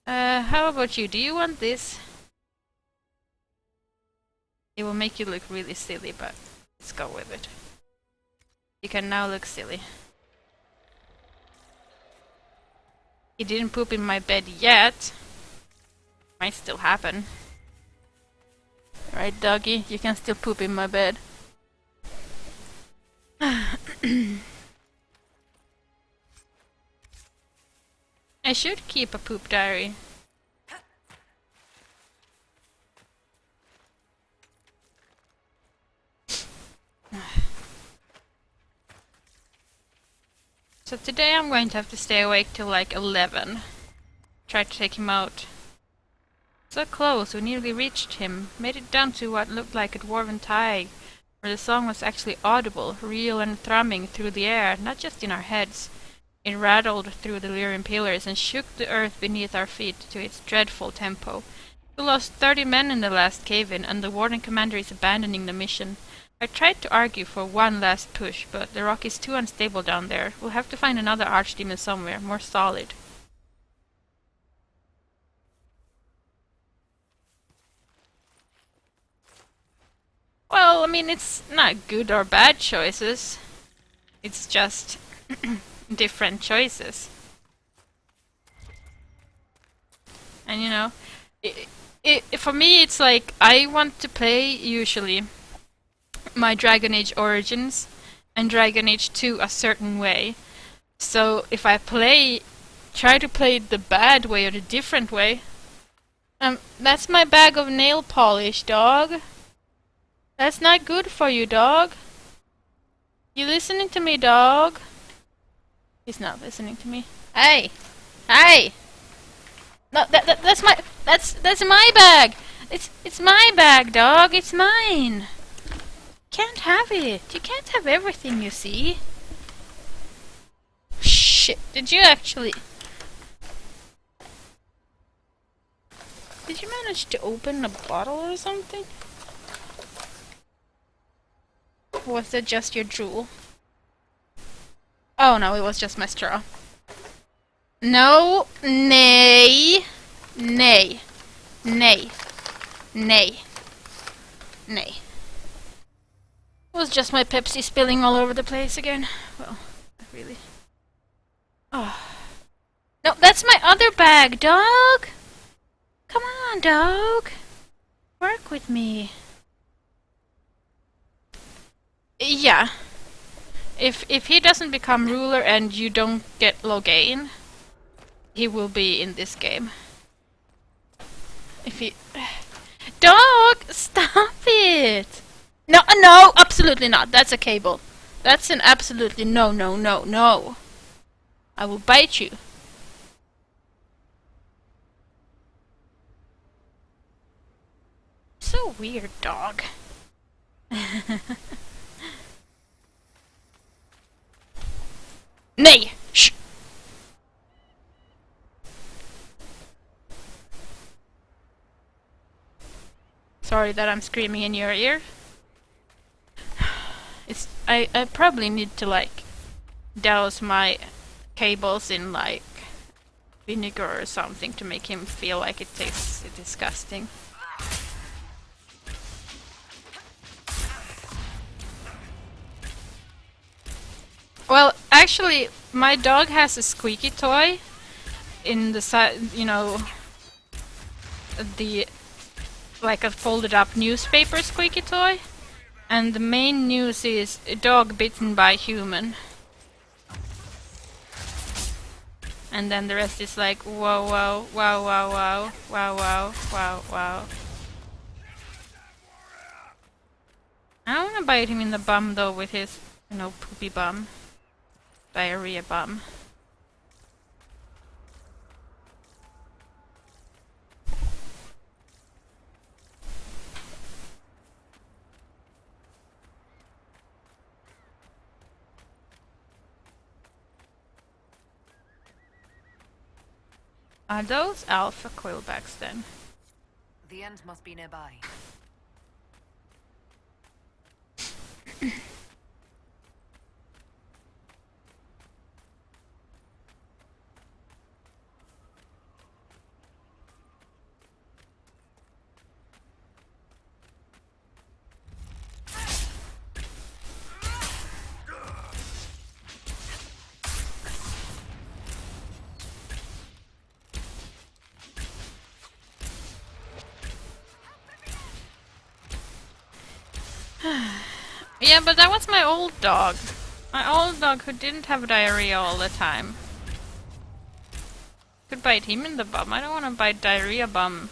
How about you? Do you want this? It will make you look really silly, but let's go with it. You can now look silly. He didn't poop in my bed yet. Might still happen. Right, doggy? You can still poop in my bed. I should keep a poop diary. So today I'm going to have to stay awake till like 11. Try to take him out. So close, we nearly reached him. Made it down to what looked like a dwarven tide, where the song was actually audible, real and thrumming through the air, not just in our heads. It rattled through the Lyrian pillars and shook the earth beneath our feet to its dreadful tempo. We lost 30 men in the last cave-in, and the warden commander is abandoning the mission. I tried to argue for one last push, but the rock is too unstable down there. We'll have to find another archdemon somewhere, more solid. Well, I mean, it's not good or bad choices. It's just different choices. And you know, for me it's like, I want to play usually my Dragon Age Origins and Dragon Age 2 a certain way. So if I try to play it the bad way or the different way, that's my bag of nail polish, dog. That's not good for you, dog. You listening to me, dog? He's not listening to me. Hey! Hey! No, that's my bag! It's my bag, dog! It's mine! Can't have it! You can't have everything, you see? Shit, did you actually... Did you manage to open a bottle or something? Or was that just your drool? Oh no, it was just my straw. No, nay, nay, nay, nay, nay. It was just my Pepsi spilling all over the place again. Well, not really. Oh. No, that's my other bag, dog! Come on, dog! Work with me. Yeah. If he doesn't become ruler and you don't get Loghain, he will be in this game. If he... Dog! Stop it! No, no! Absolutely not! That's a cable. That's an absolutely no, no, no, no. I will bite you. So weird, dog. Nay! Shh! Sorry that I'm screaming in your ear. I probably need to like douse my cables in like vinegar or something to make him feel like it tastes disgusting. Well, actually, my dog has a squeaky toy in the side, you know, the like a folded up newspaper squeaky toy. And the main news is a dog bitten by human. And then the rest is like wow wow wow wow wow wow wow wow wow. I don't wanna bite him in the bum though with his, you know, poopy bum. Diarrhea bum. Are those alpha quillbacks then? The end must be nearby. Yeah, but that was my old dog. My old dog who didn't have diarrhea all the time. Could bite him in the bum. I don't want to bite diarrhea bum.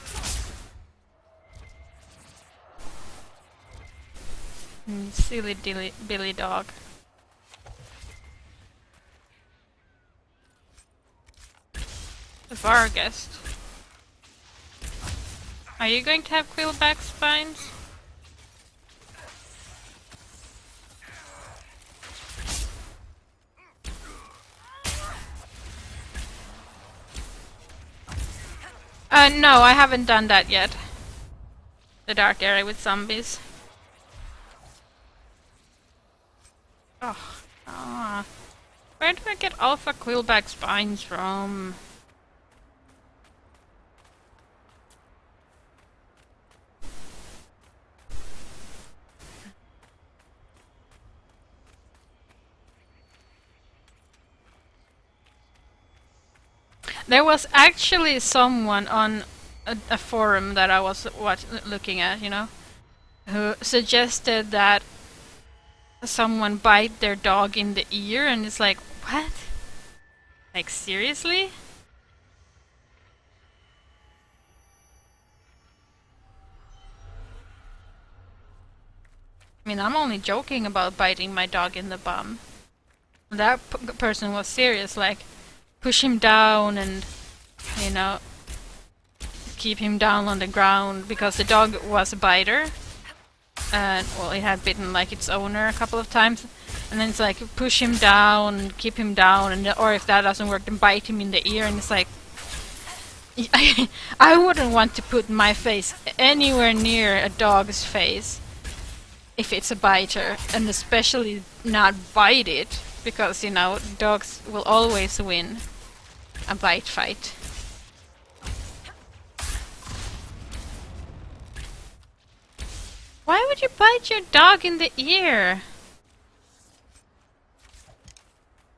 Silly Billy dog. The Vargest. Are you going to have quillback spines? No, I haven't done that yet. The dark area with zombies. Oh, ah. Where do I get alpha quillback spines from? There was actually someone on a forum that I was looking at, you know, who suggested that someone bite their dog in the ear, and it's like, what? Like, seriously? I mean, I'm only joking about biting my dog in the bum. That person was serious, like, push him down and, you know, keep him down on the ground, because the dog was a biter. And, well, it had bitten, like, its owner a couple of times. And then it's like, push him down, keep him down, and or if that doesn't work, then bite him in the ear, and it's like... I wouldn't want to put my face anywhere near a dog's face if it's a biter, and especially not bite it, because, you know, dogs will always win a bite fight. Why would you bite your dog in the ear?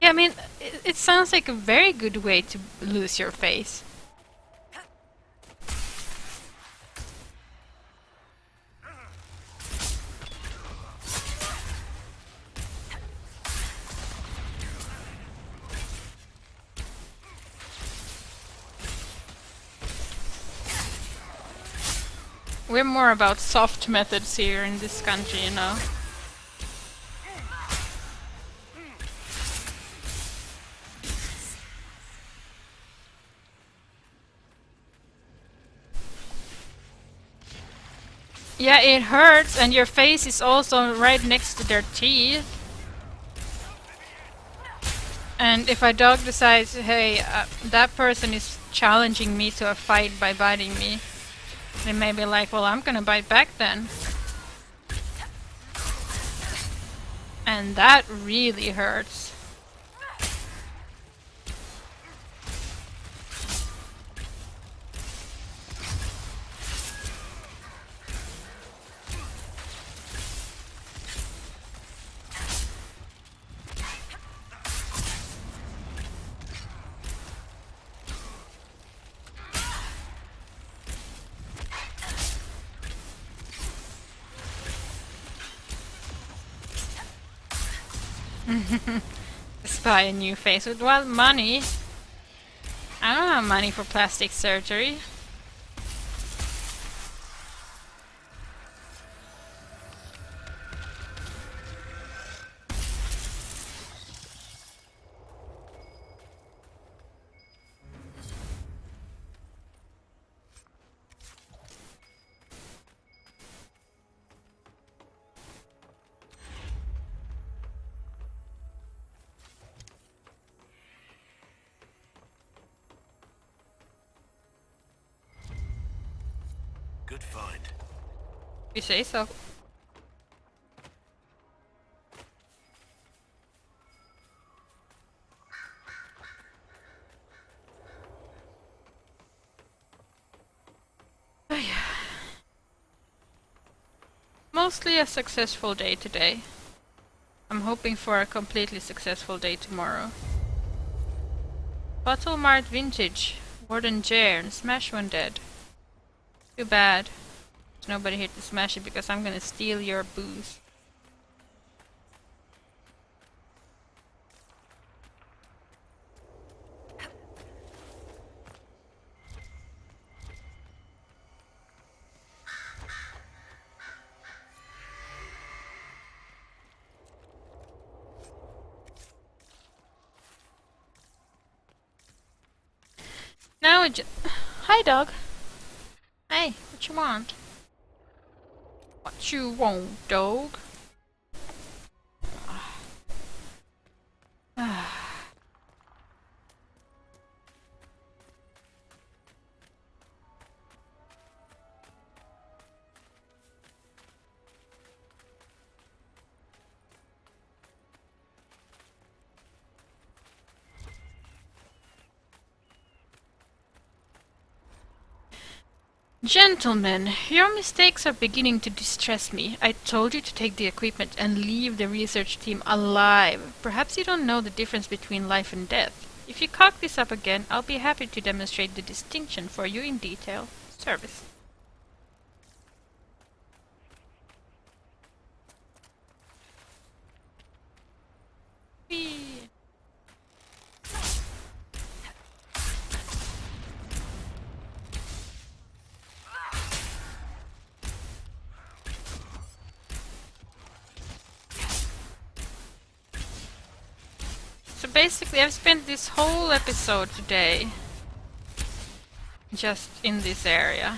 Yeah, I mean, it sounds like a very good way to lose your face. We're more about soft methods here in this country, you know. Yeah, it hurts, and your face is also right next to their teeth. And if a dog decides, hey, that person is challenging me to a fight by biting me, they may be like, well, I'm gonna bite back then. And that really hurts. Just buy a new face with what money? I don't have money for plastic surgery. Good find. You say so. Oh, yeah. Mostly a successful day today. I'm hoping for a completely successful day tomorrow. Bottle Mart Vintage, Warden Jair, and Smash One dead. Too bad. There's nobody here to smash it because I'm gonna steal your booze. Now it Hi, dog. Hey, what you want? What you want, dog? Gentlemen, your mistakes are beginning to distress me. I told you to take the equipment and leave the research team alive. Perhaps you don't know the difference between life and death. If you cock this up again, I'll be happy to demonstrate the distinction for you in detail. Service. Whee! So basically I've spent this whole episode today just in this area.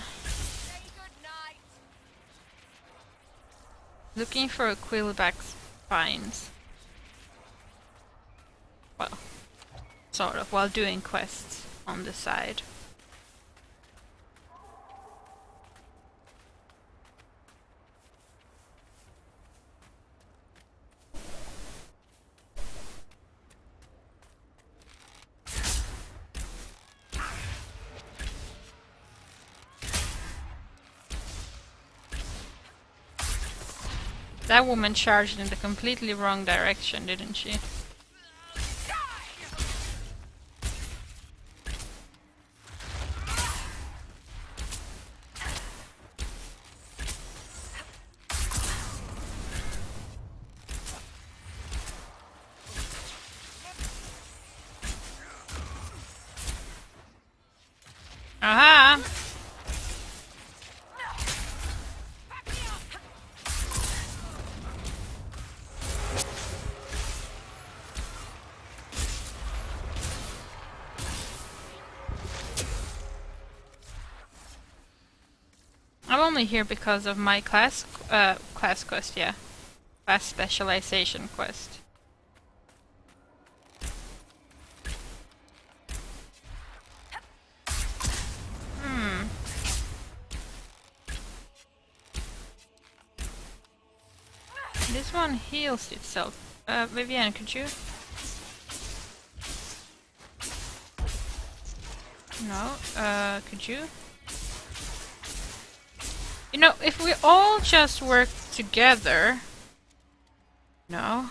Looking for quillback spines. Well, sort of, while doing quests on the side. That woman charged in the completely wrong direction, didn't she? Aha! I'm only here because of my class quest, yeah. Class specialization quest. This one heals itself. Vivienne, could you? No, could you? You know, if we all just work together... No.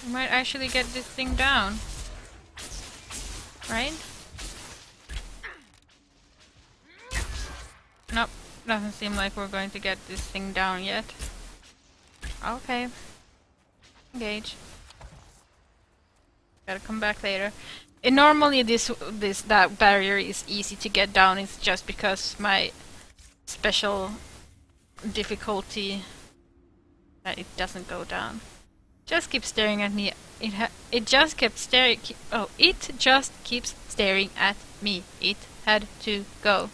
We might actually get this thing down. Right? Nope. Doesn't seem like we're going to get this thing down yet. Okay. Engage. Gotta come back later. And normally that barrier is easy to get down. It's just because my special difficulty that it doesn't go down. Just keep staring at me. It just kept staring. It just keeps staring at me. It had to go.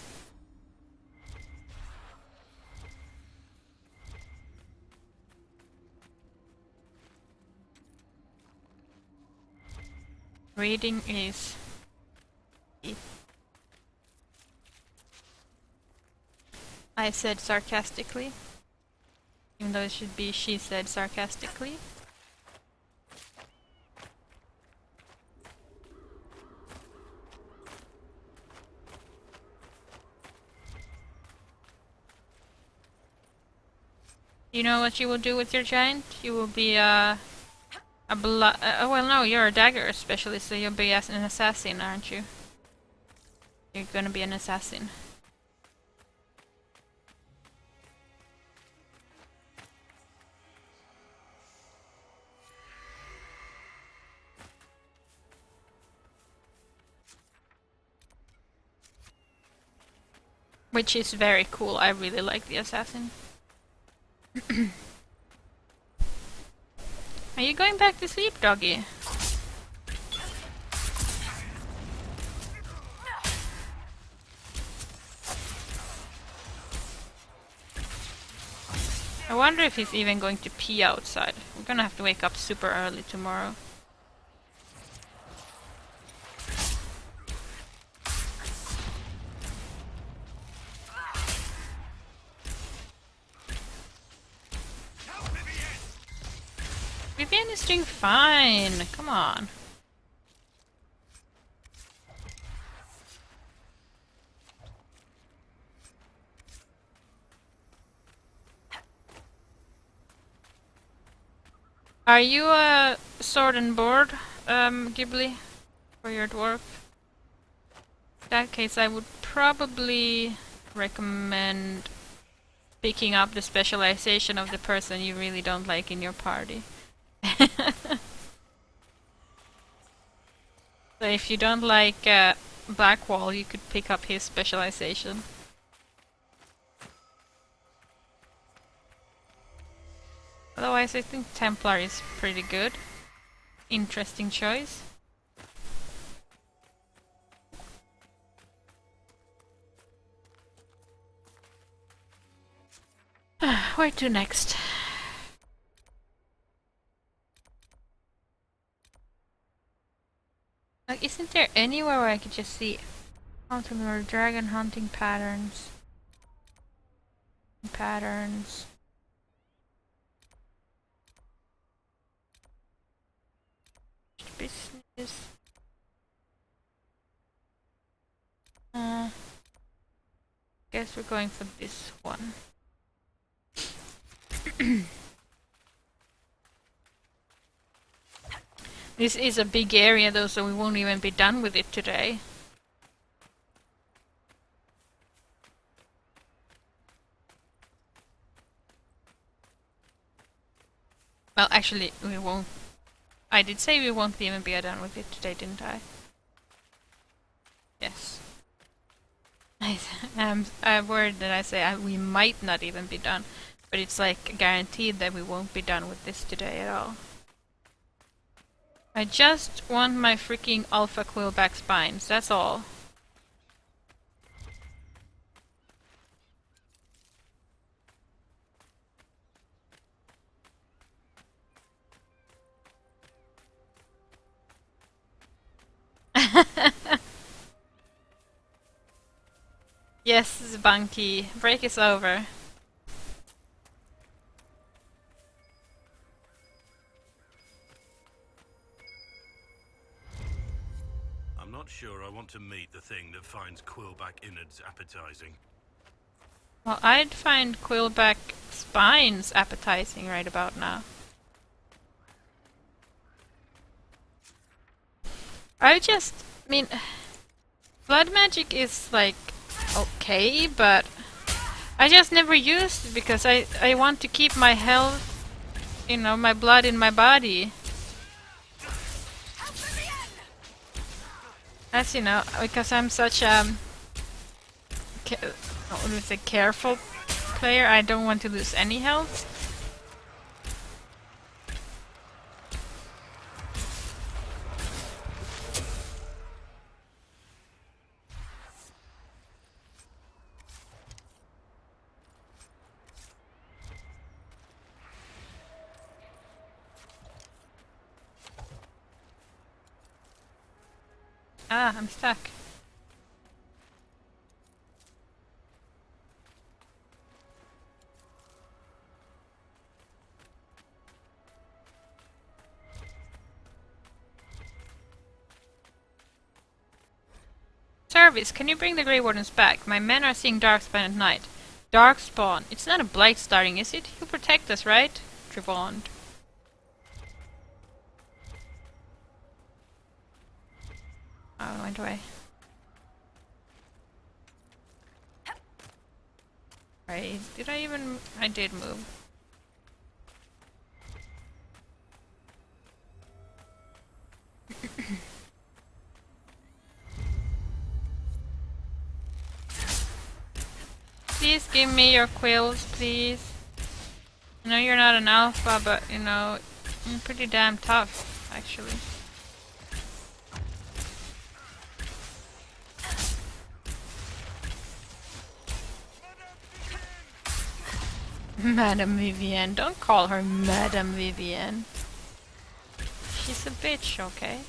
Reading is... I said sarcastically. Even though it should be she said sarcastically. You know what you will do with your giant? You will be well, no, you're a dagger specialist, so you'll be as an assassin, aren't you? You're gonna be an assassin. Which is very cool. I really like the assassin. Are you going back to sleep, doggy? I wonder if he's even going to pee outside. We're gonna have to wake up super early tomorrow. Vivienne is doing fine. Come on. Are you a sword and board, Ghibli, for your dwarf? In that case, I would probably recommend picking up the specialization of the person you really don't like in your party. So if you don't like Blackwall, you could pick up his specialization. Otherwise, I think Templar is pretty good. Interesting choice. Where to next? Like, isn't there anywhere where I could just see ultimate dragon hunting patterns? Business. Guess we're going for this one. This is a big area though, so we won't even be done with it today. Well, actually, we won't. I did say we won't even be done with it today, didn't I? Yes. A word that I say we might not even be done, but it's like guaranteed that we won't be done with this today at all. I just want my freaking alpha quillback spines, that's all. Yes, Bunky. Break is over. I'm not sure I want to meet the thing that finds quillback innards appetizing. Well, I'd find quillback spines appetizing right about now. I mean, blood magic is like okay, but I just never used it because I want to keep my health, you know, my blood in my body. As you know, because I'm such a careful player, I don't want to lose any health. Ah, I'm stuck. Service, can you bring the Grey Wardens back? My men are seeing Darkspawn at night. Darkspawn? It's not a blight starting, is it? He'll protect us, right? Trevond. Oh, went away. Right, did I even... I did move. Please give me your quills, please. I know you're not an alpha, but you know, you're pretty damn tough, actually. Madame Vivienne. Don't call her Madame Vivienne. She's a bitch, okay?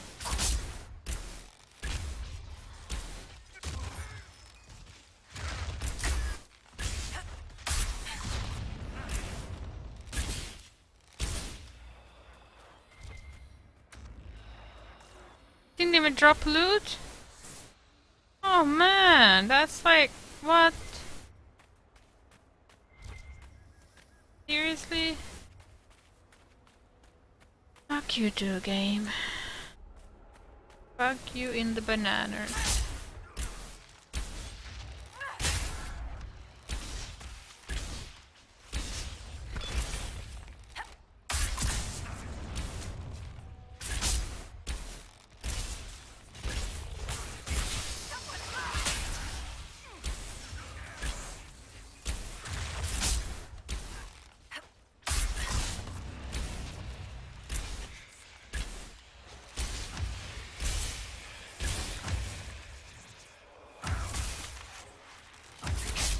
Didn't even drop loot? Oh man, that's like, what? Seriously? Fuck you too, game. Fuck you in the bananas.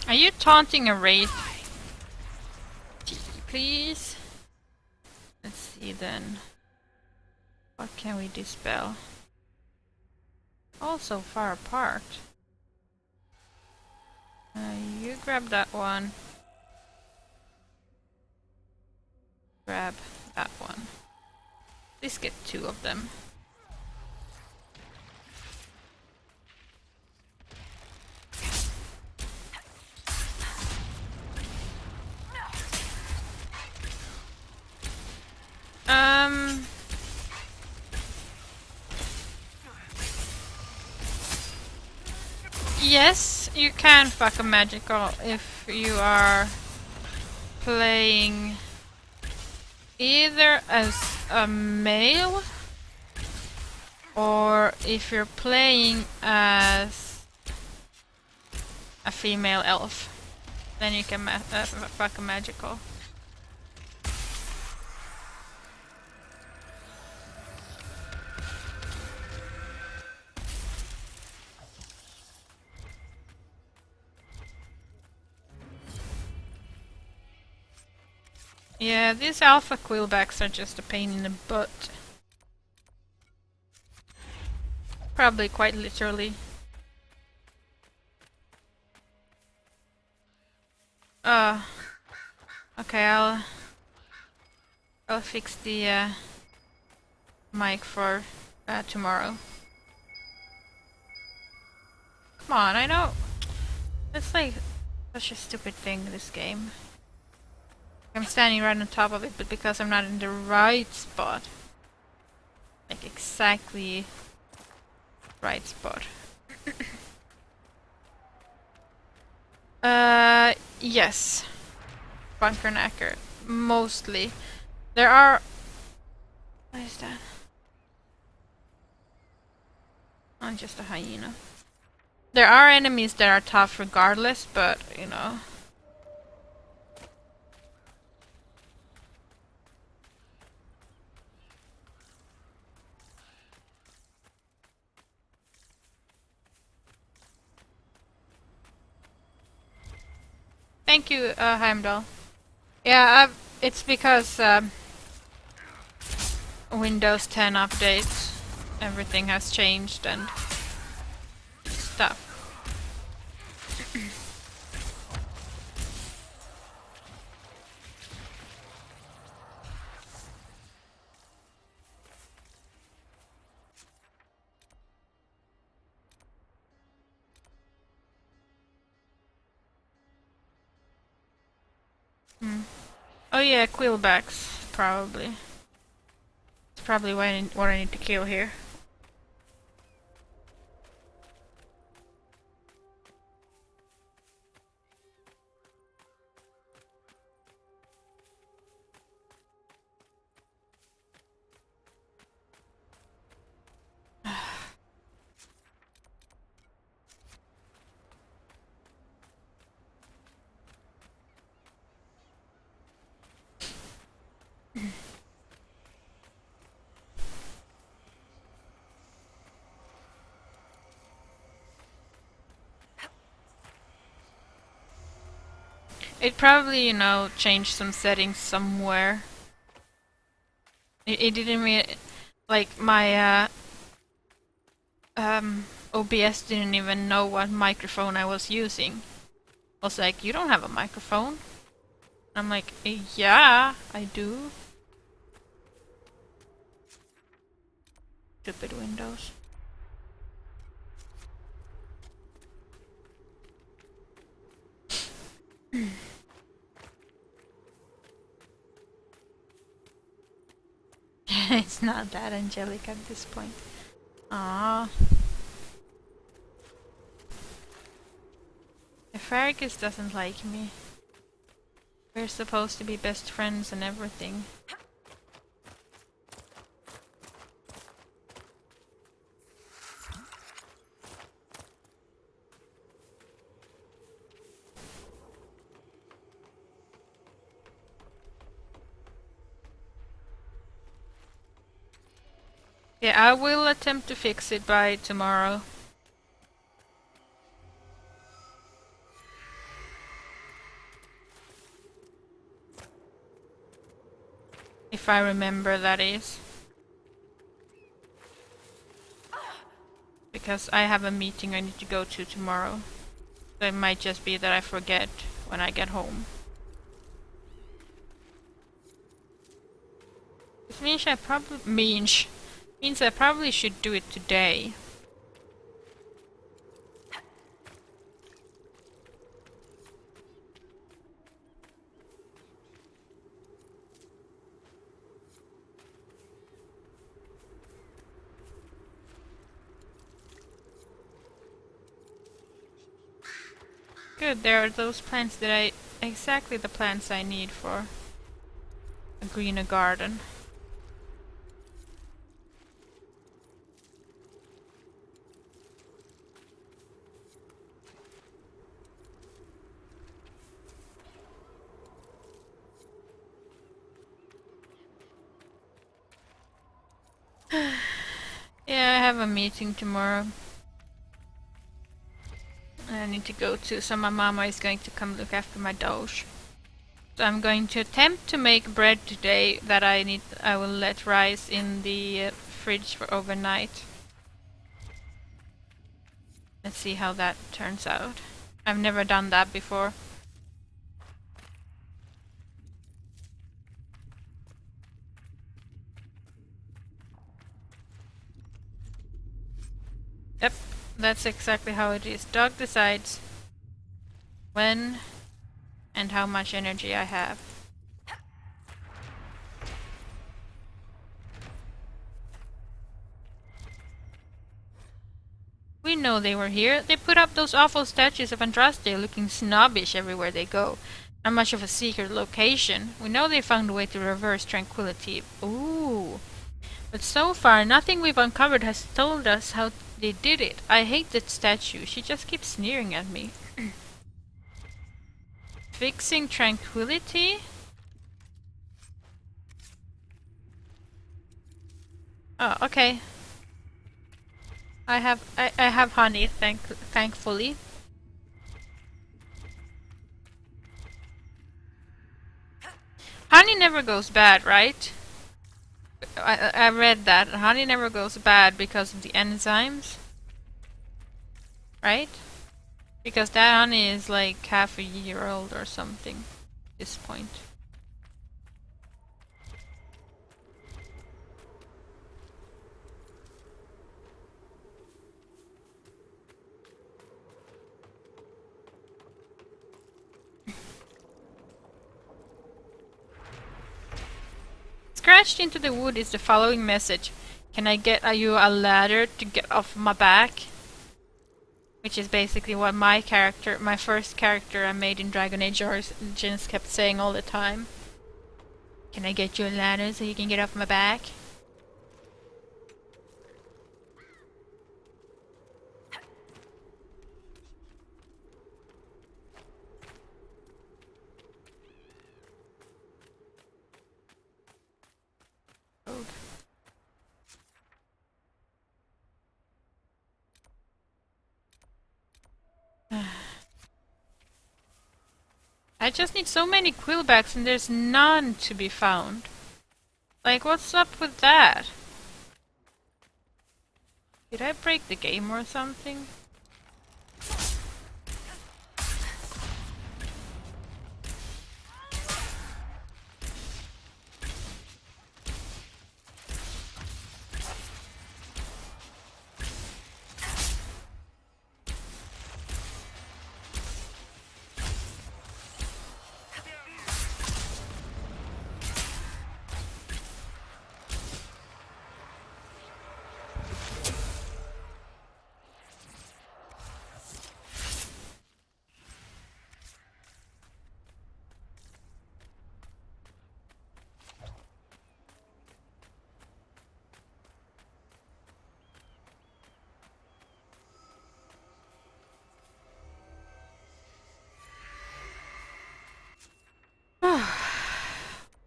Are you taunting a wraith? Please? Let's see then. What can we dispel? All so far apart. You grab that one. Grab that one. Let's get two of them. Yes, you can fuck a magical if you are playing either as a male or if you're playing as a female elf. Then you can fuck a magical. Yeah, these alpha quillbacks are just a pain in the butt. Probably quite literally. Okay, I'll fix the mic for tomorrow. Come on, I know. It's like such a stupid thing, this game. I'm standing right on top of it, but because I'm not in the right spot. Like exactly right spot. Yes. Bunker knacker. Mostly. There are... What is that? Oh, just a hyena. There are enemies that are tough regardless, but, you know... Thank you, Heimdall. Yeah, it's because Windows 10 updates, everything has changed and stuff. Oh yeah, quillbacks, probably. It's probably what I need to kill here. It probably, you know, changed some settings somewhere. It didn't really... Like, my OBS didn't even know what microphone I was using. I was like, you don't have a microphone? I'm like, yeah, I do. Stupid Windows. It's not that angelic at this point. Ah. Fergus doesn't like me. We're supposed to be best friends and everything. Yeah, I will attempt to fix it by tomorrow. If I remember, that is. Because I have a meeting I need to go to tomorrow. So it might just be that I forget when I get home. Which means I probably... means I probably should do it today. Good, there are those plants that exactly the plants I need for a greener garden. Yeah, I have a meeting tomorrow. I need to go to, so my mama is going to come look after my doge. So I'm going to attempt to make bread today that I will let rise in the fridge for overnight. Let's see how that turns out. I've never done that before. Yep, that's exactly how it is. Dog decides when and how much energy I have. We know they were here. They put up those awful statues of Andraste looking snobbish everywhere they go. Not much of a secret location. We know they found a way to reverse tranquility. Ooh. But so far, nothing we've uncovered has told us how they did it. I hate that statue. She just keeps sneering at me. Fixing tranquility? Oh, okay. I have honey, thankfully. Honey never goes bad, right? I read that. Honey never goes bad because of the enzymes. Right? Because that honey is like half a year old or something at this point. Scratched into the wood is the following message. Can I get you a ladder to get off my back? Which is basically what my first character I made in Dragon Age Origins kept saying all the time. Can I get you a ladder so you can get off my back? I just need so many quillbacks and there's none to be found. Like, what's up with that? Did I break the game or something?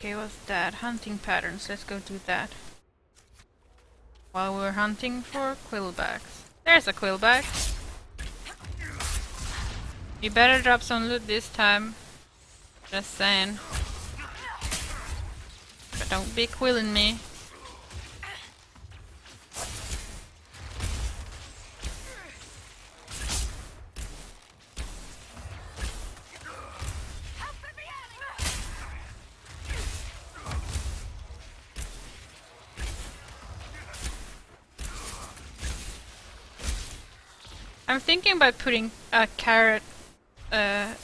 Okay, what's that? Hunting patterns. Let's go do that. While we're hunting for quillbacks. There's a quillback. You better drop some loot this time. Just saying. But don't be quilling me. I'm thinking about putting a carrot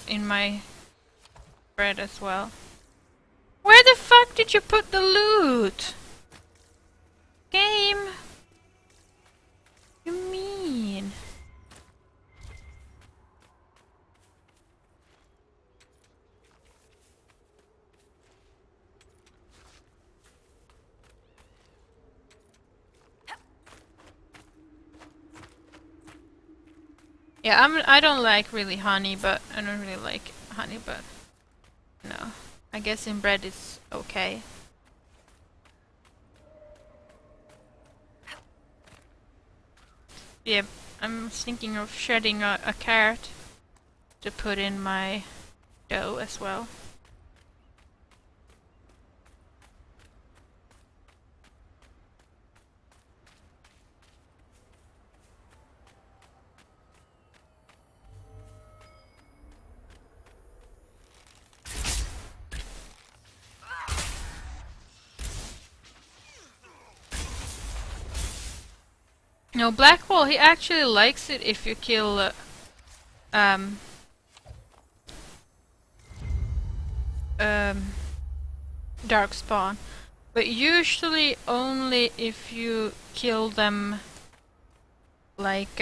in my bread as well. Where the fuck did you put the loot? Game? You mean? Yeah, I don't like really honey, but I don't really like honey, but no. I guess in bread it's okay. Yeah, I'm thinking of shredding a carrot to put in my dough as well. No, Blackwall, he actually likes it if you kill Darkspawn. But usually only if you kill them like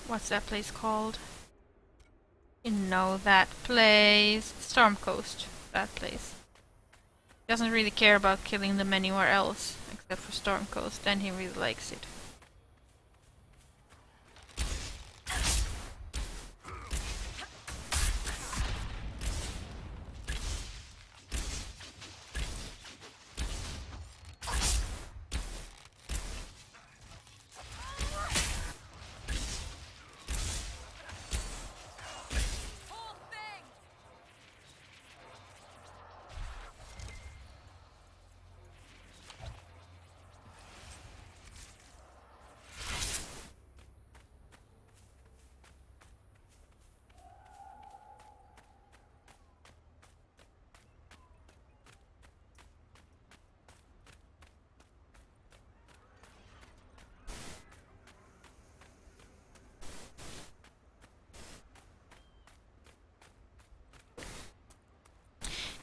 what's that place called? You know that place. Storm Coast. That place. He doesn't really care about killing them anywhere else except for Storm Coast, then he really likes it.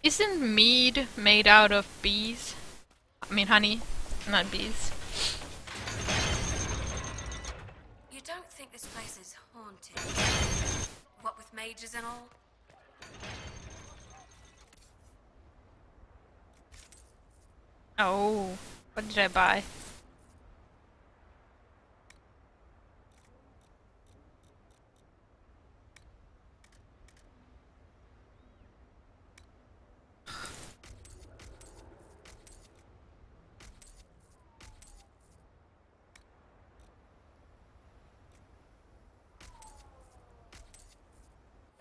Isn't mead made out of bees? I mean honey, not bees. You don't think this place is haunted? What with mages and all? Oh, what did I buy?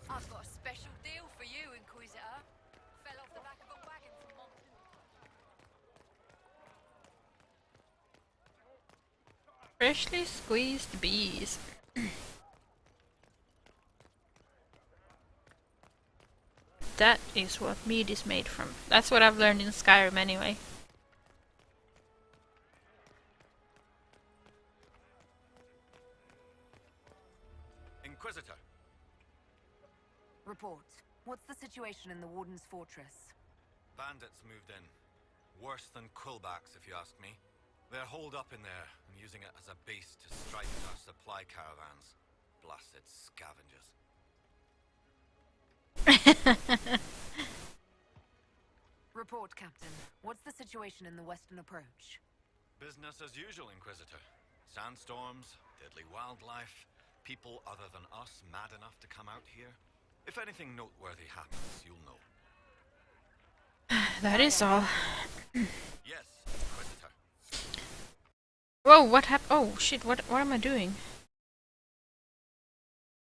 I've got a special deal for you, Inquisitor. Fell off the back of a wagon from Freshly squeezed bees. That is what mead is made from. That's what I've learned in Skyrim anyway. Inquisitor. Report. What's the situation in the Warden's fortress? Bandits moved in. Worse than quillbacks, if you ask me. They're holed up in there and using it as a base to strike at our supply caravans. Blasted scavengers. Report, Captain. What's the situation in the western approach? Business as usual, Inquisitor. Sandstorms, deadly wildlife, people other than us mad enough to come out here. If anything noteworthy happens, you'll know. That is all. Yes, Inquisitor. Whoa, what happened? Oh shit, what am I doing?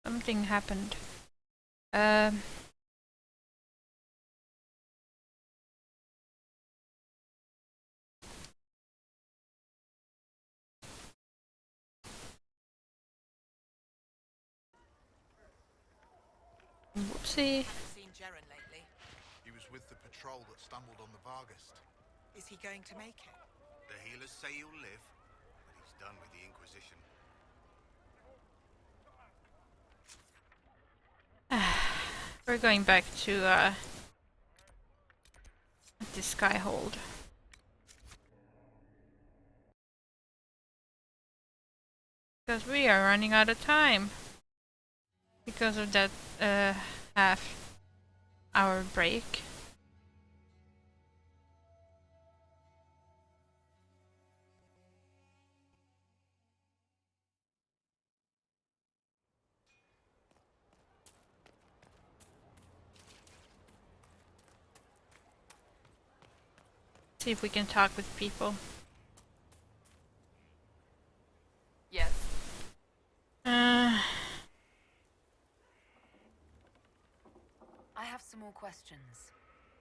Something happened. Whoopsie. Haven't seen Jaren lately. He was with the patrol that stumbled on the Vargast. Is he going to make it? The healers say he'll live, but he's done with the Inquisition. We're going back to this skyhold. Because we are running out of time. Because of that half-hour break. See if we can talk with people. Yes. I have some more questions.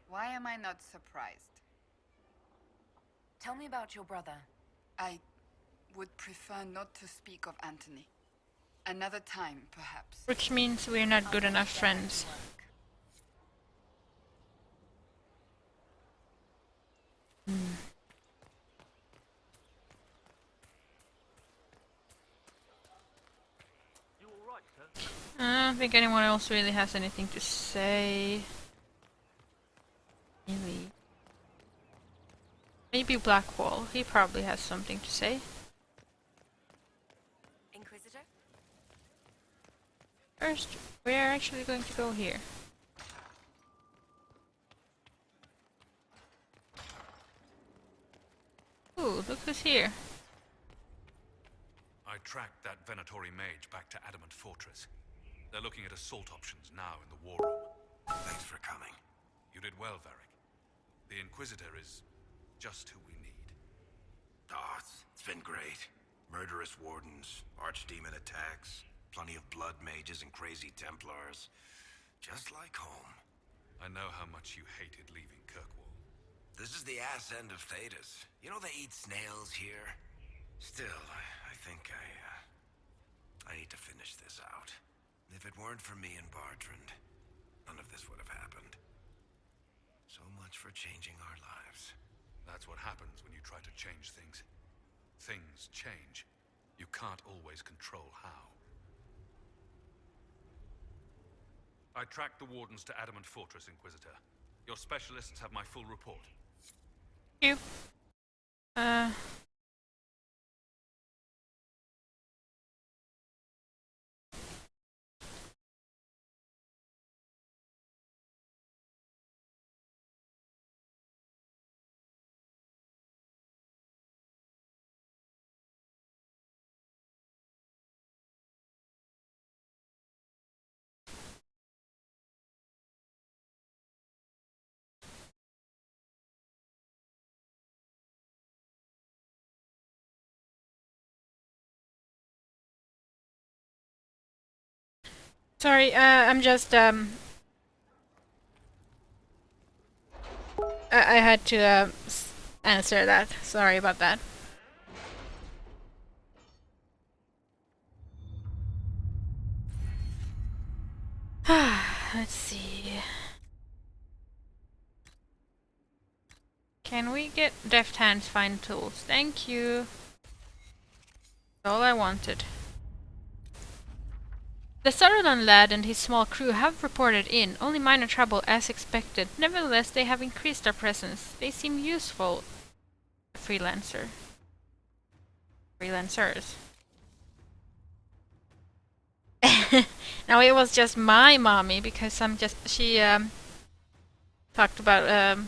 Why am I not surprised? Tell me about your brother. I would prefer not to speak of Anthony. Another time, perhaps. Which means we're not good enough friends. I don't think anyone else really has anything to say. Really. Maybe Blackwall. He probably has something to say. Inquisitor? First, we are actually going to go here. Ooh, look who's here. I tracked that Venatori mage back to Adamant Fortress. They're looking at assault options now in the war room. Thanks for coming. You did well, Varric. The Inquisitor is just who we need. Oh, it's been great. Murderous wardens, archdemon attacks, plenty of blood mages and crazy Templars. Just like home. I know how much you hated leaving Kirkwall. This is the ass end of Thedas. You know they eat snails here? Still, I think I need to finish this out. If it weren't for me and Bartrand, none of this would have happened. So much for changing our lives. That's what happens when you try to change things. Things change. You can't always control how. I tracked the wardens to Adamant Fortress, Inquisitor. Your specialists have my full report. Thank you. Sorry, I'm just I had to answer that. Sorry about that. Let's see. Can we get Deft Hands Find Tools? Thank you. That's all I wanted. The Sutherland lad and his small crew have reported in, only minor trouble as expected. Nevertheless, they have increased their presence. They seem useful. Freelancers. Now it was just my mommy because she talked about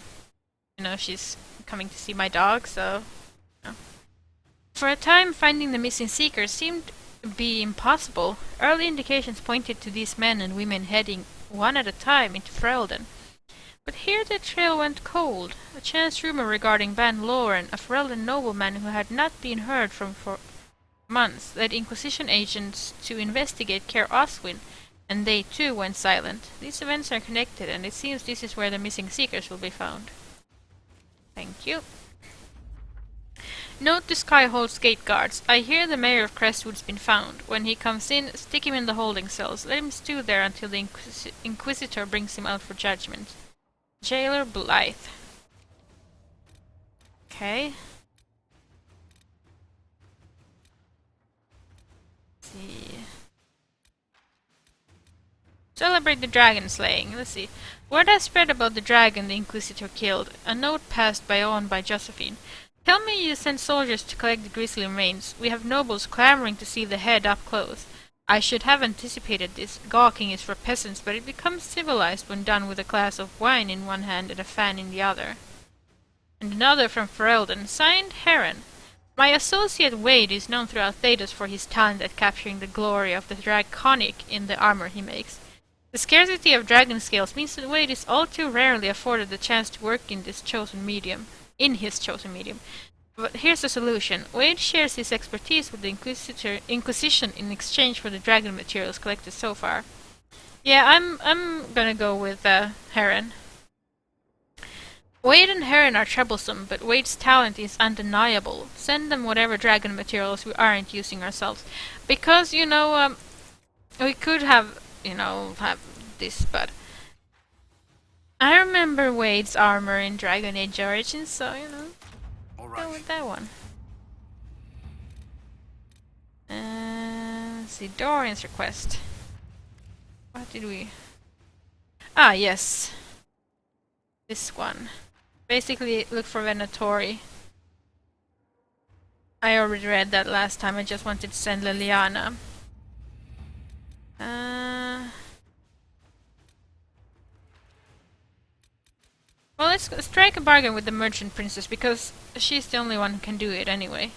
you know, she's coming to see my dog, so you know. For a time finding the missing seekers seemed be impossible. Early indications pointed to these men and women heading one at a time into Ferelden. But here the trail went cold. A chance rumor regarding Ban Loren, a Ferelden nobleman who had not been heard from for months, led Inquisition agents to investigate Caer Oswin, and they too went silent. These events are connected, and it seems this is where the missing seekers will be found. Thank you. Note to Skyhold's gate guards. I hear the mayor of Crestwood's been found. When he comes in, stick him in the holding cells. Let him stew there until the Inquisitor brings him out for judgment. Jailer Blythe. Okay. Let's see. Celebrate the dragon slaying. Let's see. Word has spread about the dragon the Inquisitor killed. A note passed on by Josephine. Tell me you sent soldiers to collect the grisly remains. We have nobles clamoring to see the head up close. I should have anticipated this. Gawking is for peasants, but it becomes civilized when done with a glass of wine in one hand and a fan in the other. And another from Ferelden, signed Heron. My associate Wade is known throughout Thedas for his talent at capturing the glory of the draconic in the armor he makes. The scarcity of dragon scales means that Wade is all too rarely afforded the chance to work in his chosen medium. But here's the solution. Wade shares his expertise with the Inquisition in exchange for the dragon materials collected so far. Yeah, I'm gonna go with Heron. Wade and Heron are troublesome, but Wade's talent is undeniable. Send them whatever dragon materials we aren't using ourselves. Because, you know, we could have, you know, have this, but I remember Wade's armor in Dragon Age Origins, so, you know, go with that one. Let's see, Dorian's request. What did we... Ah, yes. This one. Basically, look for Venatori. I already read that last time, I just wanted to send Liliana. Well, let's strike a bargain with the merchant princess, because she's the only one who can do it anyway.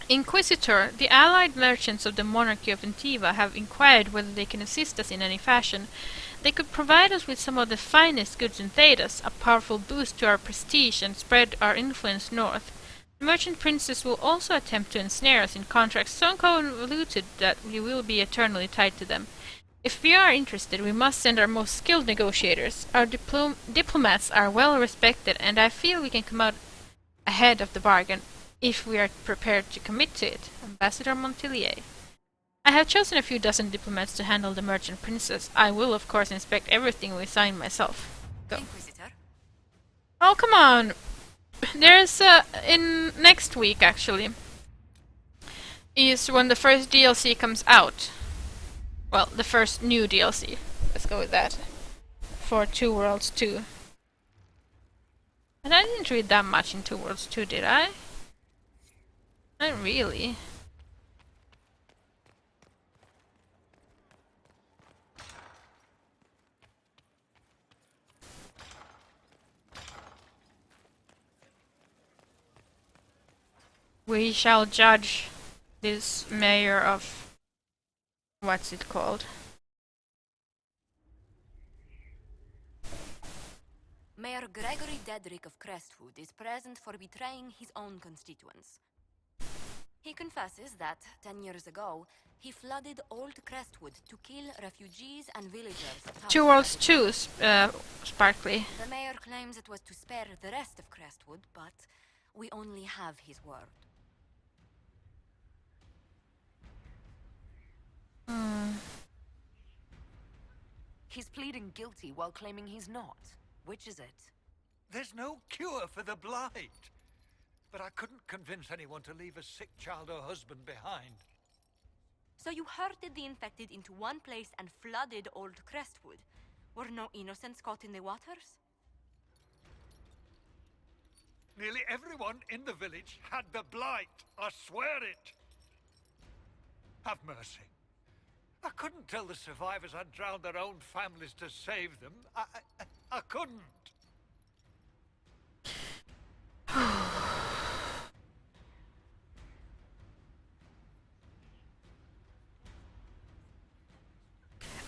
Inquisitor, the allied merchants of the monarchy of Antiva have inquired whether they can assist us in any fashion. They could provide us with some of the finest goods in Thedas, a powerful boost to our prestige and spread our influence north. The merchant princess will also attempt to ensnare us in contracts so convoluted that we will be eternally tied to them. If we are interested, we must send our most skilled negotiators. Our diplomats are well respected, and I feel we can come out ahead of the bargain if we are prepared to commit to it. Ambassador Montelier. I have chosen a few dozen diplomats to handle the merchant princess. I will, of course, inspect everything we sign myself. Go. Inquisitor? Oh, come on! There's, in next week, actually, is when the first DLC comes out. Well, the first new DLC. Let's go with that. For Two Worlds 2. And I didn't read that much in Two Worlds 2, did I? Not really. We shall judge this mayor of... what's it called? Mayor Gregory Dedrick of Crestwood is present for betraying his own constituents. He confesses that, 10 years ago, he flooded Old Crestwood to kill refugees and villagers. Two Worlds 2, Sparkly. The mayor claims it was to spare the rest of Crestwood, but we only have his word. He's pleading guilty while claiming he's not. Which is it? There's no cure for the blight. But I couldn't convince anyone to leave a sick child or husband behind. So you herded the infected into one place and flooded Old Crestwood. Were no innocents caught in the waters? Nearly everyone in the village had the blight. I swear it. Have mercy. I couldn't tell the survivors I'd drowned their own families to save them. I couldn't.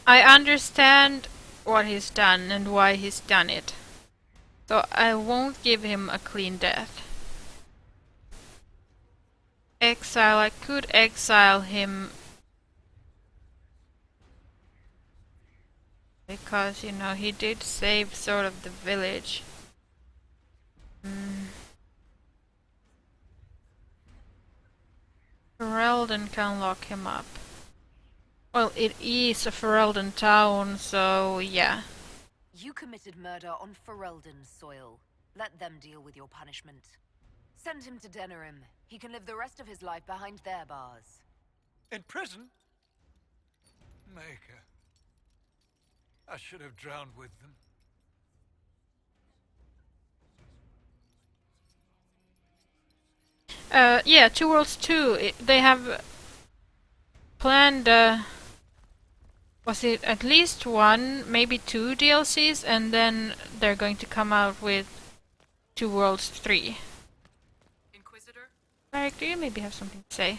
I understand what he's done and why he's done it. So I won't give him a clean death. Exile, I could exile him. Because, you know, he did save sort of the village. Ferelden can lock him up. Well, it is a Ferelden town, so yeah. You committed murder on Ferelden's soil. Let them deal with your punishment. Send him to Denerim. He can live the rest of his life behind their bars. In prison? Maker. I should have drowned with them. Yeah, Two Worlds 2, they have planned, was it at least one, maybe two DLCs, and then they're going to come out with Two Worlds 3. Inquisitor? Eric, do you maybe have something to say?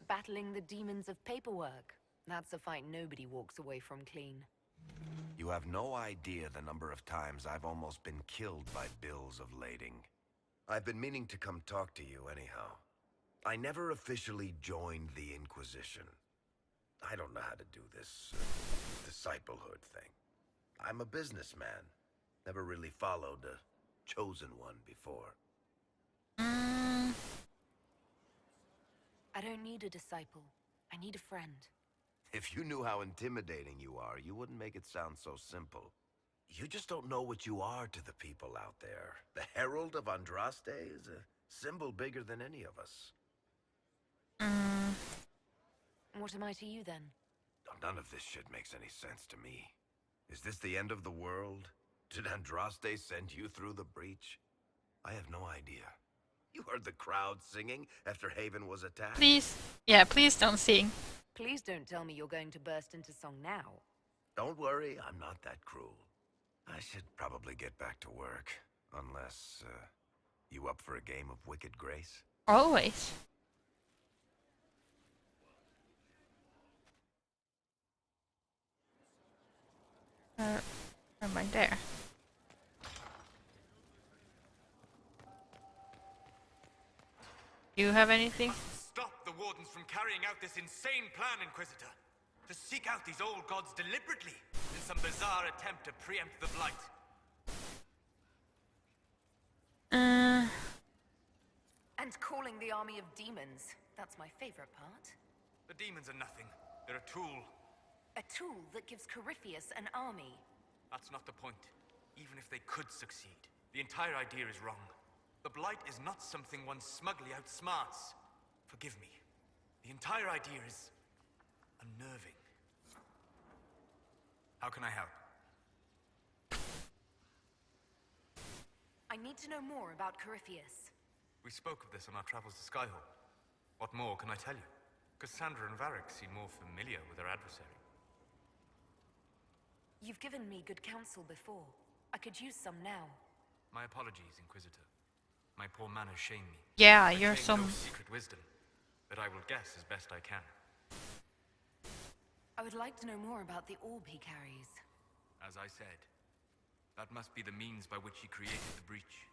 Battling the demons of paperwork. That's a fight nobody walks away from clean. You have no idea the number of times I've almost been killed by bills of lading. I've been meaning to come talk to you anyhow. I never officially joined the Inquisition. I don't know how to do this disciplehood thing. I'm a businessman. Never really followed a chosen one before. I don't need a disciple. I need a friend. If you knew how intimidating you are, you wouldn't make it sound so simple. You just don't know what you are to the people out there. The Herald of Andraste is Symbol bigger than any of us. What am I to you then? None of this shit makes any sense to me. Is this the end of the world? Did Andraste send you through the breach? I have no idea. You heard the crowd singing after Haven was attacked? Please. Yeah, please don't sing. Please don't tell me you're going to burst into song now. Don't worry, I'm not that cruel. I should probably get back to work. Unless, you up for a game of Wicked Grace? Always. Am I there? Do you have anything? Stop the Wardens from carrying out this insane plan, Inquisitor. To seek out these old gods deliberately in some bizarre attempt to preempt the Blight. And calling the army of demons. That's my favorite part. The demons are nothing. They're a tool. A tool that gives Corypheus an army. That's not the point. Even if they could succeed, the entire idea is wrong. The Blight is not something one smugly outsmarts. Forgive me. The entire idea is unnerving. How can I help? I need to know more about Corypheus. We spoke of this on our travels to Skyhawk. What more can I tell you? Cassandra and Varric seem more familiar with their adversary. You've given me good counsel before. I could use some now. My apologies, Inquisitor. My poor manners shame me. Yeah, I you're claim some... no secret wisdom, but I will guess as best I can. I would like to know more about the orb he carries. As I said, that must be the means by which he created the breach.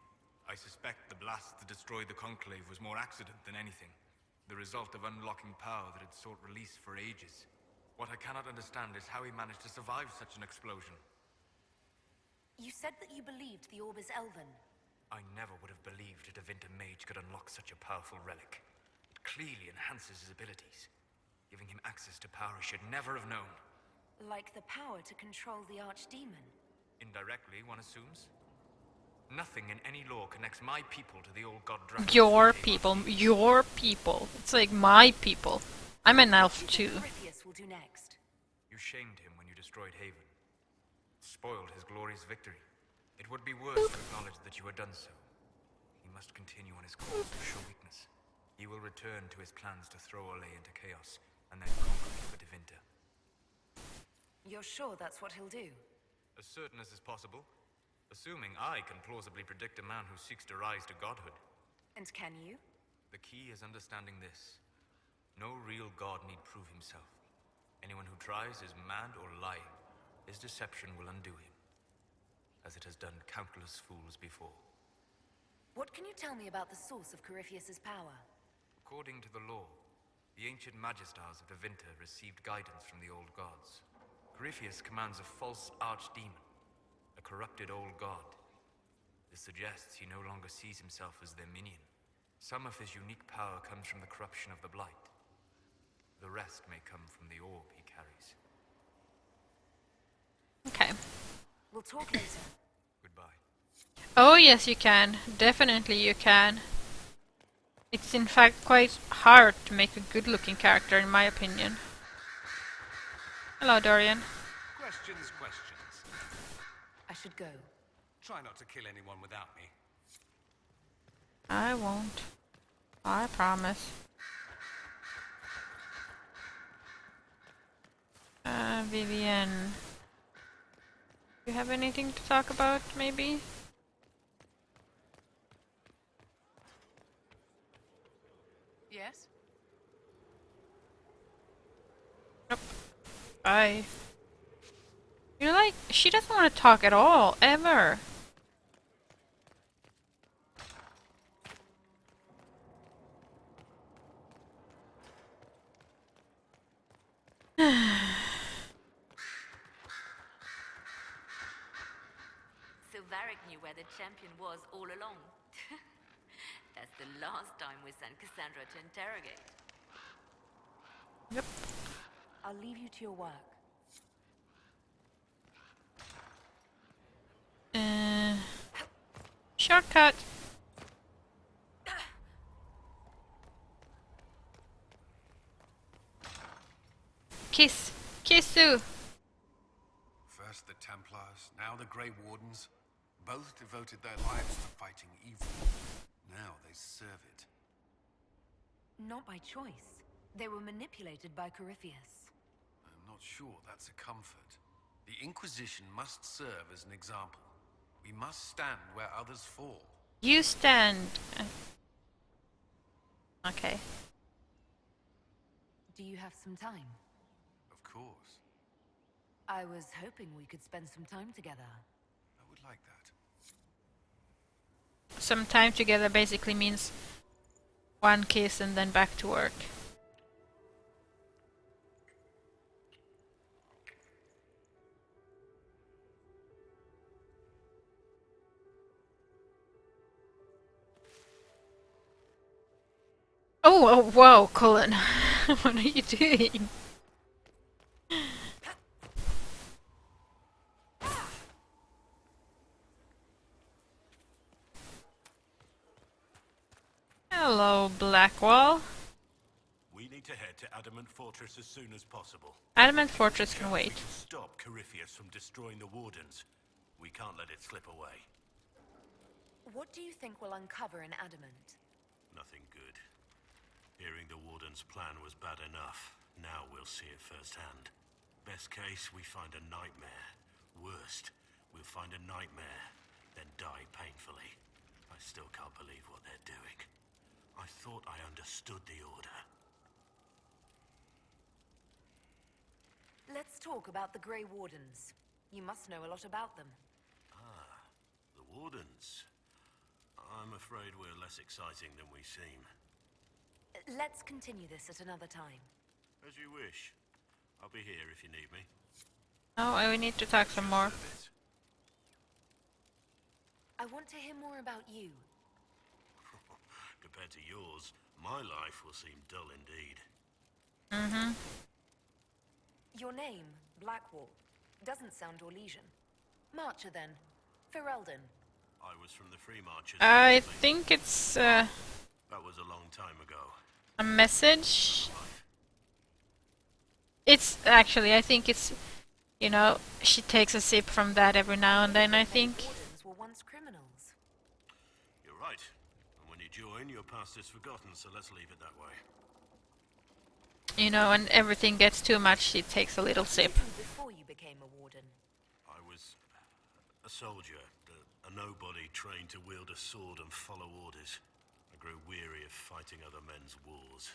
I suspect the blast that destroyed the Conclave was more accident than anything. The result of unlocking power that had sought release for ages. What I cannot understand is how he managed to survive such an explosion. You said that you believed the orb is elven. I never would have believed a Devinter mage could unlock such a powerful relic. It clearly enhances his abilities, giving him access to power he should never have known. Like the power to control the archdemon. Indirectly, one assumes. Nothing in any law connects my people to the old god Dragon. Your people. Your people. It's like my people. I'm an elf too. Corypheus will do next. You shamed him when you destroyed Haven. It spoiled his glorious victory. It would be worse to acknowledge that you had done so. He must continue on his course to show weakness. He will return to his plans to throw Orlais into chaos, and then conquer me for Devinter. You're sure that's what he'll do? As certain as is possible. Assuming I can plausibly predict a man who seeks to rise to godhood. And can you? The key is understanding this. No real god need prove himself. Anyone who tries is mad or lying. His deception will undo him, as it has done countless fools before. What can you tell me about the source of Corypheus's power? According to the law, the ancient Magistars of Devinter received guidance from the old gods. Corypheus commands a false archdemon, a corrupted old god. This suggests he no longer sees himself as their minion. Some of his unique power comes from the corruption of the Blight. The rest may come from the orb he carries. Okay. We'll talk later. Goodbye. Oh yes, you can. Definitely you can. It's in fact quite hard to make a good-looking character, in my opinion. Hello, Dorian. Questions. I should go. Try not to kill anyone without me. I won't. I promise. Vivian. You have anything to talk about, maybe? Yes? Nope. Bye. You're like, she doesn't want to talk at all, ever. So Varric knew where the champion was all along. That's the last time we sent Cassandra to interrogate. Yep. I'll leave you to your work. Shortcut. Kiss! Kissu! First the Templars, now the Grey Wardens. Both devoted their lives to fighting evil. Now they serve it. Not by choice. They were manipulated by Corypheus. I'm not sure that's a comfort. The Inquisition must serve as an example. We must stand where others fall. You stand. Okay. Do you have some time? Of course. I was hoping we could spend some time together. I would like that. Some time together basically means one kiss and then back to work. Oh, wow, Colin. What are you doing? Hello, Blackwall. We need to head to Adamant Fortress as soon as possible. Adamant Fortress can wait. We can stop Corypheus from destroying the Wardens. We can't let it slip away. What do you think we'll uncover in Adamant? Nothing good. Hearing the Warden's plan was bad enough. Now we'll see it firsthand. Best case, we find a nightmare. Worst, we'll find a nightmare, then die painfully. I still can't believe what they're doing. I thought I understood the Order. Let's talk about the Grey Wardens. You must know a lot about them. Ah, the Wardens. I'm afraid we're less exciting than we seem. Let's continue this at another time. As you wish. I'll be here if you need me. Oh, we need to talk some more. I want to hear more about you. Compared to yours, my life will seem dull indeed. Mm-hmm. Your name, Blackwall, doesn't sound Orlesian. Marcher then. Ferelden. I was from the Free Marchers. I think it's That was a long time ago. a message. It's actually, I think it's, you know, she takes a sip from that every now and then, I think. Wardens were once criminals. You're right. And when you join, your past is forgotten, so let's leave it that way. You know, when everything gets too much, she takes a little sip. Before you became a warden. I was a soldier, a nobody trained to wield a sword and follow orders. I grew weary of fighting other men's wars.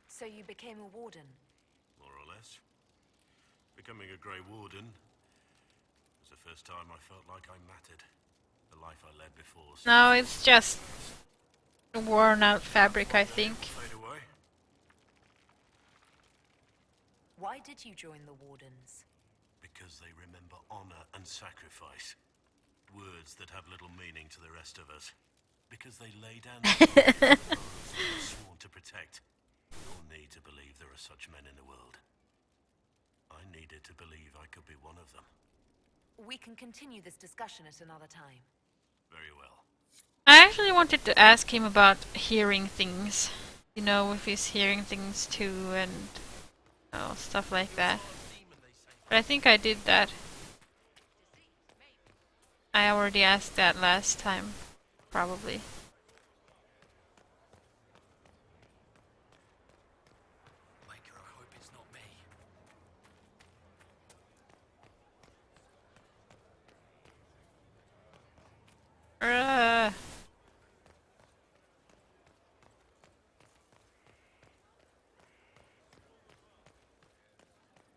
So you became a warden? More or less. Becoming a Grey Warden was the first time I felt like I mattered. The life I led before. No, it's just worn out fabric, I think. Fade away. Why did you join the Wardens? Because they remember honor and sacrifice. Words that have little meaning to the rest of us. Because they lay down the lives of those they were sworn to protect. You'll need to believe there are such men in the world. I needed to believe I could be one of them. We can continue this discussion at another time. Very well. I actually wanted to ask him about hearing things. You know, if he's hearing things too and stuff like that. But I think I did that. I already asked that last time, probably. Micah, I hope it's not me.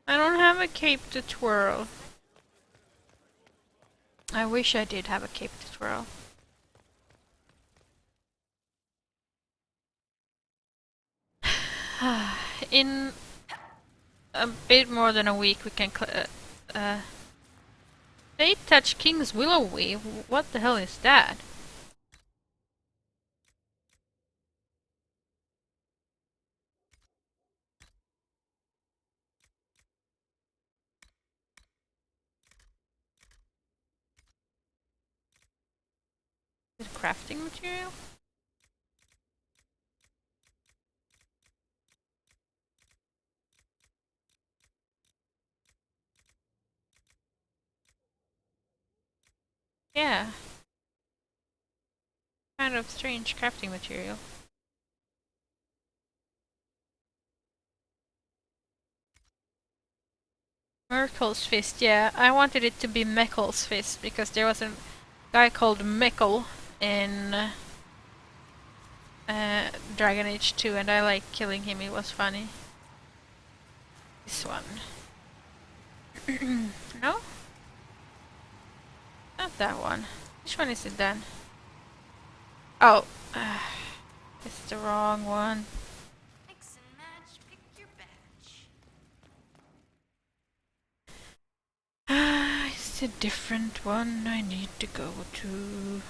I don't have a cape to twirl. I wish I did have a cape to twirl. In a bit more than a week we can they touch King's Willow Weave? What the hell is that? Is it crafting material? Yeah. Kind of strange crafting material. Merkel's Fist, yeah. I wanted it to be Meckel's Fist because there was a guy called Meckel in Dragon Age 2 and I like killing him, it was funny. This one. No? Not that one. Which one is it then? Oh. It's the wrong one. Mix and match, pick your batch. It's a different one I need to go to.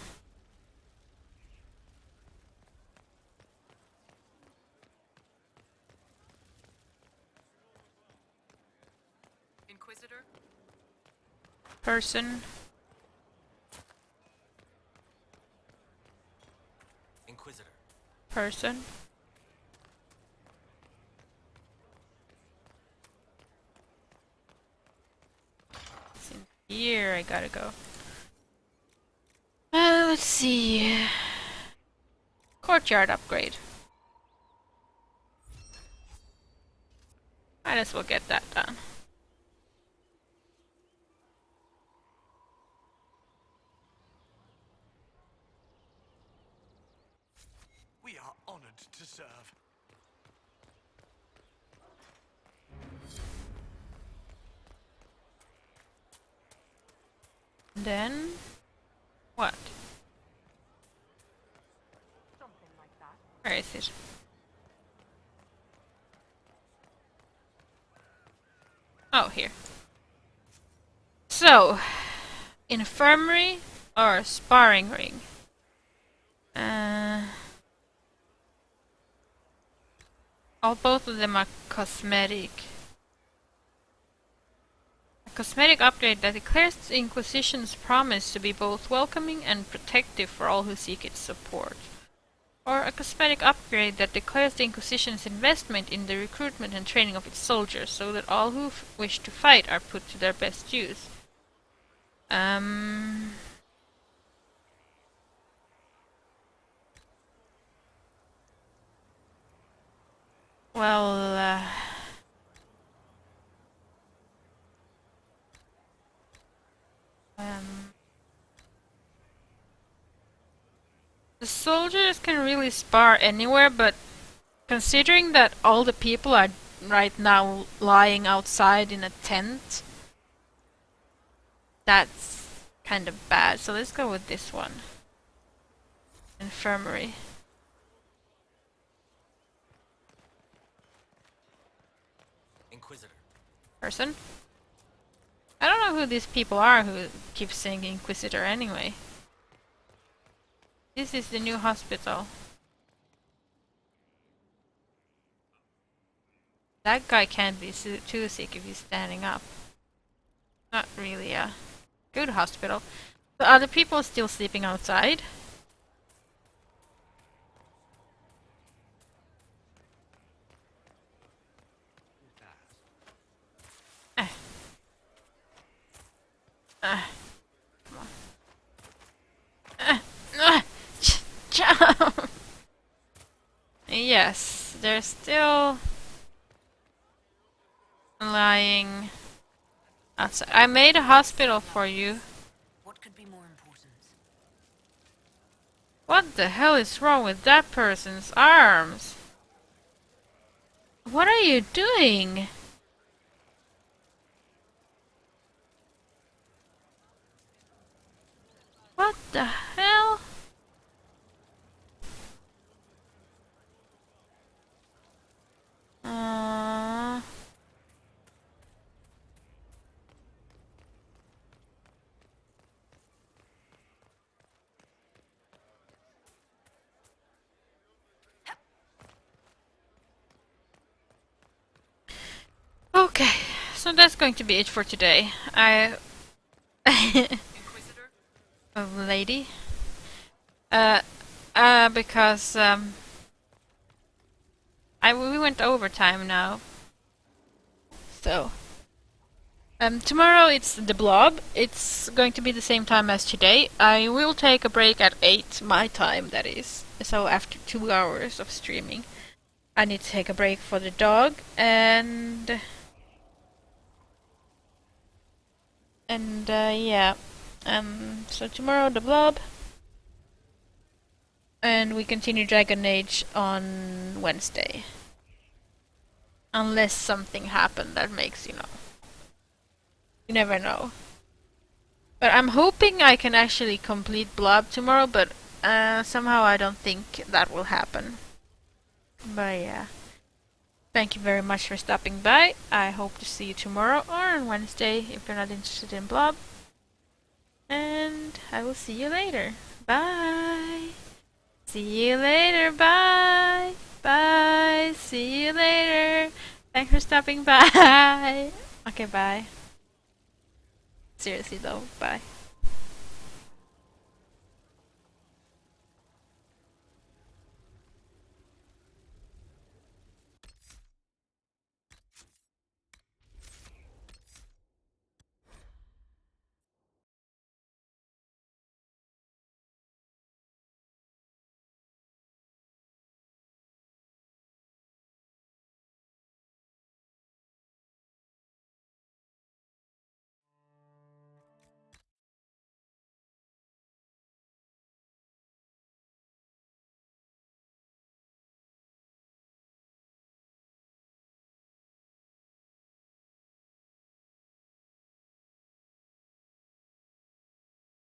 Inquisitor? Person. Inquisitor. Person. It's in here I gotta go. Let's see. Courtyard upgrade. Might as well get that done. We are honored to serve. Then what? Where is it? Oh, here. So, infirmary or sparring ring? Both of them are cosmetic. A cosmetic upgrade that declares the Inquisition's promise to be both welcoming and protective for all who seek its support. Or a cosmetic upgrade that declares the Inquisition's investment in the recruitment and training of its soldiers, so that all who wish to fight are put to their best use. Well, the soldiers can really spar anywhere, but considering that all the people are right now lying outside in a tent, that's kind of bad. So let's go with this one. Infirmary. Inquisitor. Person? I don't know who these people are who keep saying Inquisitor anyway. This is the new hospital. That guy can't be too sick if he's standing up. Not really a good hospital. The other people still sleeping outside. Come on. Jump! Yes, they're still lying outside. I made a hospital for you. What could be more important? What the hell is wrong with that person's arms? What are you doing? What the hell? Okay, so that's going to be it for today. Lady. Because we went overtime now. So Tomorrow it's the Blob. It's going to be the same time as today. I will take a break at 8, my time, that is. So after 2 hours of streaming, I need to take a break for the dog, and yeah. So tomorrow the Blob, and we continue Dragon Age on Wednesday. Unless something happened that makes, you never know. But I'm hoping I can actually complete Blob tomorrow, but somehow I don't think that will happen. But yeah. Thank you very much for stopping by. I hope to see you tomorrow or on Wednesday if you're not interested in Blob. And I will see you later. Bye! See you later, bye! Bye! See you later! Thanks for stopping by! Okay, bye. Seriously though, bye.